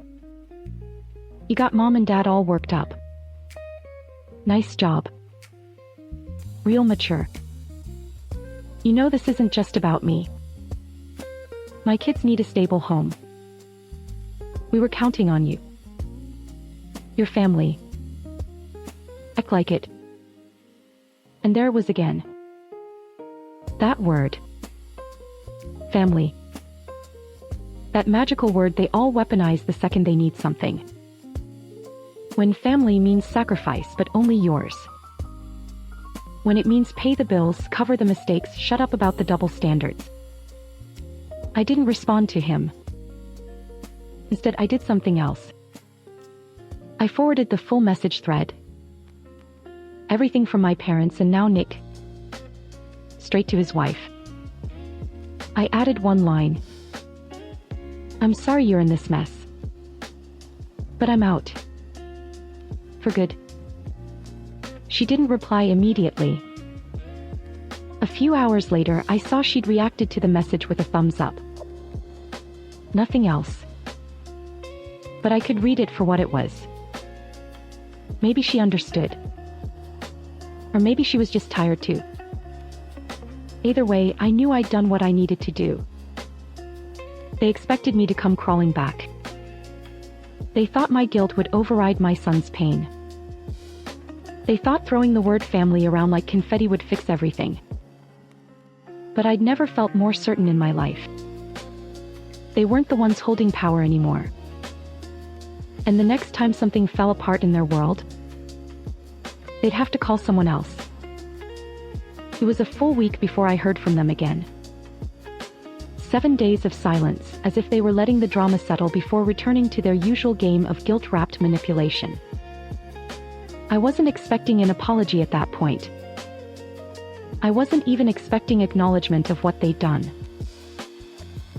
He got mom and dad all worked up. Nice job. Real mature. You know, this isn't just about me. My kids need a stable home. We were counting on you. Your family. Act like it. And there it was again. That word. Family. That magical word they all weaponize the second they need something. When family means sacrifice, but only yours. When it means pay the bills, cover the mistakes, shut up about the double standards. I didn't respond to him. Instead, I did something else. I forwarded the full message thread. Everything from my parents and now Nick. Straight to his wife. I added one line. I'm sorry you're in this mess. But I'm out. For good. She didn't reply immediately. A few hours later, I saw she'd reacted to the message with a thumbs up. Nothing else. But I could read it for what it was. Maybe she understood. Or maybe she was just tired too. Either way, I knew I'd done what I needed to do. They expected me to come crawling back. They thought my guilt would override my son's pain. They thought throwing the word family around like confetti would fix everything. But I'd never felt more certain in my life. They weren't the ones holding power anymore. And the next time something fell apart in their world, they'd have to call someone else. It was a full week before I heard from them again. 7 days of silence, as if they were letting the drama settle before returning to their usual game of guilt-wrapped manipulation. I wasn't expecting an apology at that point. I wasn't even expecting acknowledgement of what they'd done.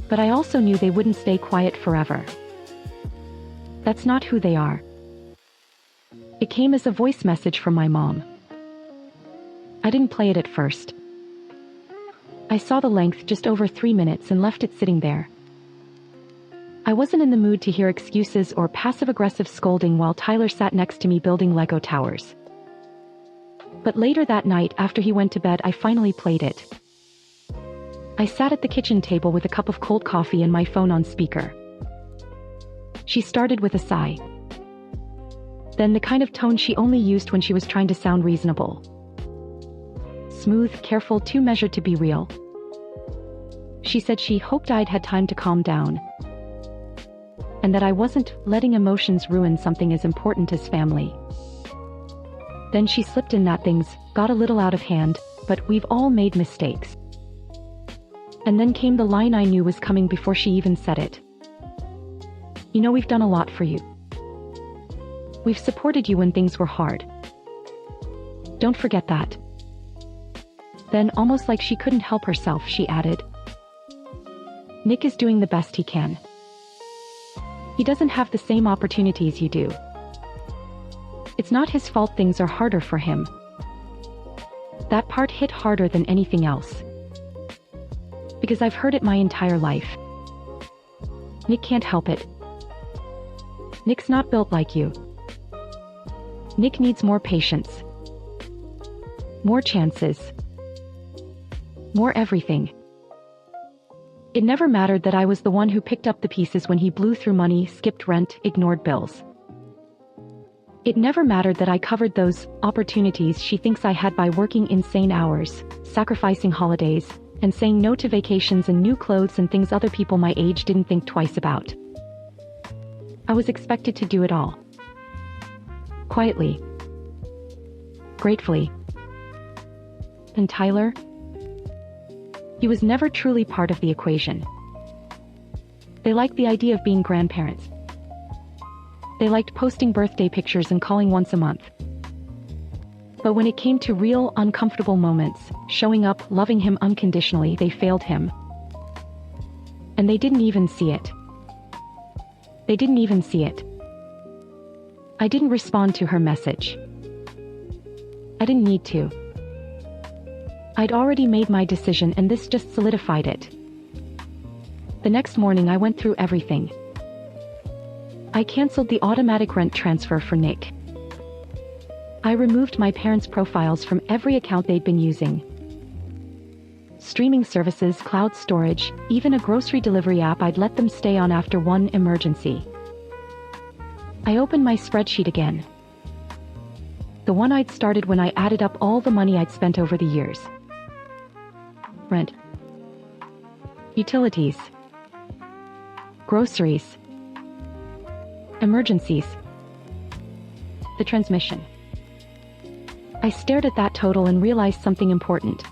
But I also knew they wouldn't stay quiet forever. That's not who they are. It came as a voice message from my mom. I didn't play it at first. I saw the length, just over 3 minutes, and left it sitting there. I wasn't in the mood to hear excuses or passive-aggressive scolding while Tyler sat next to me building Lego towers. But later that night, after he went to bed, I finally played it. I sat at the kitchen table with a cup of cold coffee and my phone on speaker. She started with a sigh. Then the kind of tone she only used when she was trying to sound reasonable. Smooth, careful, too measured to be real. She said she hoped I'd had time to calm down. And that I wasn't letting emotions ruin something as important as family. Then she slipped in that things got a little out of hand, but we've all made mistakes. And then came the line I knew was coming before she even said it. You know, we've done a lot for you. We've supported you when things were hard. Don't forget that. Then, almost like she couldn't help herself, she added, Nick is doing the best he can. He doesn't have the same opportunities you do. It's not his fault things are harder for him. That part hit harder than anything else. Because I've heard it my entire life. Nick can't help it. Nick's not built like you. Nick needs more patience. More chances. More everything. It never mattered that I was the one who picked up the pieces when he blew through money, skipped rent, ignored bills. It never mattered that I covered those opportunities she thinks I had by working insane hours, sacrificing holidays, and saying no to vacations and new clothes and things other people my age didn't think twice about. I was expected to do it all. Quietly. Gratefully. And Tyler? He was never truly part of the equation. They liked the idea of being grandparents. They liked posting birthday pictures and calling once a month. But when it came to real, uncomfortable moments, showing up, loving him unconditionally, they failed him. And they didn't even see it. They didn't even see it. I didn't respond to her message. I didn't need to. I'd already made my decision and this just solidified it. The next morning I went through everything. I canceled the automatic rent transfer for Nick. I removed my parents' profiles from every account they'd been using. Streaming services, cloud storage, even a grocery delivery app I'd let them stay on after one emergency. I opened my spreadsheet again. The one I'd started when I added up all the money I'd spent over the years. Rent. Utilities. Groceries. Emergencies. The transmission. I stared at that total and realized something important.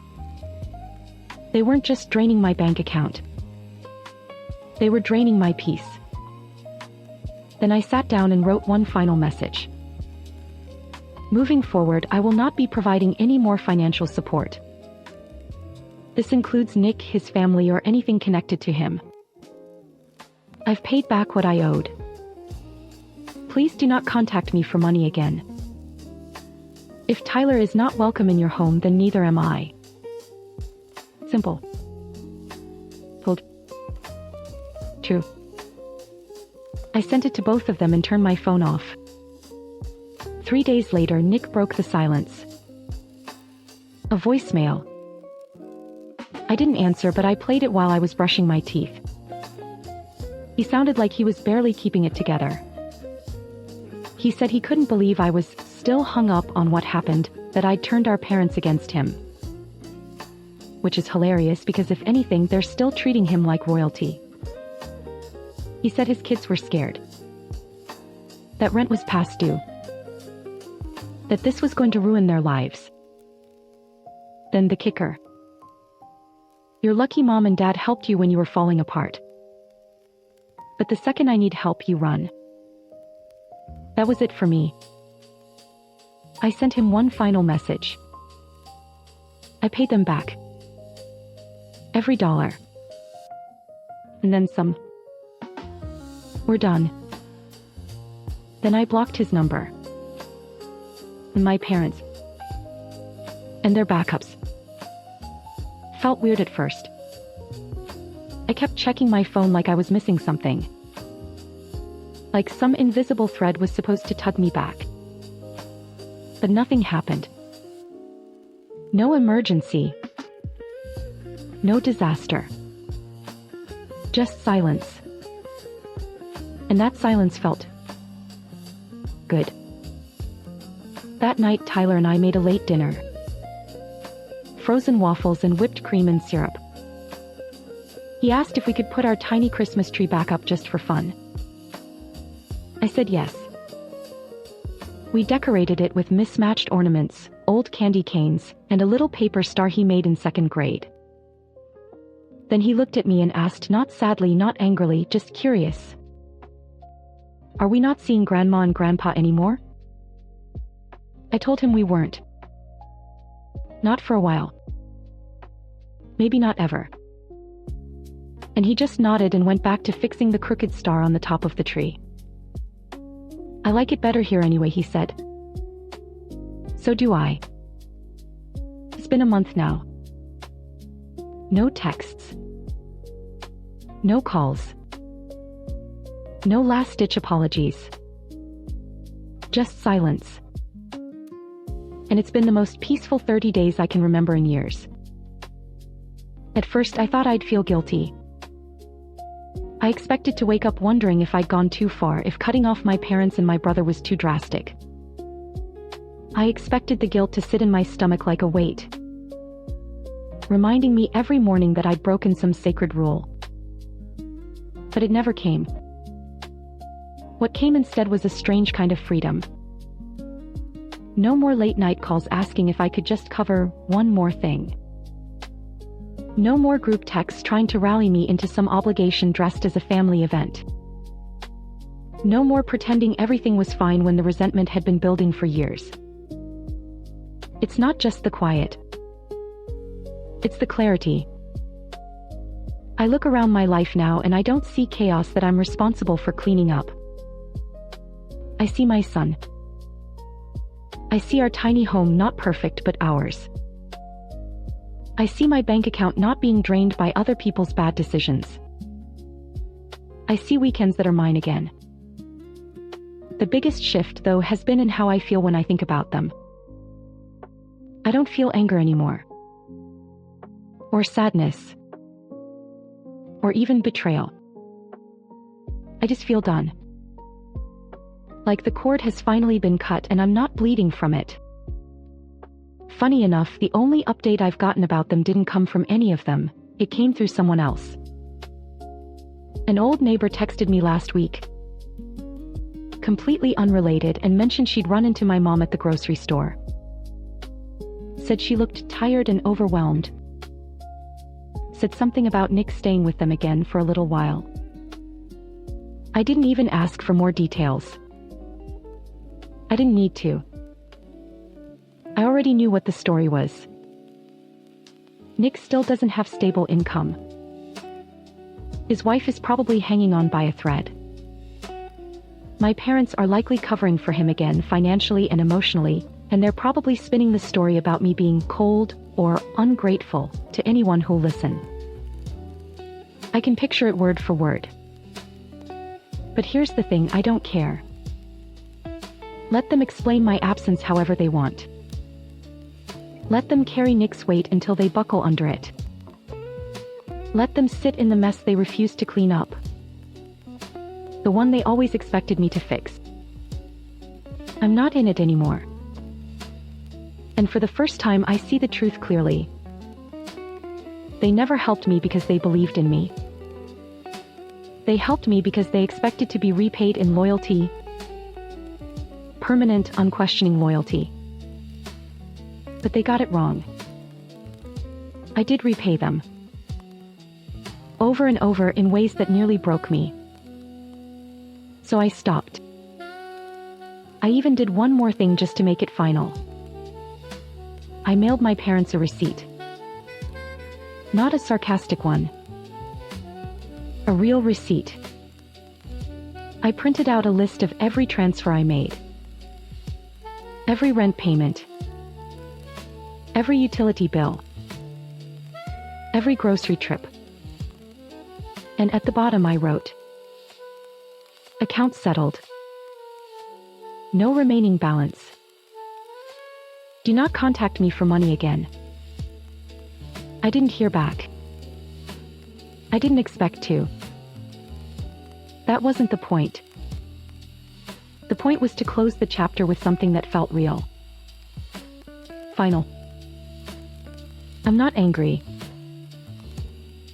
They weren't just draining my bank account. They were draining my peace. Then I sat down and wrote one final message. Moving forward, I will not be providing any more financial support. This includes Nick, his family, or anything connected to him. I've paid back what I owed. Please do not contact me for money again. If Tyler is not welcome in your home, then neither am I. Simple. Pulled. True. I sent it to both of them and turned my phone off. 3 days later, Nick broke the silence. A voicemail. I didn't answer, but I played it while I was brushing my teeth. He sounded like he was barely keeping it together. He said he couldn't believe I was still hung up on what happened, that I'd turned our parents against him. Which is hilarious because if anything, they're still treating him like royalty. He said his kids were scared. That rent was past due. That this was going to ruin their lives. Then the kicker. Your lucky mom and dad helped you when you were falling apart. But the second I need help, you run. That was it for me. I sent him one final message. I paid them back. Every dollar. And then some. We're done. Then I blocked his number. And my parents. And their backups. Felt weird at first. I kept checking my phone like I was missing something. Like some invisible thread was supposed to tug me back. But nothing happened. No emergency. No disaster. Just silence. And that silence felt good. That night, Tyler and I made a late dinner. Frozen waffles and whipped cream and syrup. He asked if we could put our tiny Christmas tree back up just for fun. I said yes. We decorated it with mismatched ornaments, old candy canes, and a little paper star he made in 2nd grade. Then he looked at me and asked, not sadly, not angrily, just curious. Are we not seeing Grandma and Grandpa anymore? I told him we weren't. Not for a while. Maybe not ever. And he just nodded and went back to fixing the crooked star on the top of the tree. I like it better here anyway, he said. So do I. It's been a month now. No texts. No calls. No last-ditch apologies. Just silence. And it's been the most peaceful 30 days I can remember in years. At first I thought I'd feel guilty. I expected to wake up wondering if I'd gone too far, if cutting off my parents and my brother was too drastic. I expected the guilt to sit in my stomach like a weight, reminding me every morning that I'd broken some sacred rule. But it never came. What came instead was a strange kind of freedom. No more late-night calls asking if I could just cover one more thing. No more group texts trying to rally me into some obligation dressed as a family event. No more pretending everything was fine when the resentment had been building for years. It's not just the quiet. It's the clarity. I look around my life now and I don't see chaos that I'm responsible for cleaning up. I see my son. I see our tiny home, not perfect but ours. I see my bank account not being drained by other people's bad decisions. I see weekends that are mine again. The biggest shift, though, has been in how I feel when I think about them. I don't feel anger anymore. Or sadness. Or even betrayal. I just feel done. Like the cord has finally been cut and I'm not bleeding from it. Funny enough, the only update I've gotten about them didn't come from any of them. It came through someone else. An old neighbor texted me last week, completely unrelated, and mentioned she'd run into my mom at the grocery store. Said she looked tired and overwhelmed. Said something about Nick staying with them again for a little while. I didn't even ask for more details. I didn't need to. I already knew what the story was. Nick still doesn't have stable income. His wife is probably hanging on by a thread. My parents are likely covering for him again financially and emotionally, and they're probably spinning the story about me being cold or ungrateful to anyone who'll listen. I can picture it word for word. But here's the thing, I don't care. Let them explain my absence however they want. Let them carry Nick's weight until they buckle under it. Let them sit in the mess they refuse to clean up. The one they always expected me to fix. I'm not in it anymore. And for the first time, I see the truth clearly. They never helped me because they believed in me. They helped me because they expected to be repaid in loyalty. Permanent, unquestioning loyalty. But they got it wrong. I did repay them. Over and over in ways that nearly broke me. So I stopped. I even did one more thing just to make it final. I mailed my parents a receipt. Not a sarcastic one. A real receipt. I printed out a list of every transfer I made. Every rent payment. Every utility bill. Every grocery trip. And at the bottom I wrote, account settled. No remaining balance. Do not contact me for money again. I didn't hear back. I didn't expect to. That wasn't the point. The point was to close the chapter with something that felt real. Final. I'm not angry.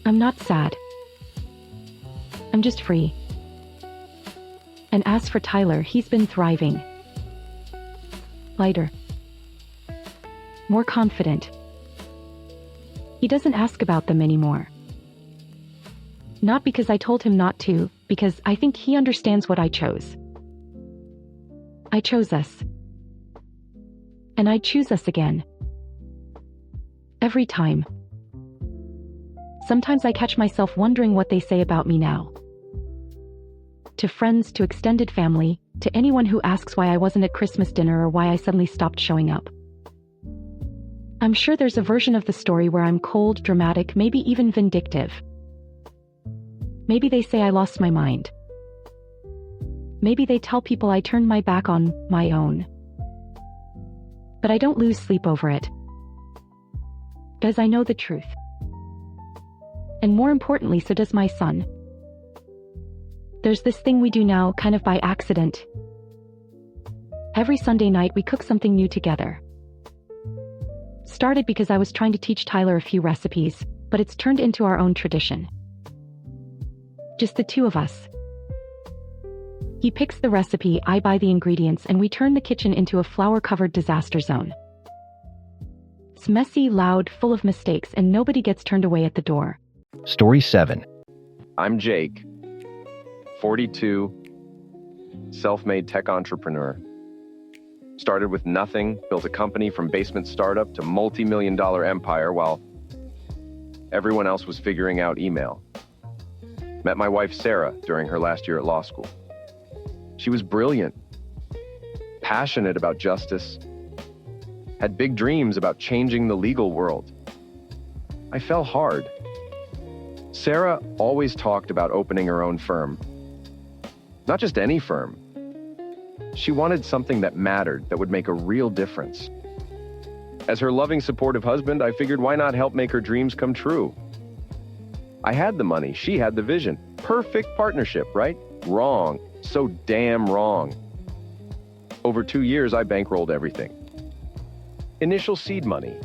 I'm not sad. I'm just free. And as for Tyler, he's been thriving. Lighter. More confident. He doesn't ask about them anymore. Not because I told him not to, because I think he understands what I chose. I chose us. And I'd choose us again. Every time. Sometimes I catch myself wondering what they say about me now. To friends, to extended family, to anyone who asks why I wasn't at Christmas dinner or why I suddenly stopped showing up. I'm sure there's a version of the story where I'm cold, dramatic, maybe even vindictive. Maybe they say I lost my mind. Maybe they tell people I turned my back on my own. But I don't lose sleep over it. Because I know the truth. And more importantly, so does my son. There's this thing we do now, kind of by accident. Every Sunday night we cook something new together. Started because I was trying to teach Tyler a few recipes, but it's turned into our own tradition. Just the two of us. He picks the recipe, I buy the ingredients, and we turn the kitchen into a flour-covered disaster zone. It's messy, loud, full of mistakes, and nobody gets turned away at the door. Story 7. I'm Jake, 42, self-made tech entrepreneur. Started with nothing, built a company from basement startup to multi-million-dollar empire while everyone else was figuring out email. Met my wife Sarah during her last year at law school. She was brilliant, passionate about justice, had big dreams about changing the legal world. I fell hard. Sarah always talked about opening her own firm. Not just any firm. She wanted something that mattered, that would make a real difference. As her loving, supportive husband, I figured why not help make her dreams come true? I had the money, she had the vision. Perfect partnership, right? Wrong. So damn wrong. Over 2 years, I bankrolled everything. Initial seed money.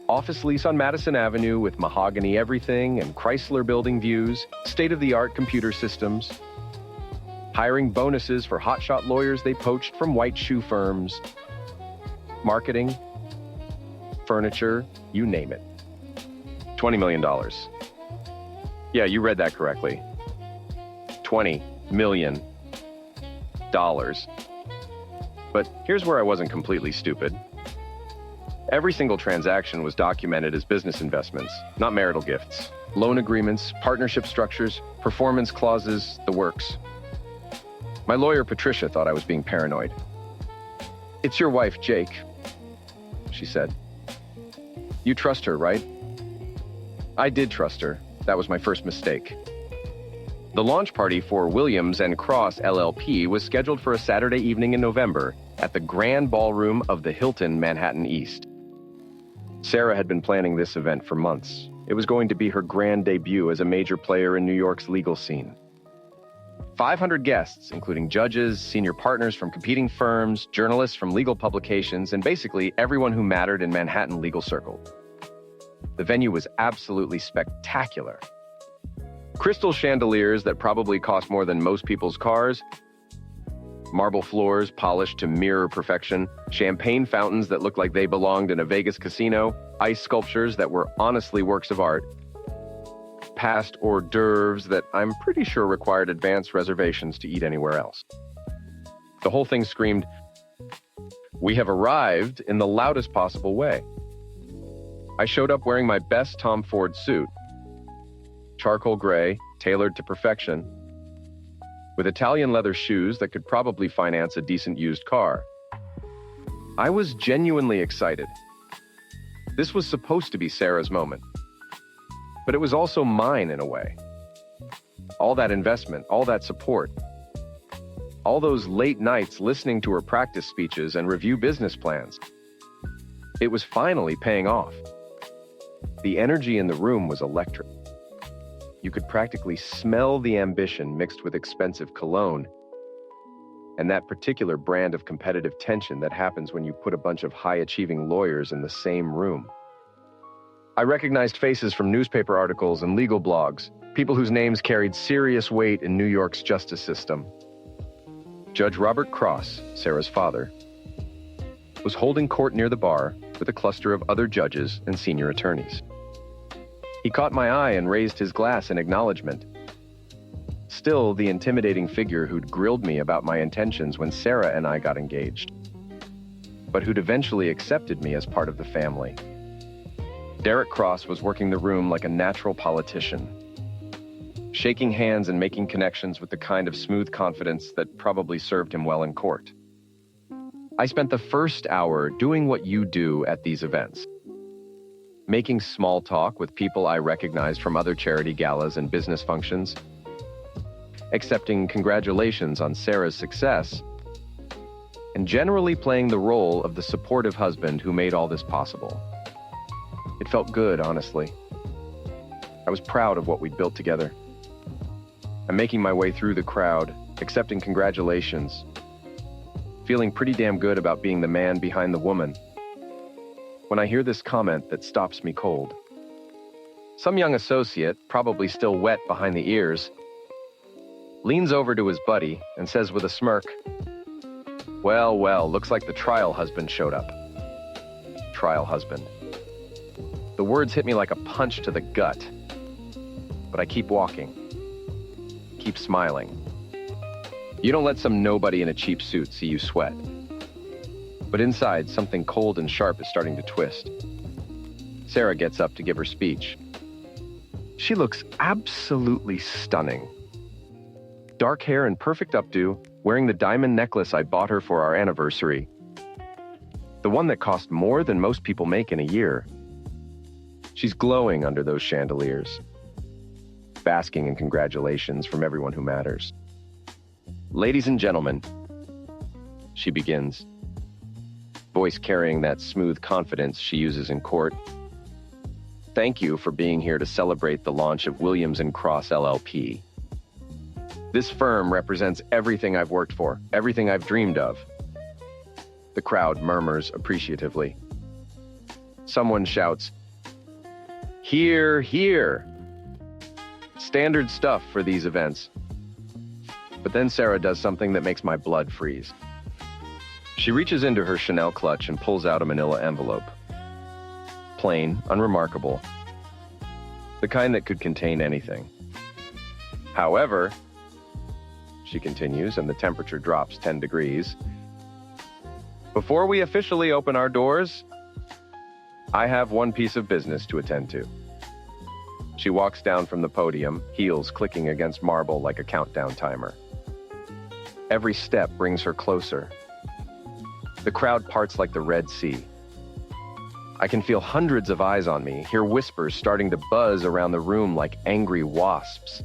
Office lease on Madison Avenue with mahogany everything and Chrysler building views, state-of-the-art computer systems. Hiring bonuses for hotshot lawyers they poached from white shoe firms. Marketing, furniture, you name it. $20 million. Yeah, you read that correctly. $20 million. But here's where I wasn't completely stupid. Every single transaction was documented as business investments, not marital gifts. Loan agreements, partnership structures, performance clauses, the works. My lawyer, Patricia, thought I was being paranoid. "It's your wife, Jake," she said. "You trust her, right?" I did trust her. That was my first mistake. The launch party for Williams & Cross LLP was scheduled for a Saturday evening in November at the Grand Ballroom of the Hilton, Manhattan East. Sarah had been planning this event for months. It was going to be her grand debut as a major player in New York's legal scene. 500 guests, including judges, senior partners from competing firms, journalists from legal publications, and basically everyone who mattered in Manhattan legal circle. The venue was absolutely spectacular. Crystal chandeliers that probably cost more than most people's cars, marble floors polished to mirror perfection, champagne fountains that looked like they belonged in a Vegas casino, ice sculptures that were honestly works of art, past hors d'oeuvres that I'm pretty sure required advanced reservations to eat anywhere else. The whole thing screamed, "We have arrived," in the loudest possible way. I showed up wearing my best Tom Ford suit, charcoal gray, tailored to perfection, with Italian leather shoes that could probably finance a decent used car. I was genuinely excited. This was supposed to be Sarah's moment. But it was also mine in a way. All that investment, all that support, all those late nights listening to her practice speeches and review business plans. It was finally paying off. The energy in the room was electric. You could practically smell the ambition mixed with expensive cologne and that particular brand of competitive tension that happens when you put a bunch of high-achieving lawyers in the same room. I recognized faces from newspaper articles and legal blogs, people whose names carried serious weight in New York's justice system. Judge Robert Cross, Sarah's father, was holding court near the bar with a cluster of other judges and senior attorneys. He caught my eye and raised his glass in acknowledgement. Still the intimidating figure who'd grilled me about my intentions when Sarah and I got engaged, but who'd eventually accepted me as part of the family. Derek Cross was working the room like a natural politician, shaking hands and making connections with the kind of smooth confidence that probably served him well in court. I spent the first hour doing what you do at these events, making small talk with people I recognized from other charity galas and business functions, accepting congratulations on Sarah's success, and generally playing the role of the supportive husband who made all this possible. It felt good, honestly. I was proud of what we'd built together. I'm making my way through the crowd, accepting congratulations, feeling pretty damn good about being the man behind the woman, when I hear this comment that stops me cold. Some young associate, probably still wet behind the ears, leans over to his buddy and says with a smirk, "Well, well, looks like the trial husband showed up." Trial husband. The words hit me like a punch to the gut, but I keep walking, keep smiling. You don't let some nobody in a cheap suit see you sweat. But inside, something cold and sharp is starting to twist. Sarah gets up to give her speech. She looks absolutely stunning. Dark hair and perfect updo, wearing the diamond necklace I bought her for our anniversary. The one that cost more than most people make in a year. She's glowing under those chandeliers, basking in congratulations from everyone who matters. "Ladies and gentlemen," she begins, voice carrying that smooth confidence she uses in court. "Thank you for being here to celebrate the launch of Williams & Cross LLP. This firm represents everything I've worked for, everything I've dreamed of." The crowd murmurs appreciatively. Someone shouts, "Hear, hear!" Standard stuff for these events. But then Sarah does something that makes my blood freeze. She reaches into her Chanel clutch and pulls out a manila envelope. Plain, unremarkable. The kind that could contain anything. "However," she continues, and the temperature drops 10 degrees, "before we officially open our doors, I have one piece of business to attend to." She walks down from the podium, heels clicking against marble like a countdown timer. Every step brings her closer. The crowd parts like the Red Sea. I can feel hundreds of eyes on me, hear whispers starting to buzz around the room like angry wasps.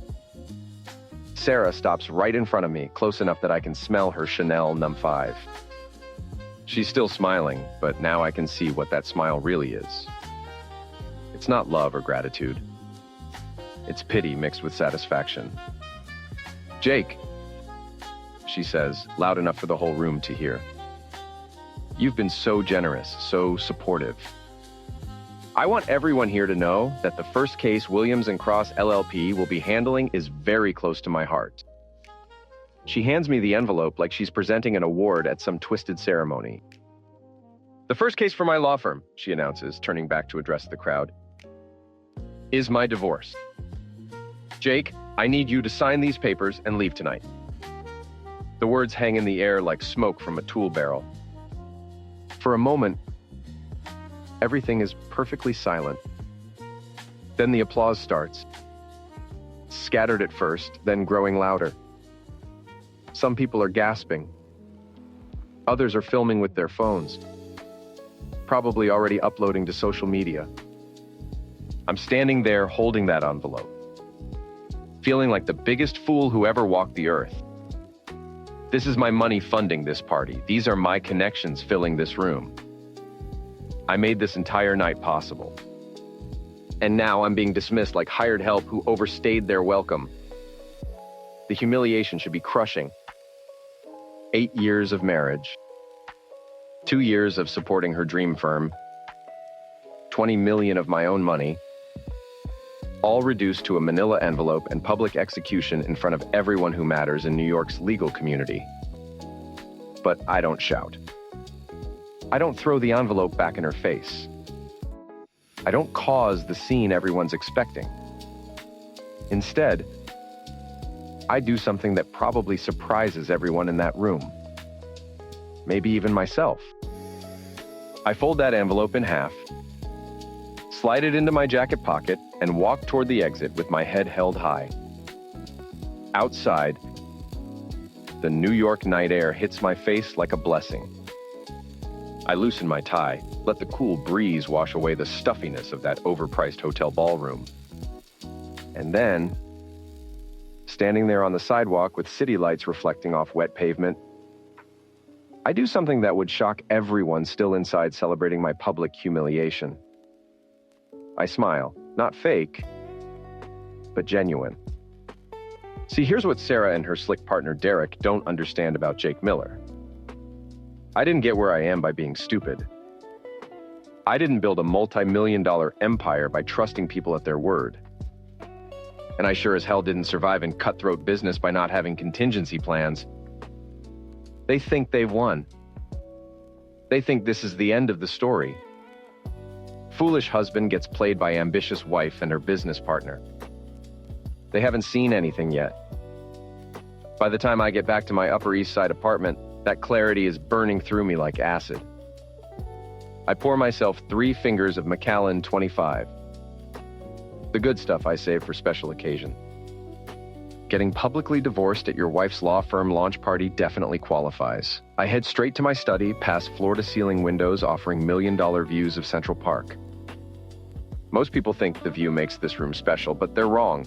Sarah stops right in front of me, close enough that I can smell her Chanel Num 5. She's still smiling, but now I can see what that smile really is. It's not love or gratitude. It's pity mixed with satisfaction. "Jake," she says, loud enough for the whole room to hear. "You've been so generous, so supportive. I want everyone here to know that the first case Williams & Cross LLP will be handling is very close to my heart." She hands me the envelope like she's presenting an award at some twisted ceremony. "The first case for my law firm," she announces, turning back to address the crowd, "is my divorce. Jake, I need you to sign these papers and leave tonight." The words hang in the air like smoke from a tool barrel. For a moment, everything is perfectly silent. Then the applause starts. Scattered at first, then growing louder. Some people are gasping. Others are filming with their phones, probably already uploading to social media. I'm standing there holding that envelope, feeling like the biggest fool who ever walked the earth. This is my money funding this party. These are my connections filling this room. I made this entire night possible. And now I'm being dismissed like hired help who overstayed their welcome. The humiliation should be crushing. 8 years of marriage. 2 years of supporting her dream firm. 20 million of my own money. All reduced to a manila envelope and public execution in front of everyone who matters in New York's legal community. But I don't shout. I don't throw the envelope back in her face. I don't cause the scene everyone's expecting. Instead, I do something that probably surprises everyone in that room. Maybe even myself. I fold that envelope in half, slide it into my jacket pocket, and walk toward the exit with my head held high. Outside, the New York night air hits my face like a blessing. I loosen my tie, let the cool breeze wash away the stuffiness of that overpriced hotel ballroom. And then, standing there on the sidewalk with city lights reflecting off wet pavement, I do something that would shock everyone still inside celebrating my public humiliation. I smile, not fake, but genuine. See, here's what Sarah and her slick partner Derek don't understand about Jake Miller. I didn't get where I am by being stupid. I didn't build a multi-million-dollar empire by trusting people at their word. And I sure as hell didn't survive in cutthroat business by not having contingency plans. They think they've won. They think this is the end of the story. Foolish husband gets played by ambitious wife and her business partner. They haven't seen anything yet. By the time I get back to my Upper East Side apartment, that clarity is burning through me like acid. I pour myself 3 fingers of Macallan 25. The good stuff I save for special occasion. Getting publicly divorced at your wife's law firm launch party definitely qualifies. I head straight to my study, past floor-to-ceiling windows offering million-dollar views of Central Park. Most people think the view makes this room special, but they're wrong.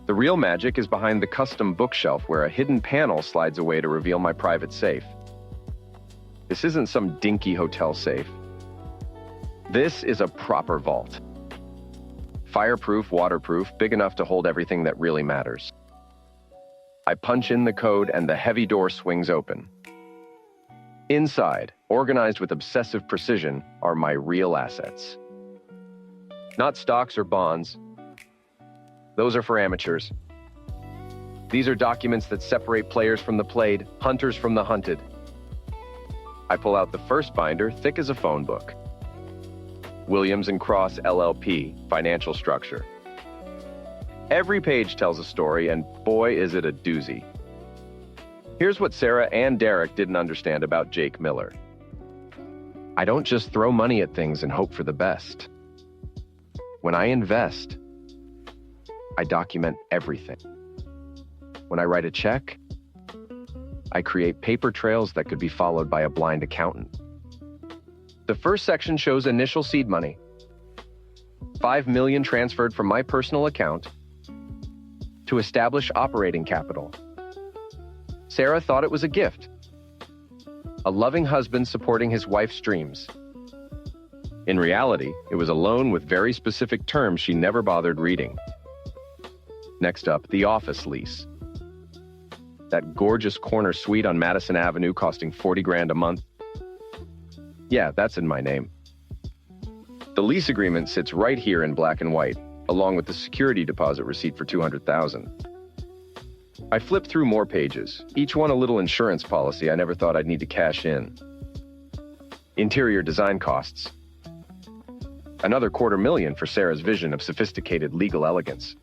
The real magic is behind the custom bookshelf where a hidden panel slides away to reveal my private safe. This isn't some dinky hotel safe. This is a proper vault. Fireproof, waterproof, big enough to hold everything that really matters. I punch in the code and the heavy door swings open. Inside, organized with obsessive precision, are my real assets. Not stocks or bonds. Those are for amateurs. These are documents that separate players from the played, hunters from the hunted. I pull out the first binder, thick as a phone book. Williams & Cross LLP, financial structure. Every page tells a story, and boy, is it a doozy. Here's what Sarah and Derek didn't understand about Jake Miller. I don't just throw money at things and hope for the best. When I invest, I document everything. When I write a check, I create paper trails that could be followed by a blind accountant. The first section shows initial seed money. $5 million transferred from my personal account to establish operating capital. Sarah thought it was a gift. A loving husband supporting his wife's dreams. In reality, it was a loan with very specific terms she never bothered reading. Next up, the office lease. That gorgeous corner suite on Madison Avenue costing $40 grand a month. Yeah, that's in my name. The lease agreement sits right here in black and white, along with the security deposit receipt for $200,000. I flip through more pages, each one a little insurance policy I never thought I'd need to cash in. Interior design costs. Another $250,000 for Sarah's vision of sophisticated legal elegance.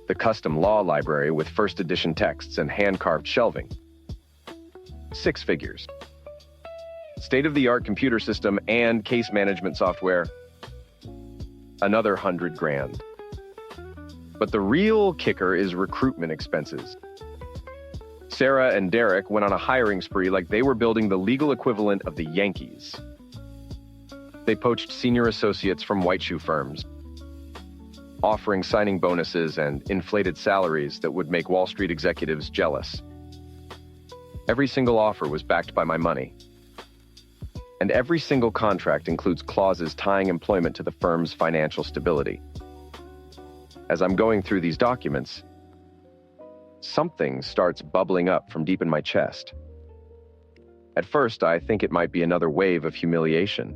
The custom law library with first edition texts and hand-carved shelving. 6 figures. State-of-the-art computer system and case management software. Another 100 grand. But the real kicker is recruitment expenses. Sarah and Derek went on a hiring spree like they were building the legal equivalent of the Yankees. They poached senior associates from white shoe firms, offering signing bonuses and inflated salaries that would make Wall Street executives jealous. Every single offer was backed by my money. And every single contract includes clauses tying employment to the firm's financial stability. As I'm going through these documents, something starts bubbling up from deep in my chest. At first, I think it might be another wave of humiliation.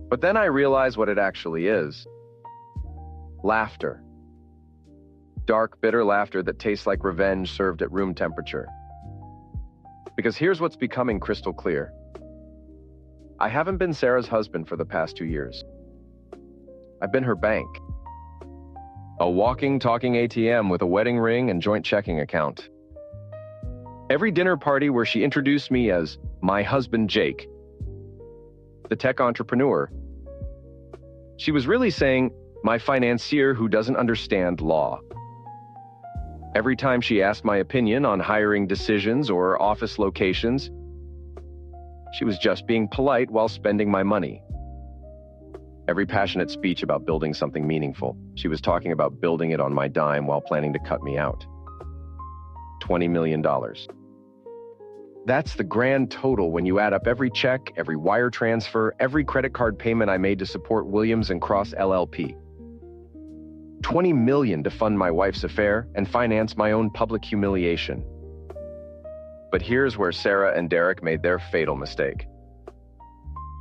But then I realize what it actually is. Laughter. Dark, bitter laughter that tastes like revenge served at room temperature. Because here's what's becoming crystal clear. I haven't been Sarah's husband for the past 2 years. I've been her bank. A walking, talking ATM with a wedding ring and joint checking account. Every dinner party where she introduced me as my husband Jake, the tech entrepreneur, she was really saying, my financier who doesn't understand law. Every time she asked my opinion on hiring decisions or office locations, she was just being polite while spending my money. Every passionate speech about building something meaningful, she was talking about building it on my dime while planning to cut me out. $20 million. That's the grand total when you add up every check, every wire transfer, every credit card payment I made to support Williams & Cross LLP. $20 million to fund my wife's affair and finance my own public humiliation. But here's where Sarah and Derek made their fatal mistake.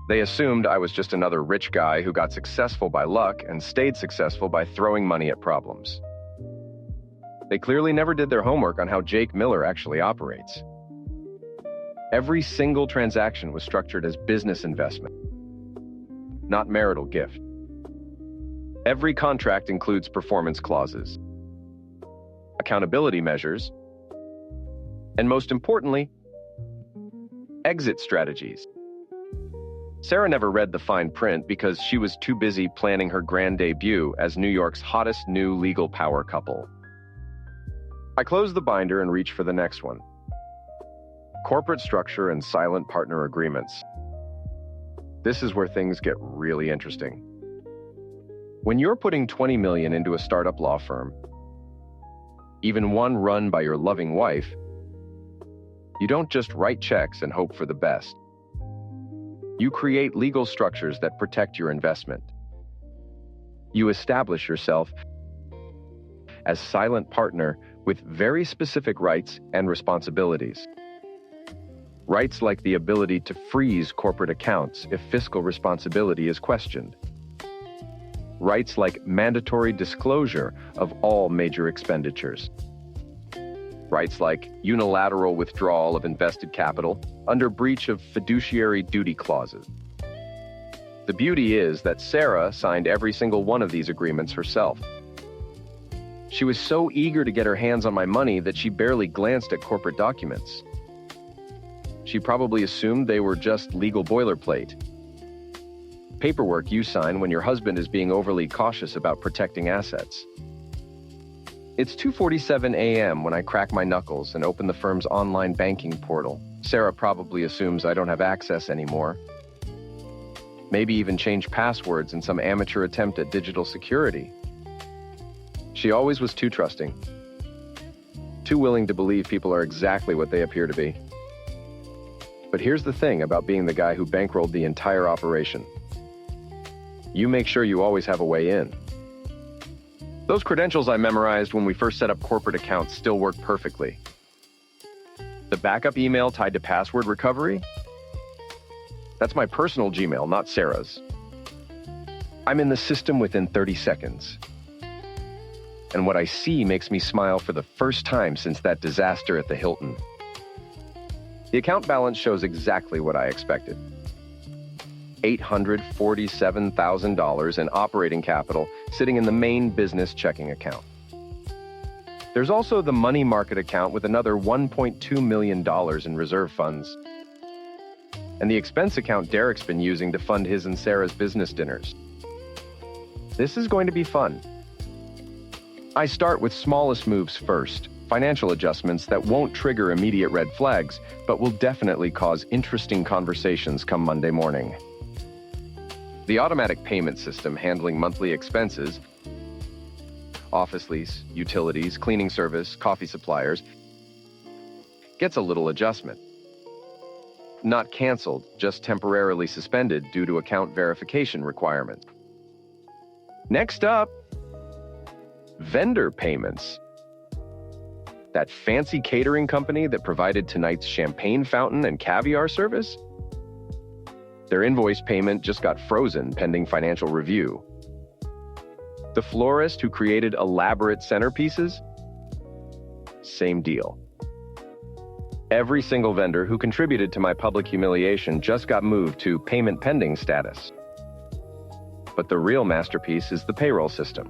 They assumed I was just another rich guy who got successful by luck and stayed successful by throwing money at problems. They clearly never did their homework on how Jake Miller actually operates. Every single transaction was structured as business investment, not marital gift. Every contract includes performance clauses, accountability measures, and most importantly, exit strategies. Sarah never read the fine print because she was too busy planning her grand debut as New York's hottest new legal power couple. I closed the binder and reached for the next one. Corporate structure and silent partner agreements. This is where things get really interesting. When you're putting $20 million into a startup law firm, even one run by your loving wife, you don't just write checks and hope for the best. You create legal structures that protect your investment. You establish yourself as silent partner with very specific rights and responsibilities. Rights like the ability to freeze corporate accounts if fiscal responsibility is questioned. Rights like mandatory disclosure of all major expenditures. Rights like unilateral withdrawal of invested capital under breach of fiduciary duty clauses. The beauty is that Sarah signed every single one of these agreements herself. She was so eager to get her hands on my money that she barely glanced at corporate documents. She probably assumed they were just legal boilerplate. Paperwork you sign when your husband is being overly cautious about protecting assets. It's 2:47 a.m. when I crack my knuckles and open the firm's online banking portal. Sarah probably assumes I don't have access anymore. Maybe even change passwords in some amateur attempt at digital security. She always was too trusting. Too willing to believe people are exactly what they appear to be. But here's the thing about being the guy who bankrolled the entire operation. You make sure you always have a way in. Those credentials I memorized when we first set up corporate accounts still work perfectly. The backup email tied to password recovery? That's my personal Gmail, not Sarah's. I'm in the system within 30 seconds. And what I see makes me smile for the first time since that disaster at the Hilton. The account balance shows exactly what I expected. $847,000 in operating capital sitting in the main business checking account. There's also the money market account with another $1.2 million in reserve funds. And the expense account Derek's been using to fund his and Sarah's business dinners. This is going to be fun. I start with smallest moves first, financial adjustments that won't trigger immediate red flags, but will definitely cause interesting conversations come Monday morning. The automatic payment system handling monthly expenses, office lease, utilities, cleaning service, coffee suppliers, gets a little adjustment. Not canceled, just temporarily suspended due to account verification requirements. Next up, vendor payments. That fancy catering company that provided tonight's champagne fountain and caviar service? Their invoice payment just got frozen pending financial review. The florist who created elaborate centerpieces? Same deal. Every single vendor who contributed to my public humiliation just got moved to payment pending status. But the real masterpiece is the payroll system.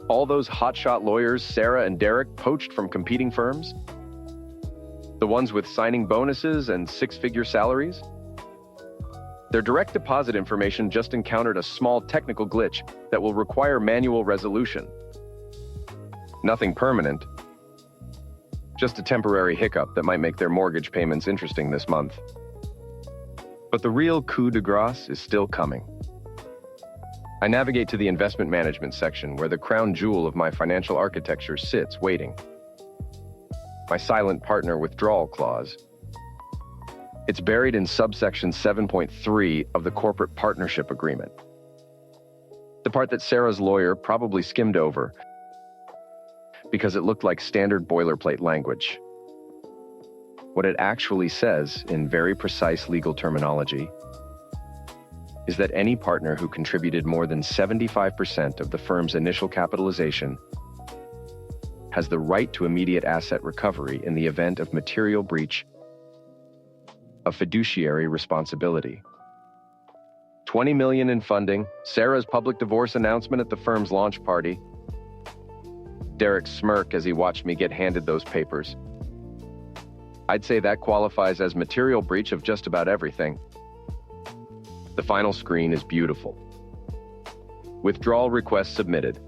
All those hotshot lawyers Sarah and Derek poached from competing firms? The ones with signing bonuses and six-figure salaries? Their direct deposit information just encountered a small technical glitch that will require manual resolution. Nothing permanent, just a temporary hiccup that might make their mortgage payments interesting this month. But the real coup de grace is still coming. I navigate to the investment management section where the crown jewel of my financial architecture sits waiting. My silent partner withdrawal clause. It's buried in subsection 7.3 of the corporate partnership agreement. The part that Sarah's lawyer probably skimmed over because it looked like standard boilerplate language. What it actually says, in very precise legal terminology, is that any partner who contributed more than 75% of the firm's initial capitalization has the right to immediate asset recovery in the event of material breach of fiduciary responsibility. $20 million in funding, Sarah's public divorce announcement at the firm's launch party, Derek smirked as he watched me get handed those papers. I'd say that qualifies as material breach of just about everything. The final screen is beautiful. Withdrawal request submitted.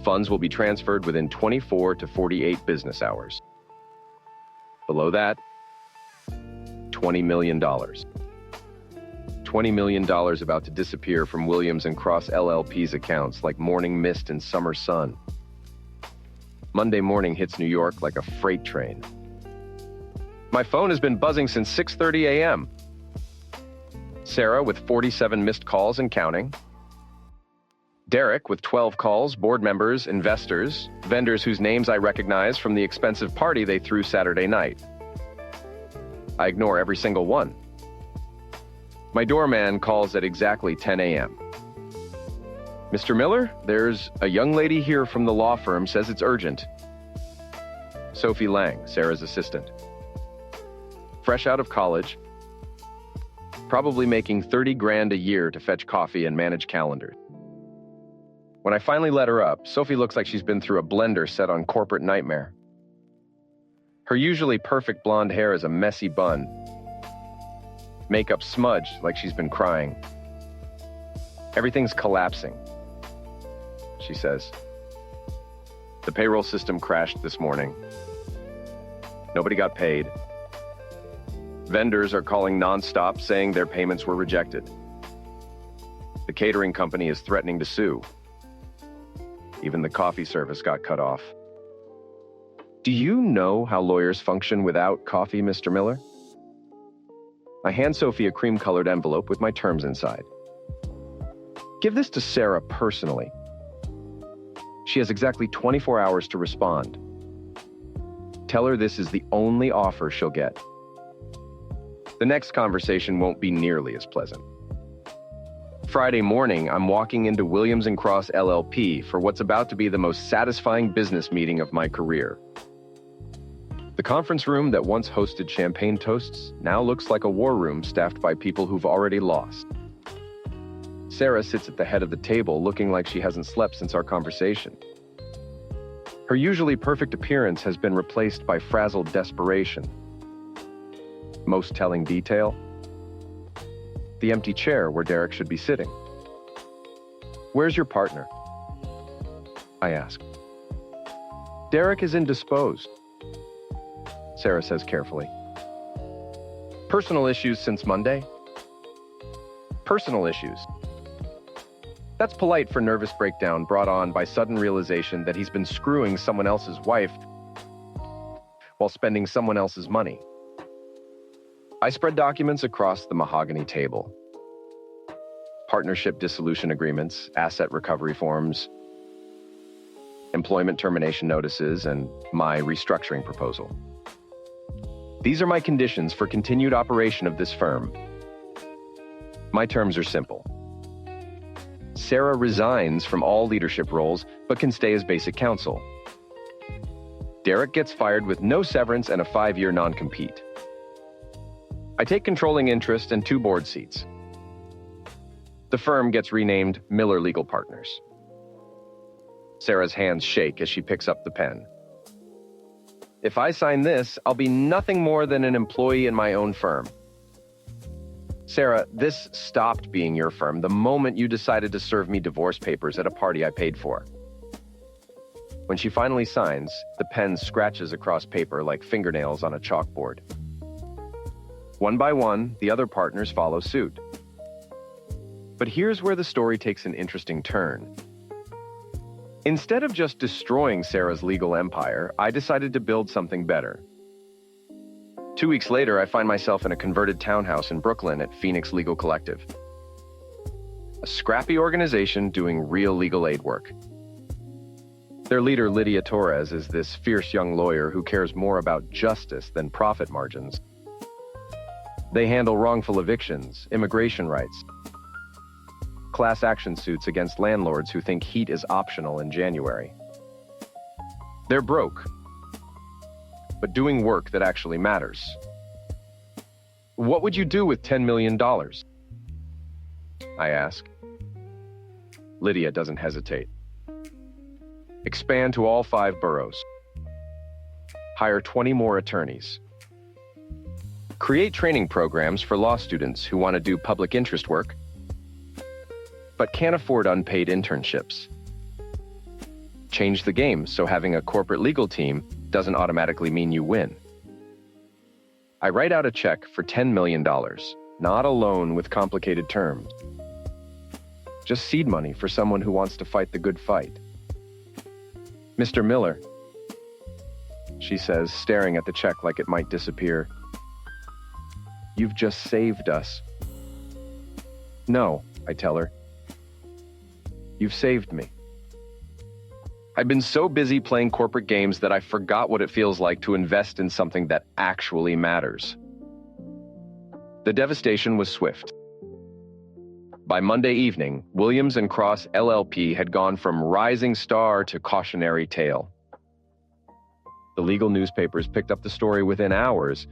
Funds will be transferred within 24 to 48 business hours. Below that, $20 million. $20 million about to disappear from Williams & Cross LLP's accounts like morning mist in summer sun. Monday morning hits New York like a freight train. My phone has been buzzing since 6:30 a.m. Sarah with 47 missed calls and counting. Derek with 12 calls, board members, investors, vendors whose names I recognize from the expensive party they threw Saturday night. I ignore every single one. My doorman calls at exactly 10 a.m. Mr. Miller, there's a young lady here from the law firm, says it's urgent. Sophie Lang, Sarah's assistant. Fresh out of college, probably making 30 grand a year to fetch coffee and manage calendars. When I finally let her up, Sophie looks like she's been through a blender set on corporate nightmare. Her usually perfect blonde hair is a messy bun. Makeup smudged like she's been crying. Everything's collapsing, she says. The payroll system crashed this morning. Nobody got paid. Vendors are calling nonstop saying their payments were rejected. The catering company is threatening to sue. Even the coffee service got cut off. Do you know how lawyers function without coffee, Mr. Miller? I hand Sophie a cream-colored envelope with my terms inside. Give this to Sarah personally. She has exactly 24 hours to respond. Tell her this is the only offer she'll get. The next conversation won't be nearly as pleasant. Friday morning, I'm walking into Williams & Cross LLP for what's about to be the most satisfying business meeting of my career. The conference room that once hosted champagne toasts now looks like a war room staffed by people who've already lost. Sarah sits at the head of the table looking like she hasn't slept since our conversation. Her usually perfect appearance has been replaced by frazzled desperation. Most telling detail? The empty chair where Derek should be sitting. Where's your partner? I ask. Derek is indisposed, Sarah says carefully. Personal issues since Monday? Personal issues. That's polite for nervous breakdown brought on by sudden realization that he's been screwing someone else's wife while spending someone else's money. I spread documents across the mahogany table. Partnership dissolution agreements, asset recovery forms, employment termination notices, and my restructuring proposal. These are my conditions for continued operation of this firm. My terms are simple. Sarah resigns from all leadership roles, but can stay as basic counsel. Derek gets fired with no severance and a 5-year non-compete. I take controlling interest and 2 board seats. The firm gets renamed Miller Legal Partners. Sarah's hands shake as she picks up the pen. If I sign this, I'll be nothing more than an employee in my own firm. Sarah, this stopped being your firm the moment you decided to serve me divorce papers at a party I paid for. When she finally signs, the pen scratches across paper like fingernails on a chalkboard. One by one, the other partners follow suit. But here's where the story takes an interesting turn. Instead of just destroying Sarah's legal empire, I decided to build something better. 2 weeks later, I find myself in a converted townhouse in Brooklyn at Phoenix Legal Collective. a scrappy organization doing real legal aid work. Their leader, Lydia Torres, is this fierce young lawyer who cares more about justice than profit margins. They handle wrongful evictions, immigration rights, class action suits against landlords who think heat is optional in January. They're broke, but doing work that actually matters. What would you do with $10 million? I ask. Lydia doesn't hesitate. Expand to all 5 boroughs. Hire 20 more attorneys. Create training programs for law students who want to do public interest work, but can't afford unpaid internships. Change the game so having a corporate legal team doesn't automatically mean you win. I write out a check for $10 million, not a loan with complicated terms. Just seed money for someone who wants to fight the good fight. Mr. Miller, she says, staring at the check like it might disappear. You've just saved us. No, I tell her. You've saved me. I've been so busy playing corporate games that I forgot what it feels like to invest in something that actually matters. The devastation was swift. By Monday evening, Williams & Cross LLP had gone from rising star to cautionary tale. The legal newspapers picked up the story within hours,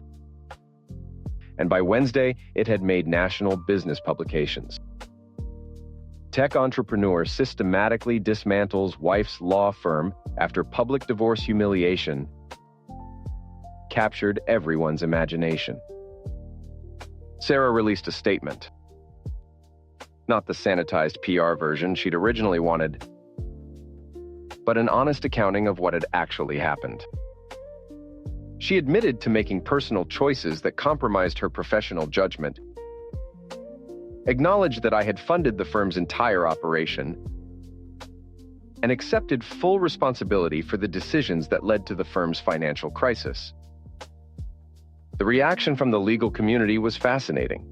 and by Wednesday, it had made national business publications. Tech entrepreneur systematically dismantles wife's law firm after public divorce humiliation captured everyone's imagination. Sarah released a statement. Not the sanitized PR version she'd originally wanted, but an honest accounting of what had actually happened. She admitted to making personal choices that compromised her professional judgment, acknowledged that I had funded the firm's entire operation, and accepted full responsibility for the decisions that led to the firm's financial crisis. The reaction from the legal community was fascinating.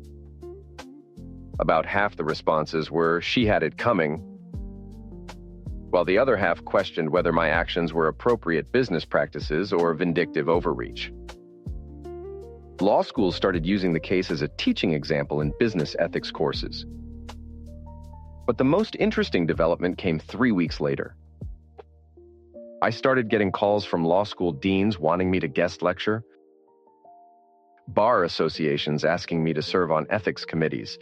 About half the responses were, "She had it coming," while the other half questioned whether my actions were appropriate business practices or vindictive overreach. Law schools started using the case as a teaching example in business ethics courses. But the most interesting development came 3 weeks later. I started getting calls from law school deans wanting me to guest lecture, bar associations asking me to serve on ethics committees,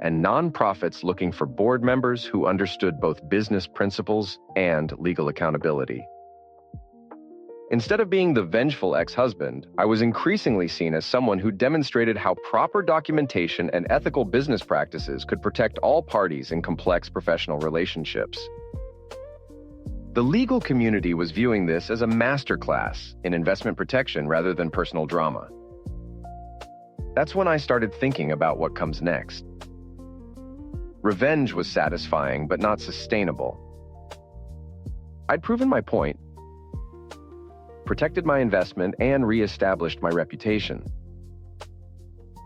and nonprofits looking for board members who understood both business principles and legal accountability. Instead of being the vengeful ex-husband, I was increasingly seen as someone who demonstrated how proper documentation and ethical business practices could protect all parties in complex professional relationships. The legal community was viewing this as a masterclass in investment protection rather than personal drama. That's when I started thinking about what comes next. Revenge was satisfying, but not sustainable. I'd proven my point, protected my investment, and reestablished my reputation.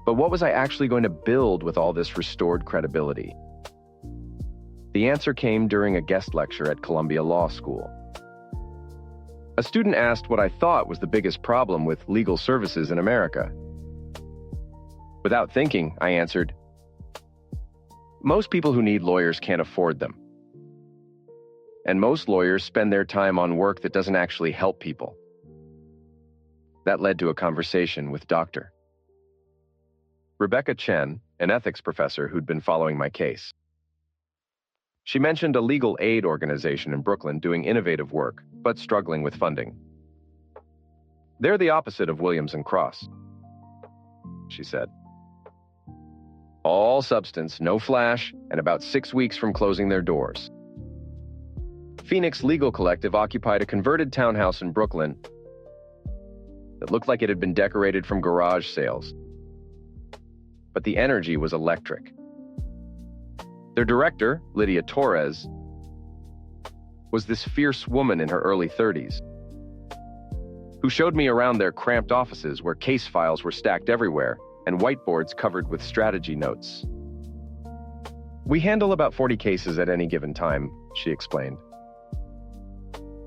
But what was I actually going to build with all this restored credibility? The answer came during a guest lecture at Columbia Law School. A student asked what I thought was the biggest problem with legal services in America. Without thinking, I answered, most people who need lawyers can't afford them. And most lawyers spend their time on work that doesn't actually help people. That led to a conversation with Dr. Rebecca Chen, an ethics professor who'd been following my case. She mentioned a legal aid organization in Brooklyn doing innovative work, but struggling with funding. They're the opposite of Williams & Cross, she said. All substance, no flash, and about 6 weeks from closing their doors. Phoenix Legal Collective occupied a converted townhouse in Brooklyn that looked like it had been decorated from garage sales. But the energy was electric. Their director, Lydia Torres, was this fierce woman in her early 30s, who showed me around their cramped offices where case files were stacked everywhere and whiteboards covered with strategy notes. We handle about 40 cases at any given time, she explained.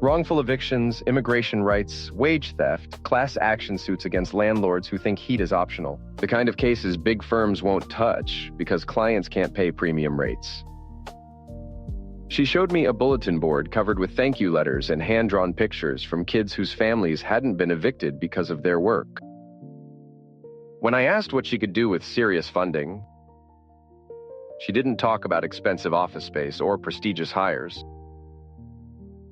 Wrongful evictions, immigration rights, wage theft, class action suits against landlords who think heat is optional. The kind of cases big firms won't touch because clients can't pay premium rates. She showed me a bulletin board covered with thank you letters and hand-drawn pictures from kids whose families hadn't been evicted because of their work. When I asked what she could do with serious funding, she didn't talk about expensive office space or prestigious hires.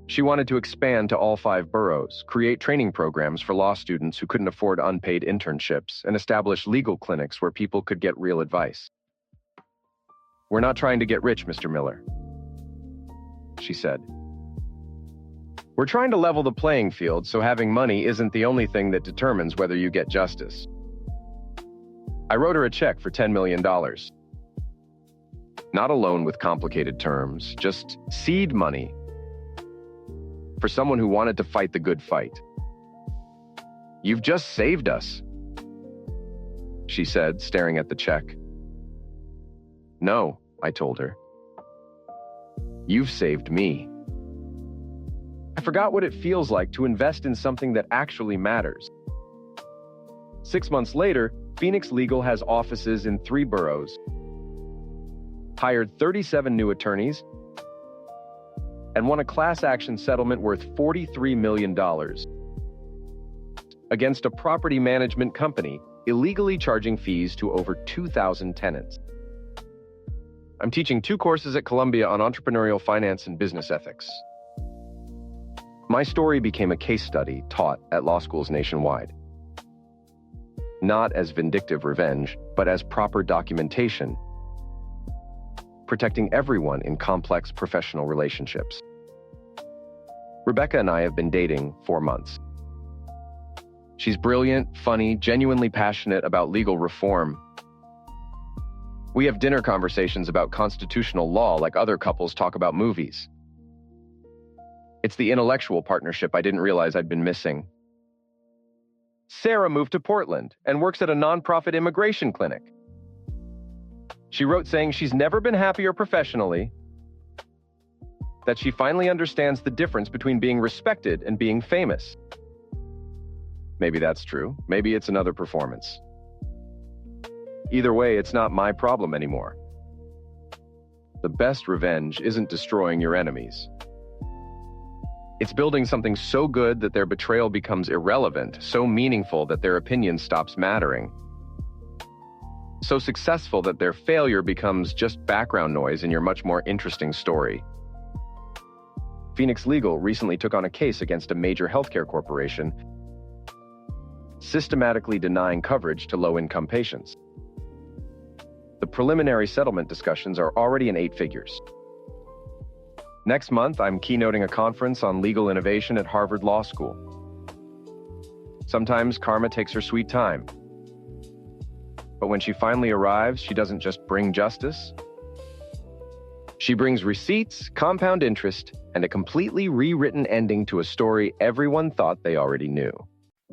She wanted to expand to all 5 boroughs, create training programs for law students who couldn't afford unpaid internships, and establish legal clinics where people could get real advice. "We're not trying to get rich, Mr. Miller," she said. "We're trying to level the playing field so having money isn't the only thing that determines whether you get justice." I wrote her a check for $10 million. Not a loan with complicated terms, just seed money for someone who wanted to fight the good fight. "You've just saved us," she said, staring at the check. "No," I told her. "You've saved me." I forgot what it feels like to invest in something that actually matters. 6 months later, Phoenix Legal has offices in 3 boroughs, hired 37 new attorneys, and won a class action settlement worth $43 million against a property management company illegally charging fees to over 2,000 tenants. I'm teaching 2 courses at Columbia on entrepreneurial finance and business ethics. My story became a case study taught at law schools nationwide. Not as vindictive revenge, but as proper documentation, protecting everyone in complex professional relationships. Rebecca and I have been dating 4 months. She's brilliant, funny, genuinely passionate about legal reform. We have dinner conversations about constitutional law like other couples talk about movies. It's the intellectual partnership I didn't realize I'd been missing. Sarah moved to Portland and works at a nonprofit immigration clinic. She wrote saying she's never been happier professionally, that she finally understands the difference between being respected and being famous. Maybe that's true. Maybe it's another performance. Either way, it's not my problem anymore. The best revenge isn't destroying your enemies. It's building something so good that their betrayal becomes irrelevant, so meaningful that their opinion stops mattering, so successful that their failure becomes just background noise in your much more interesting story. Phoenix Legal recently took on a case against a major healthcare corporation, systematically denying coverage to low-income patients. The preliminary settlement discussions are already in 8 figures. Next month, I'm keynoting a conference on legal innovation at Harvard Law School. Sometimes karma takes her sweet time. But when she finally arrives, she doesn't just bring justice. She brings receipts, compound interest, and a completely rewritten ending to a story everyone thought they already knew.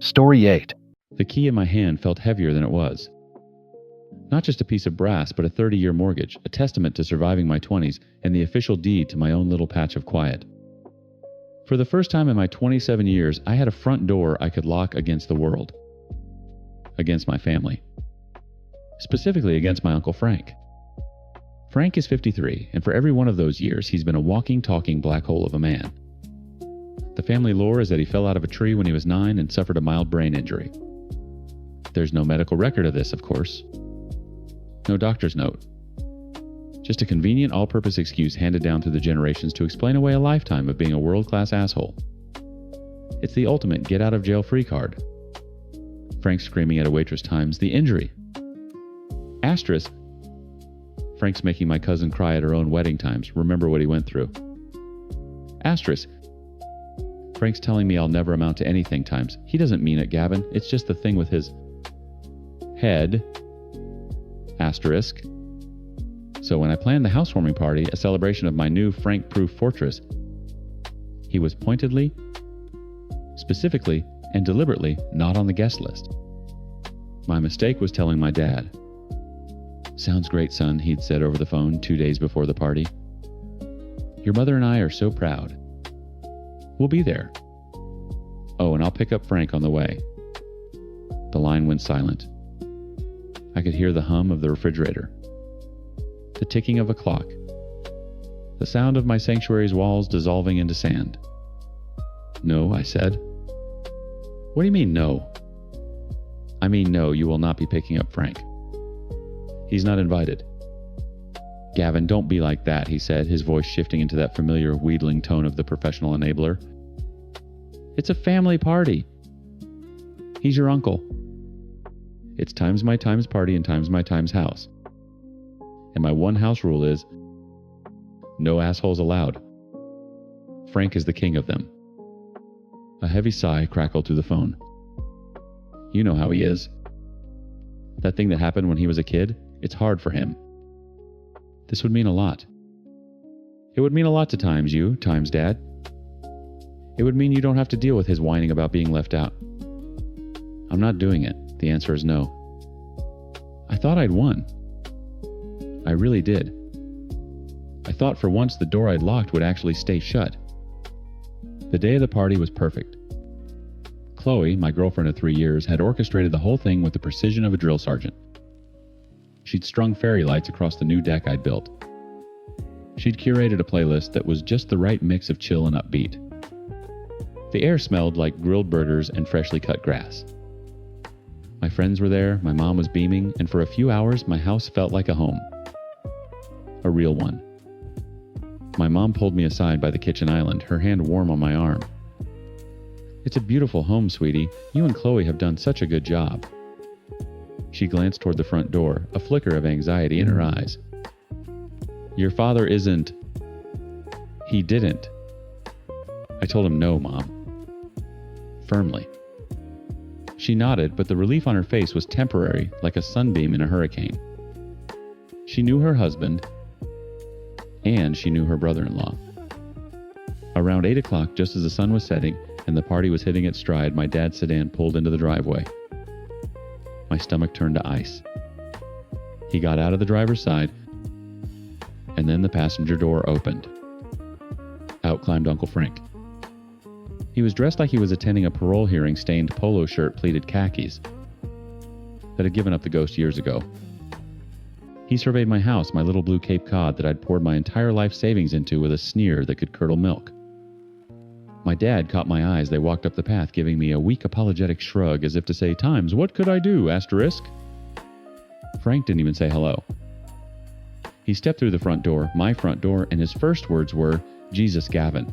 Story 8. The key in my hand felt heavier than it was. Not just a piece of brass, but a 30-year mortgage, a testament to surviving my 20s and the official deed to my own little patch of quiet. For the first time in my 27 years, I had a front door I could lock against the world. Against my family. Specifically against my Uncle Frank. Frank is 53, and for every one of those years, he's been a walking, talking black hole of a man. The family lore is that he fell out of a tree when he was 9 and suffered a mild brain injury. There's no medical record of this, of course. No doctor's note. Just a convenient all-purpose excuse handed down through the generations to explain away a lifetime of being a world-class asshole. It's the ultimate get-out-of-jail-free card. Frank screaming at a waitress times the injury. Asterisk. Frank's making my cousin cry at her own wedding times. Remember what he went through. Asterisk. Frank's telling me I'll never amount to anything times. He doesn't mean it, Gavin. It's just the thing with his head. Asterisk. So when I planned the housewarming party, a celebration of my new Frank-proof fortress, he was pointedly, specifically, and deliberately not on the guest list. My mistake was telling my dad. "Sounds great, son," he'd said over the phone 2 days before the party. "Your mother and I are so proud. We'll be there. Oh, and I'll pick up Frank on the way." The line went silent. I could hear the hum of the refrigerator, the ticking of a clock, the sound of my sanctuary's walls dissolving into sand. "No," I said. "What do you mean, no?" "I mean, no, you will not be picking up Frank. He's not invited." "Gavin, don't be like that," he said, his voice shifting into that familiar wheedling tone of the professional enabler. "It's a family party. He's your uncle. It's times my times party and times my times house. And my one house rule is, no assholes allowed. Frank is the king of them." A heavy sigh crackled through the phone. "You know how he is. That thing that happened when he was a kid, it's hard for him. This would mean a lot. It would mean a lot to Times you, Times Dad. It would mean you don't have to deal with his whining about being left out." "I'm not doing it." The answer is no. I thought I'd won. I really did. I thought for once the door I'd locked would actually stay shut. The day of the party was perfect. Chloe, my girlfriend of 3 years, had orchestrated the whole thing with the precision of a drill sergeant. She'd strung fairy lights across the new deck I'd built. She'd curated a playlist that was just the right mix of chill and upbeat. The air smelled like grilled burgers and freshly cut grass. My friends were there, my mom was beaming, and for a few hours my house felt like a home. A real one. My mom pulled me aside by the kitchen island, her hand warm on my arm. "It's a beautiful home, sweetie. You and Chloe have done such a good job." She glanced toward the front door, a flicker of anxiety in her eyes. "Your father isn't..." "He didn't." I told him no, Mom. Firmly. She nodded, but the relief on her face was temporary, like a sunbeam in a hurricane. She knew her husband, and she knew her brother-in-law. Around 8 o'clock, just as the sun was setting and the party was hitting its stride, my dad's sedan pulled into the driveway. My stomach turned to ice. He got out of the driver's side, and then the passenger door opened. Out climbed Uncle Frank. He was dressed like he was attending a parole hearing, stained polo shirt, pleated khakis, that had given up the ghost years ago. He surveyed my house, my little blue Cape Cod that I'd poured my entire life savings into, with a sneer that could curdle milk. My dad caught my eye as they walked up the path, giving me a weak apologetic shrug as if to say, "Times, what could I do, asterisk?" Frank didn't even say hello. He stepped through the front door, my front door, and his first words were, "Jesus, Gavin.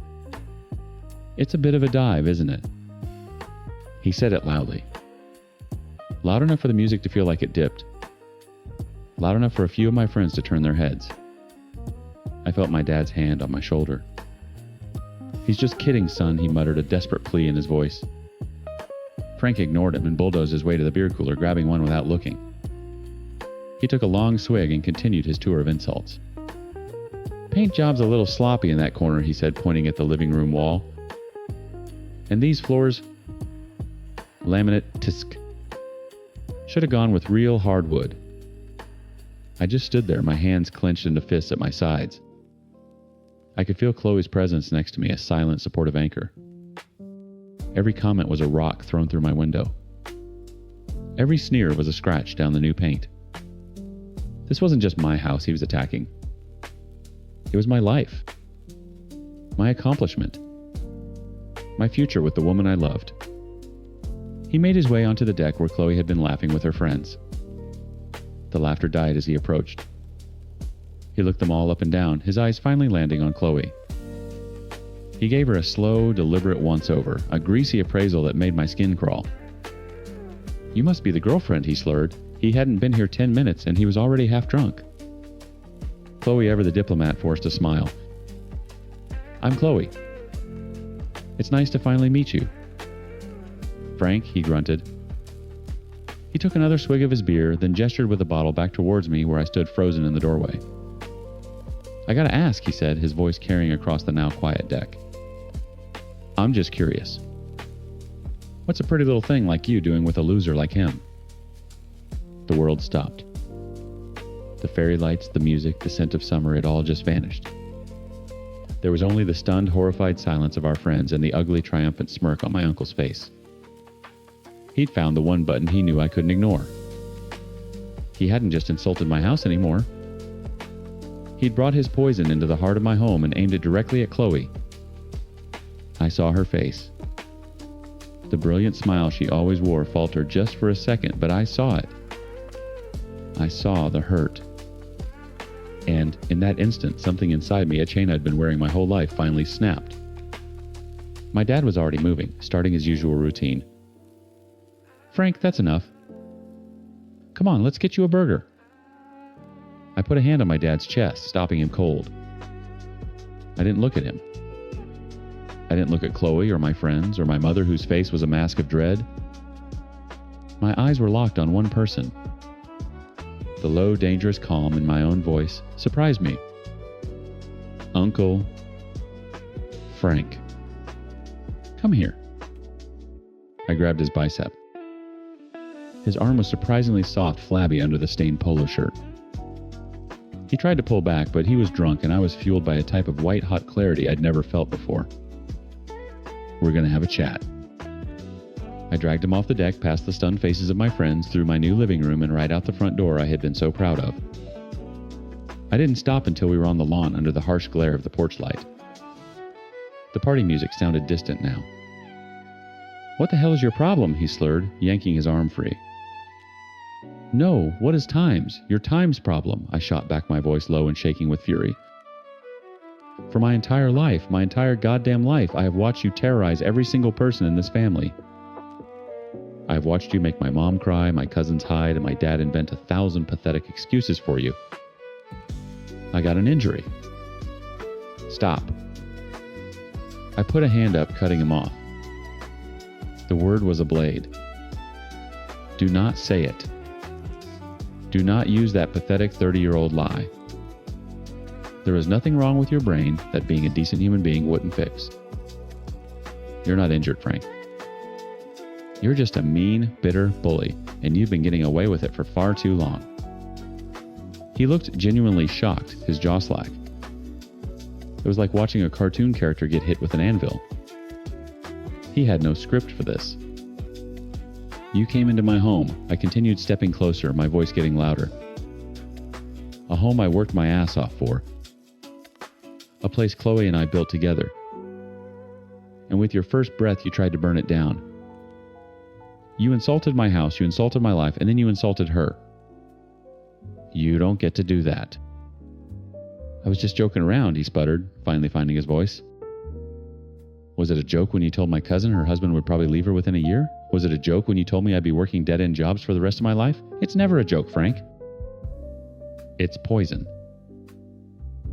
It's a bit of a dive, isn't it?" He said it loudly. Loud enough for the music to feel like it dipped. Loud enough for a few of my friends to turn their heads. I felt my dad's hand on my shoulder. "He's just kidding, son," he muttered, a desperate plea in his voice. Frank ignored him and bulldozed his way to the beer cooler, grabbing one without looking. He took a long swig and continued his tour of insults. "Paint job's a little sloppy in that corner," he said, pointing at the living room wall. "And these floors, laminate tisk. Should have gone with real hardwood." I just stood there, my hands clenched into fists at my sides. I could feel Chloe's presence next to me, a silent, supportive anchor. Every comment was a rock thrown through my window. Every sneer was a scratch down the new paint. This wasn't just my house he was attacking. It was my life. My accomplishment. My future with the woman I loved. He made his way onto the deck where Chloe had been laughing with her friends. The laughter died as he approached. He looked them all up and down, his eyes finally landing on Chloe. He gave her a slow, deliberate once-over, a greasy appraisal that made my skin crawl. "You must be the girlfriend," he slurred. He hadn't been here 10 minutes and he was already half drunk. Chloe, ever the diplomat, forced a smile. "I'm Chloe. It's nice to finally meet you." "Frank," he grunted. He took another swig of his beer, then gestured with the bottle back towards me where I stood frozen in the doorway. "I gotta ask," he said, his voice carrying across the now quiet deck. "I'm just curious. What's a pretty little thing like you doing with a loser like him?" The world stopped. The fairy lights, the music, the scent of summer, it all just vanished. There was only the stunned, horrified silence of our friends and the ugly, triumphant smirk on my uncle's face. He'd found the one button he knew I couldn't ignore. He hadn't just insulted my house anymore. He'd brought his poison into the heart of my home and aimed it directly at Chloe. I saw her face. The brilliant smile she always wore faltered just for a second, but I saw it. I saw the hurt. And in that instant, something inside me, a chain I'd been wearing my whole life, finally snapped. My dad was already moving, starting his usual routine. "Frank, that's enough. Come on, let's get you a burger." I put a hand on my dad's chest, stopping him cold. I didn't look at him. I didn't look at Chloe or my friends or my mother, whose face was a mask of dread. My eyes were locked on one person. The low, dangerous calm in my own voice surprised me. "Uncle Frank, come here." I grabbed his bicep. His arm was surprisingly soft, flabby under the stained polo shirt. He tried to pull back, but he was drunk and I was fueled by a type of white-hot clarity I'd never felt before. "We're going to have a chat." I dragged him off the deck, past the stunned faces of my friends, through my new living room, and right out the front door I had been so proud of. I didn't stop until we were on the lawn under the harsh glare of the porch light. The party music sounded distant now. "What the hell is your problem?" he slurred, yanking his arm free. "No, what is Times? Your Times problem," I shot back, my voice low and shaking with fury. "For my entire life, my entire goddamn life, I have watched you terrorize every single person in this family. I have watched you make my mom cry, my cousins hide, and my dad invent 1,000 pathetic excuses for you. I got an injury. Stop." I put a hand up, cutting him off. The word was a blade. "Do not say it. Do not use that pathetic 30-year-old lie. There is nothing wrong with your brain that being a decent human being wouldn't fix. You're not injured, Frank. You're just a mean, bitter bully, and you've been getting away with it for far too long." He looked genuinely shocked, his jaw slack. It was like watching a cartoon character get hit with an anvil. He had no script for this. "You came into my home," I continued, stepping closer, my voice getting louder. "A home I worked my ass off for. A place Chloe and I built together. And with your first breath, you tried to burn it down. You insulted my house, you insulted my life, and then you insulted her. You don't get to do that." "I was just joking around," he sputtered, finally finding his voice. "Was it a joke when you told my cousin her husband would probably leave her within a year? Was it a joke when you told me I'd be working dead-end jobs for the rest of my life? It's never a joke, Frank. It's poison.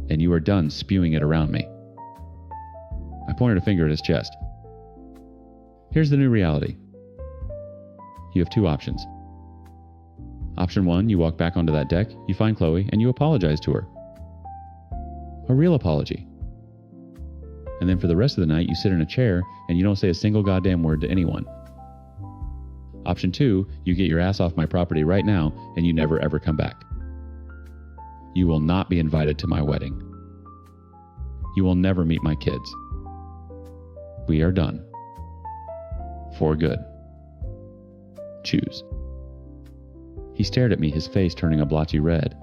And you are done spewing it around me." I pointed a finger at his chest. "Here's the new reality. You have two options. Option 1, you walk back onto that deck, you find Chloe, and you apologize to her. A real apology. And then for the rest of the night, you sit in a chair and you don't say a single goddamn word to anyone. Option 2, you get your ass off my property right now and you never ever come back. You will not be invited to my wedding. You will never meet my kids. We are done. For good. Choose." He stared at me, his face turning a blotchy red.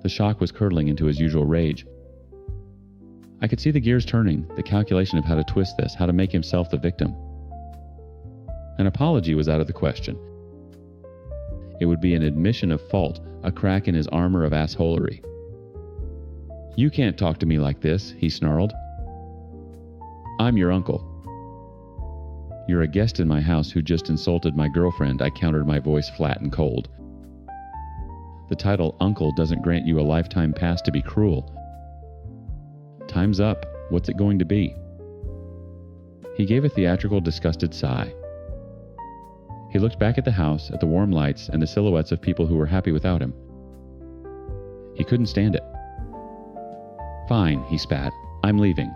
The shock was curdling into his usual rage. I could see the gears turning, the calculation of how to twist this, how to make himself the victim. An apology was out of the question. It would be an admission of fault, a crack in his armor of assholery. "You can't talk to me like this," he snarled. "I'm your uncle." "You're a guest in my house who just insulted my girlfriend," I countered, my voice flat and cold. "The title uncle doesn't grant you a lifetime pass to be cruel. Time's up. What's it going to be?" He gave a theatrical, disgusted sigh. He looked back at the house, at the warm lights, and the silhouettes of people who were happy without him. He couldn't stand it. "Fine," he spat. "I'm leaving."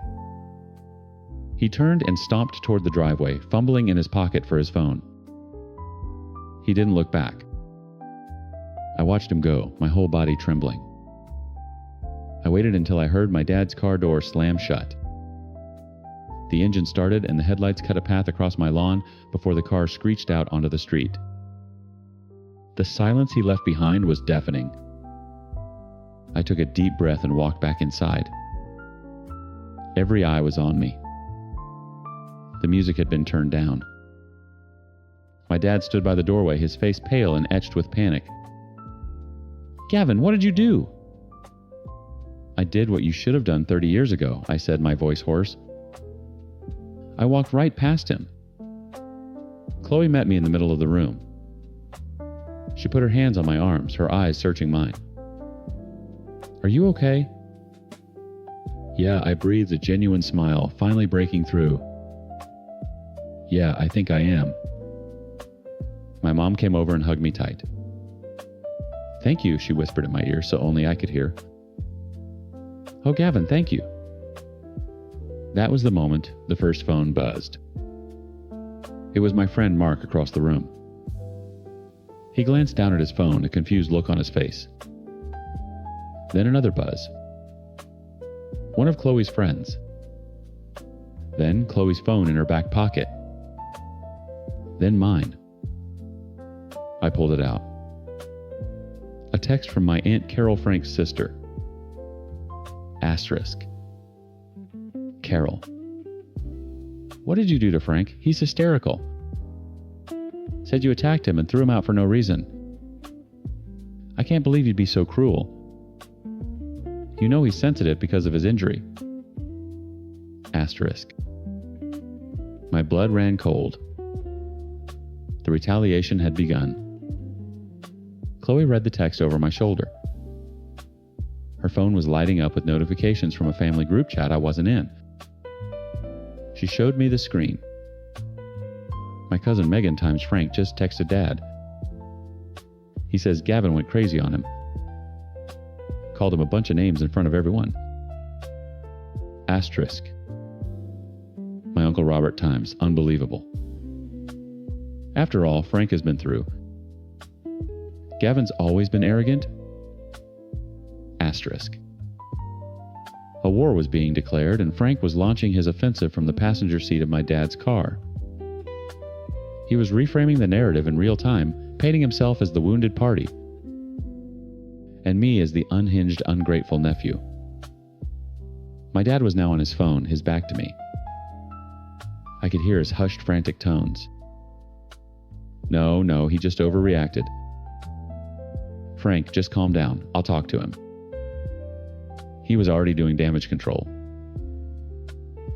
He turned and stomped toward the driveway, fumbling in his pocket for his phone. He didn't look back. I watched him go, my whole body trembling. I waited until I heard my dad's car door slam shut. The engine started and the headlights cut a path across my lawn before the car screeched out onto the street. The silence he left behind was deafening. I took a deep breath and walked back inside. Every eye was on me. The music had been turned down. My dad stood by the doorway, his face pale and etched with panic. "Gavin, what did you do?" "I did what you should have done 30 years ago," I said, my voice hoarse. I walked right past him. Chloe met me in the middle of the room. She put her hands on my arms, her eyes searching mine. "Are you okay?" "Yeah," I breathed, a genuine smile, finally breaking through. "Yeah, I think I am." My mom came over and hugged me tight. "Thank you," she whispered in my ear so only I could hear. "Oh, Gavin, thank you." That was the moment the first phone buzzed. It was my friend Mark across the room. He glanced down at his phone, a confused look on his face. Then another buzz. One of Chloe's friends. Then Chloe's phone in her back pocket. Then mine. I pulled it out. A text from my Aunt Carol Frank's sister. Asterisk. Carol. "What did you do to Frank? He's hysterical. Said you attacked him and threw him out for no reason. I can't believe you'd be so cruel. You know he's sensitive because of his injury." Asterisk. My blood ran cold. The retaliation had begun. Chloe read the text over my shoulder. Her phone was lighting up with notifications from a family group chat I wasn't in. She showed me the screen. My cousin Megan times Frank just texted Dad. He says Gavin went crazy on him. Called him a bunch of names in front of everyone. Asterisk. My Uncle Robert times. Unbelievable. After all Frank has been through. Gavin's always been arrogant? Asterisk. A war was being declared and Frank was launching his offensive from the passenger seat of my dad's car. He was reframing the narrative in real time, painting himself as the wounded party, and me as the unhinged, ungrateful nephew. My dad was now on his phone, his back to me. I could hear his hushed, frantic tones. No, he just overreacted. Frank, just calm down. I'll talk to him. He was already doing damage control.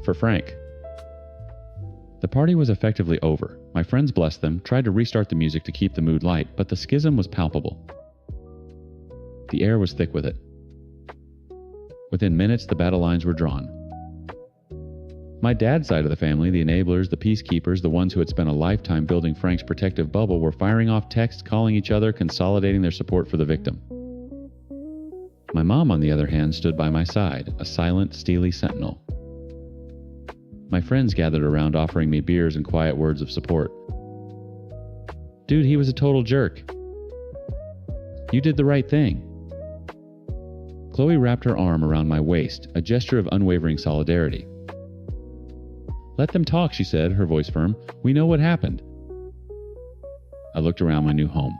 For Frank. The party was effectively over. My friends blessed them, tried to restart the music to keep the mood light, but the schism was palpable. The air was thick with it. Within minutes, the battle lines were drawn. My dad's side of the family, the enablers, the peacekeepers, the ones who had spent a lifetime building Frank's protective bubble, were firing off texts, calling each other, consolidating their support for the victim. My mom, on the other hand, stood by my side, a silent, steely sentinel. My friends gathered around, offering me beers and quiet words of support. "Dude, he was a total jerk. You did the right thing." Chloe wrapped her arm around my waist, a gesture of unwavering solidarity. "Let them talk," she said, her voice firm. "We know what happened." I looked around my new home.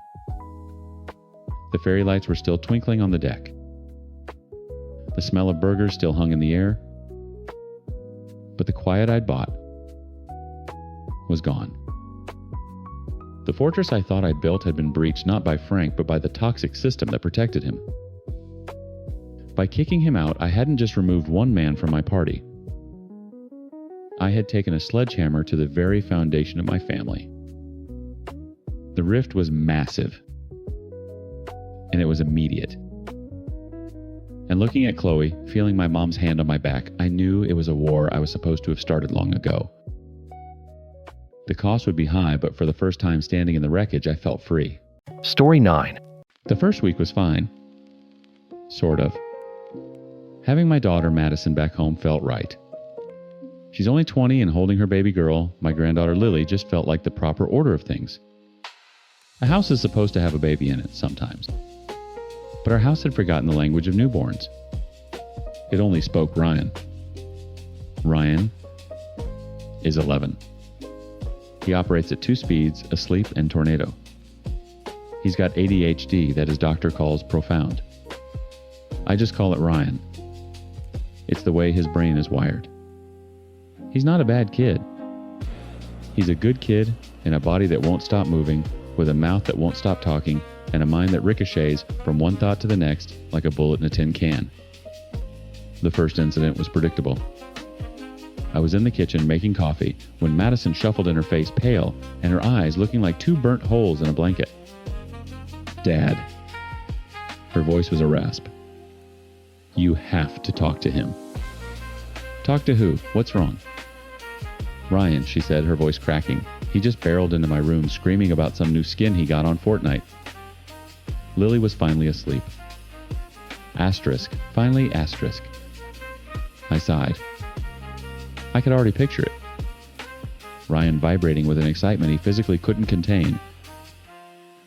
The fairy lights were still twinkling on the deck. The smell of burgers still hung in the air. But the quiet I'd bought was gone. The fortress I thought I'd built had been breached not by Frank, but by the toxic system that protected him. By kicking him out, I hadn't just removed one man from my party. I had taken a sledgehammer to the very foundation of my family. The rift was massive, and it was immediate. And looking at Chloe, feeling my mom's hand on my back, I knew it was a war I was supposed to have started long ago. The cost would be high, but for the first time standing in the wreckage, I felt free. Story 9. The first week was fine. Sort of. Having my daughter Madison back home felt right. She's only 20 and holding her baby girl, my granddaughter Lily, just felt like the proper order of things. A house is supposed to have a baby in it sometimes. but our house had forgotten the language of newborns. It only spoke Ryan. Ryan is 11. He operates at 2 speeds, asleep and tornado. He's got ADHD that his doctor calls profound. I just call it Ryan. It's the way his brain is wired. He's not a bad kid. He's a good kid in a body that won't stop moving, with a mouth that won't stop talking, and a mind that ricochets from one thought to the next like a bullet in a tin can. The first incident was predictable. I was in the kitchen making coffee when Madison shuffled in her face pale and her eyes looking like 2 burnt holes in a blanket. Dad. Her voice was a rasp. You have to talk to him. Talk to who? What's wrong? Ryan, she said, her voice cracking. He just barreled into my room screaming about some new skin he got on Fortnite. Lily was finally asleep. Asterisk. Finally, asterisk. I sighed. I could already picture it. Ryan vibrating with an excitement he physically couldn't contain,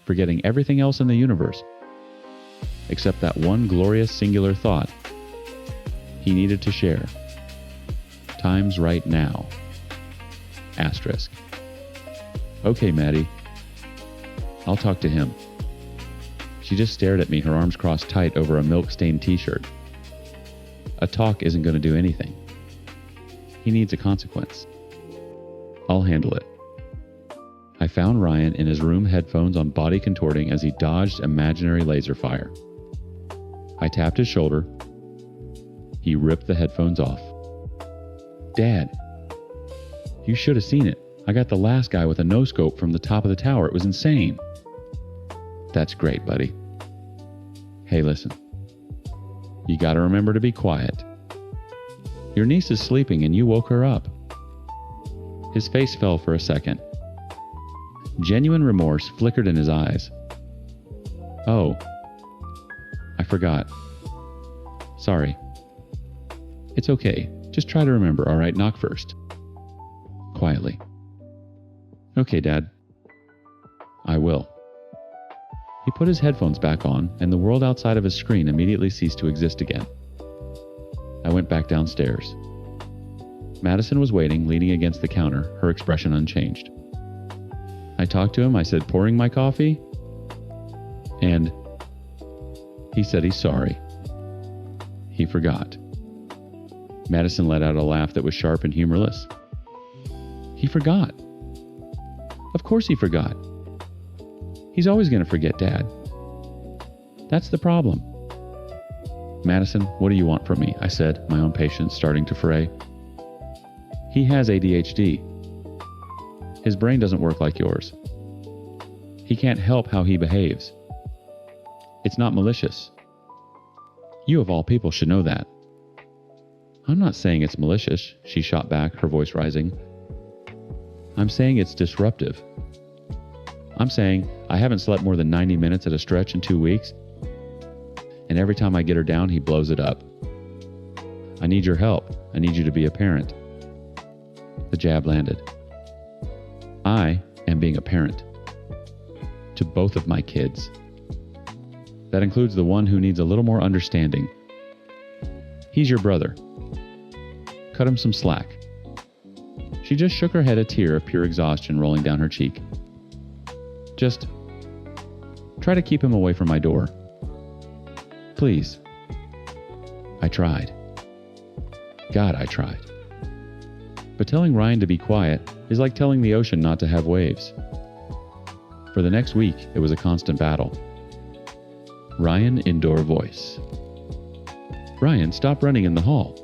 forgetting everything else in the universe, except that one glorious singular thought he needed to share. Time's right now. Asterisk. Okay, Maddie. I'll talk to him. She just stared at me, her arms crossed tight over a milk-stained t-shirt. A talk isn't going to do anything. He needs a consequence. I'll handle it. I found Ryan in his room, headphones on, body contorting as he dodged imaginary laser fire. I tapped his shoulder. He ripped the headphones off. Dad, you should have seen it. I got the last guy with a no-scope from the top of the tower. It was insane. That's great, buddy. Hey, listen. You gotta remember to be quiet. Your niece is sleeping and you woke her up. His face fell for a second. Genuine remorse flickered in his eyes. Oh, I forgot. Sorry. It's okay. Just try to remember, all right? Knock first. Quietly. Okay, Dad. I will. He put his headphones back on, and the world outside of his screen immediately ceased to exist again. I went back downstairs. Madison was waiting, leaning against the counter, her expression unchanged. I talked to him. I said, pouring my coffee? And he said he's sorry. He forgot. Madison let out a laugh that was sharp and humorless. He forgot. Of course he forgot. He's always going to forget, Dad. That's the problem. Madison, what do you want from me? I said, my own patience starting to fray. He has ADHD. His brain doesn't work like yours. He can't help how he behaves. It's not malicious. You of all people should know that. I'm not saying it's malicious, she shot back, her voice rising. I'm saying it's disruptive. I'm saying I haven't slept more than 90 minutes at a stretch in 2 weeks, and every time I get her down, he blows it up. I need your help. I need you to be a parent. The jab landed. I am being a parent. To both of my kids. That includes the one who needs a little more understanding. He's your brother. Cut him some slack. She just shook her head, a tear of pure exhaustion rolling down her cheek. Just try to keep him away from my door. Please. I tried. God, I tried. But telling Ryan to be quiet is like telling the ocean not to have waves. For the next week, it was a constant battle. Ryan, indoor voice. Ryan, stop running in the hall.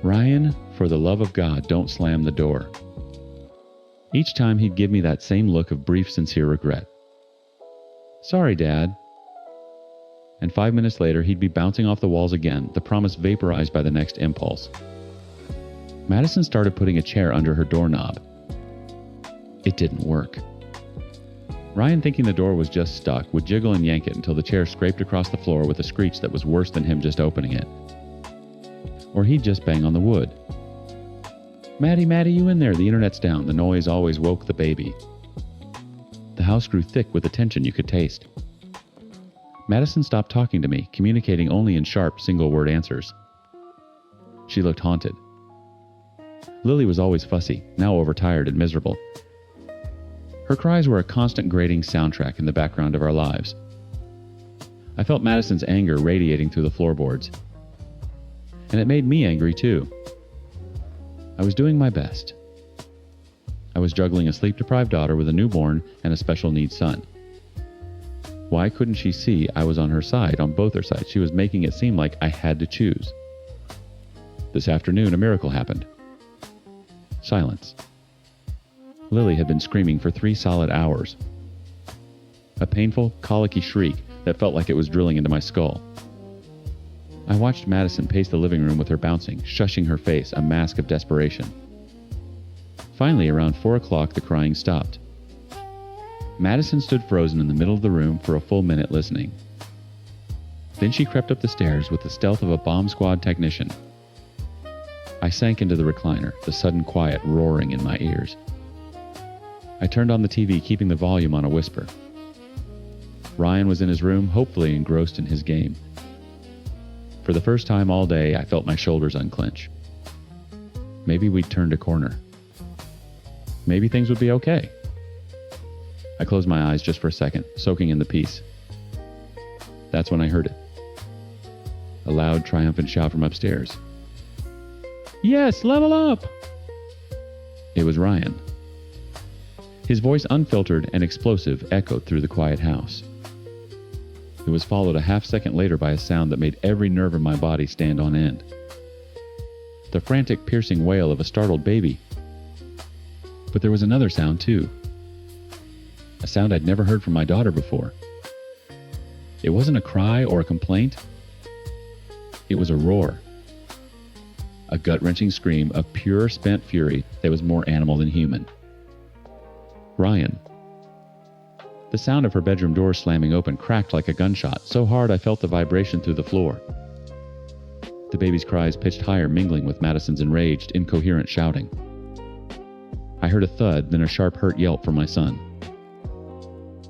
Ryan, for the love of God, don't slam the door. Each time he'd give me that same look of brief, sincere regret. Sorry, Dad. And 5 minutes later, he'd be bouncing off the walls again, the promise vaporized by the next impulse. Madison started putting a chair under her doorknob. It didn't work. Ryan, thinking the door was just stuck, would jiggle and yank it until the chair scraped across the floor with a screech that was worse than him just opening it. Or he'd just bang on the wood. Maddie, you in there? The internet's down. The noise always woke the baby. The house grew thick with the tension you could taste. Madison stopped talking to me, communicating only in sharp, single-word answers. She looked haunted. Lily was always fussy, now overtired and miserable. Her cries were a constant grating soundtrack in the background of our lives. I felt Madison's anger radiating through the floorboards. And it made me angry too. I was doing my best. I was juggling a sleep-deprived daughter with a newborn and a special needs son. Why couldn't she see I was on her side, on both her sides? She was making it seem like I had to choose. This afternoon, a miracle happened. Silence. Lily had been screaming for 3 solid hours. A painful, colicky shriek that felt like it was drilling into my skull. I watched Madison pace the living room with her bouncing, shushing her face, a mask of desperation. Finally, around 4 o'clock, the crying stopped. Madison stood frozen in the middle of the room for a full minute listening. Then she crept up the stairs with the stealth of a bomb squad technician. I sank into the recliner, the sudden quiet roaring in my ears. I turned on the TV, keeping the volume on a whisper. Ryan was in his room, hopefully engrossed in his game. For the first time all day, I felt my shoulders unclench. Maybe we'd turned a corner. Maybe things would be okay. I closed my eyes just for a second, soaking in the peace. That's when I heard it. A loud, triumphant shout from upstairs. "Yes, level up!" It was Ryan. His voice, unfiltered and explosive, echoed through the quiet house. It was followed a half-second later by a sound that made every nerve in my body stand on end. The frantic, piercing wail of a startled baby. But there was another sound, too. A sound I'd never heard from my daughter before. It wasn't a cry or a complaint. It was a roar. A gut-wrenching scream of pure, spent fury that was more animal than human. Ryan. The sound of her bedroom door slamming open cracked like a gunshot, so hard I felt the vibration through the floor. The baby's cries pitched higher, mingling with Madison's enraged, incoherent shouting. I heard a thud, then a sharp, hurt yelp from my son.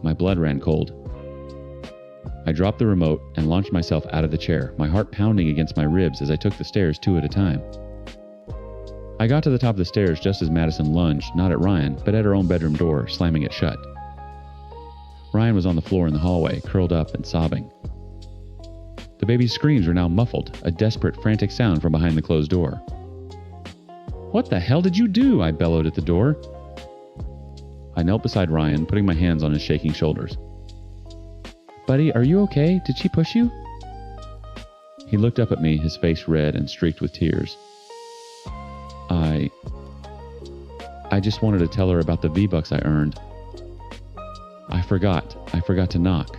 My blood ran cold. I dropped the remote and launched myself out of the chair, my heart pounding against my ribs as I took the stairs 2 at a time. I got to the top of the stairs just as Madison lunged, not at Ryan, but at her own bedroom door, slamming it shut. Ryan was on the floor in the hallway, curled up and sobbing. The baby's screams were now muffled, a desperate, frantic sound from behind the closed door. "What the hell did you do?" I bellowed at the door. I knelt beside Ryan, putting my hands on his shaking shoulders. "Buddy, are you okay? Did she push you?" He looked up at me, his face red and streaked with tears. I just wanted to tell her about the V-Bucks I earned. I forgot to knock.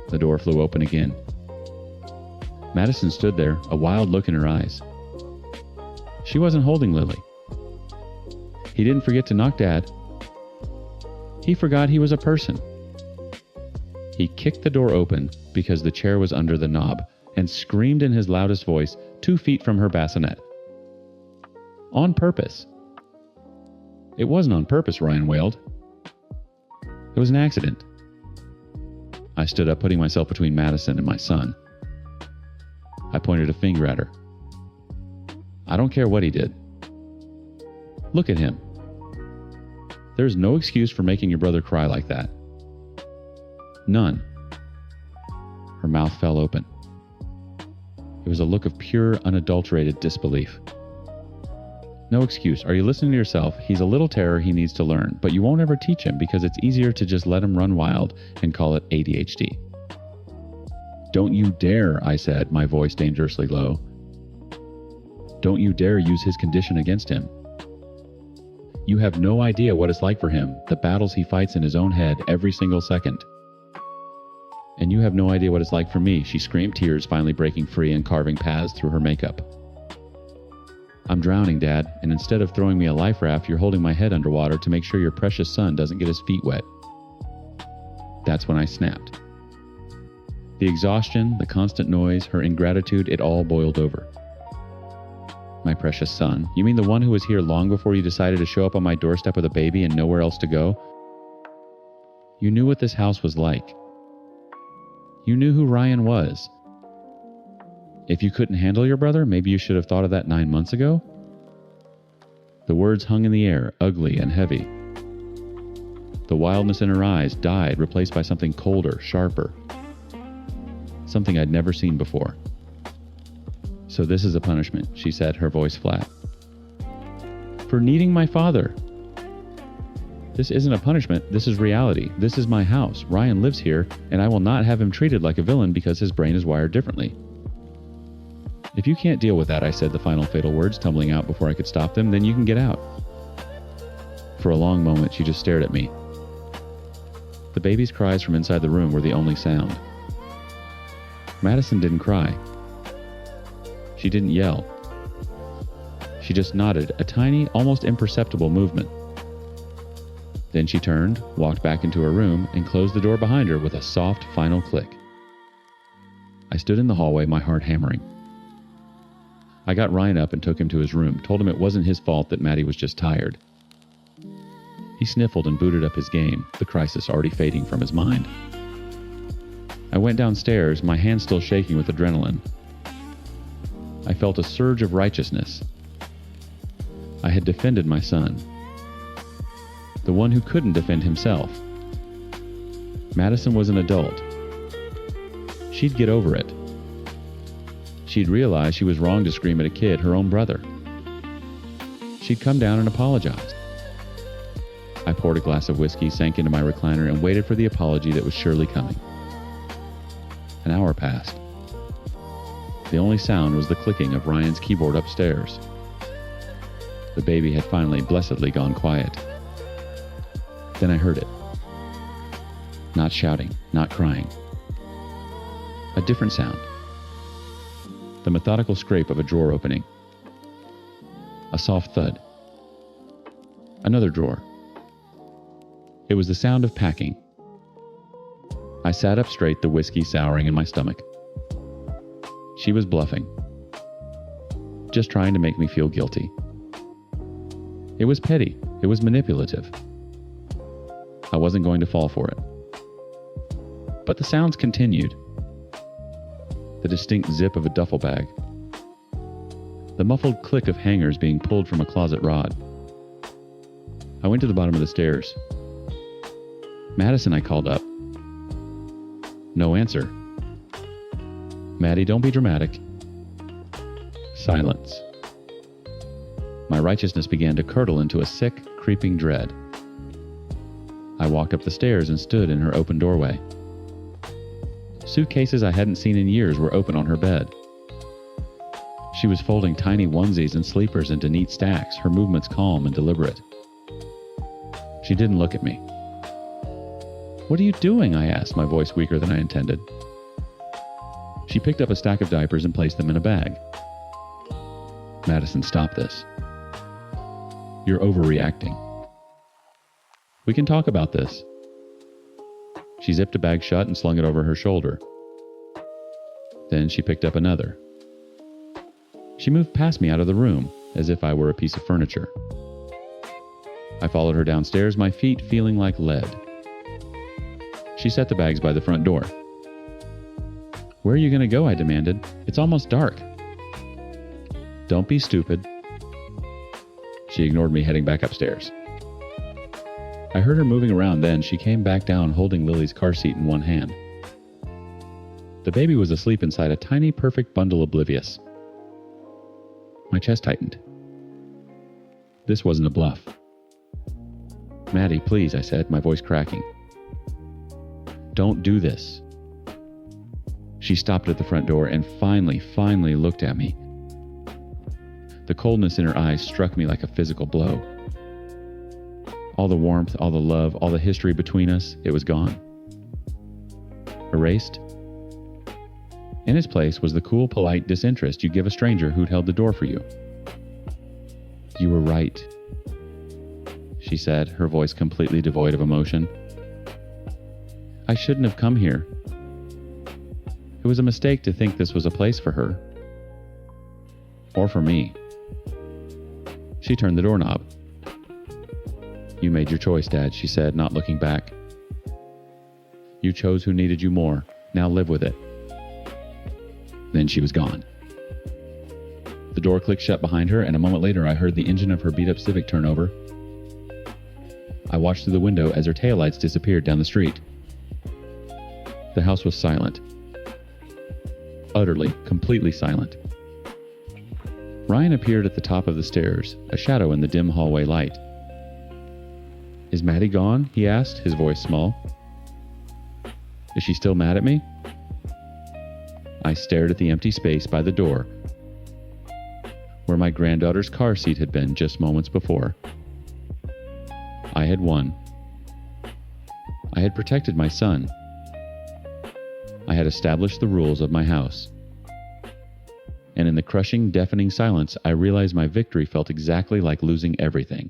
The door flew open again. Madison stood there, a wild look in her eyes. She wasn't holding Lily. He didn't forget to knock, Dad. He forgot he was a person. He kicked the door open because the chair was under the knob and screamed in his loudest voice 2 feet from her bassinet. On purpose. It wasn't on purpose, Ryan wailed. It was an accident. I stood up, putting myself between Madison and my son. I pointed a finger at her. I don't care what he did. Look at him. There's no excuse for making your brother cry like that. None. Her mouth fell open. It was a look of pure, unadulterated disbelief. No excuse. Are you listening to yourself? He's a little terror he needs to learn, but you won't ever teach him because it's easier to just let him run wild and call it ADHD. Don't you dare, I said, my voice dangerously low. Don't you dare use his condition against him. You have no idea what it's like for him, the battles he fights in his own head every single second. And you have no idea what it's like for me, she screamed, tears finally breaking free and carving paths through her makeup. I'm drowning, Dad, and instead of throwing me a life raft, you're holding my head underwater to make sure your precious son doesn't get his feet wet. That's when I snapped. The exhaustion, the constant noise, her ingratitude, it all boiled over. My precious son, you mean the one who was here long before you decided to show up on my doorstep with a baby and nowhere else to go? You knew what this house was like. You knew who Ryan was. If you couldn't handle your brother, maybe you should have thought of that 9 months ago? The words hung in the air, ugly and heavy. The wildness in her eyes died, replaced by something colder, sharper. Something I'd never seen before. So this is a punishment, she said, her voice flat. For needing my father. This isn't a punishment, this is reality. This is my house. Ryan lives here, and I will not have him treated like a villain because his brain is wired differently. If you can't deal with that, I said the final fatal words, tumbling out before I could stop them, then you can get out. For a long moment, she just stared at me. The baby's cries from inside the room were the only sound. Madison didn't cry. She didn't yell. She just nodded, a tiny, almost imperceptible movement. Then she turned, walked back into her room, and closed the door behind her with a soft, final click. I stood in the hallway, my heart hammering. I got Ryan up and took him to his room, told him it wasn't his fault that Maddie was just tired. He sniffled and booted up his game, the crisis already fading from his mind. I went downstairs, my hands still shaking with adrenaline. I felt a surge of righteousness. I had defended my son. The one who couldn't defend himself. Madison was an adult. She'd get over it. She'd realize she was wrong to scream at a kid, her own brother. She'd come down and apologize. I poured a glass of whiskey, sank into my recliner, and waited for the apology that was surely coming. An hour passed. The only sound was the clicking of Ryan's keyboard upstairs. The baby had finally, blessedly gone quiet. Then I heard it. Not shouting, not crying. A different sound. The methodical scrape of a drawer opening. A soft thud. Another drawer. It was the sound of packing. I sat up straight, the whiskey souring in my stomach. She was bluffing. Just trying to make me feel guilty. It was petty. It was manipulative. I wasn't going to fall for it. But the sounds continued. The distinct zip of a duffel bag. The muffled click of hangers being pulled from a closet rod. I went to the bottom of the stairs. Madison, I called up. No answer. Maddie, don't be dramatic. Silence. My righteousness began to curdle into a sick, creeping dread. I walked up the stairs and stood in her open doorway. Suitcases I hadn't seen in years were open on her bed. She was folding tiny onesies and sleepers into neat stacks, her movements calm and deliberate. She didn't look at me. What are you doing? I asked, my voice weaker than I intended. She picked up a stack of diapers and placed them in a bag. Madison, stop this. You're overreacting. We can talk about this. She zipped a bag shut and slung it over her shoulder. Then she picked up another. She moved past me out of the room, as if I were a piece of furniture. I followed her downstairs, my feet feeling like lead. She set the bags by the front door. Where are you going to go? I demanded. It's almost dark. Don't be stupid. She ignored me, heading back upstairs. I heard her moving around then. She came back down holding Lily's car seat in one hand. The baby was asleep inside a tiny, perfect bundle, oblivious. My chest tightened. This wasn't a bluff. Maddie, please, I said, my voice cracking. Don't do this. She stopped at the front door and finally looked at me. The coldness in her eyes struck me like a physical blow. All the warmth, all the love, all the history between us, it was gone. Erased. In its place was the cool, polite disinterest you'd give a stranger who'd held the door for you. You were right, she said, her voice completely devoid of emotion. I shouldn't have come here. It was a mistake to think this was a place for her. Or for me. She turned the doorknob. You made your choice, Dad, she said, not looking back. You chose who needed you more, Now live with it." Then she was gone. The door clicked shut behind her, and a moment later I heard the engine of her beat-up Civic turn over. I watched through the window as her taillights disappeared down the street. The house was silent. Utterly, completely silent. Ryan appeared at the top of the stairs, a shadow in the dim hallway light. "Is Maddie gone?" he asked, his voice small. "Is she still mad at me?" I stared at the empty space by the door, where my granddaughter's car seat had been just moments before. I had won. I had protected my son. I had established the rules of my house. And in the crushing, deafening silence, I realized my victory felt exactly like losing everything.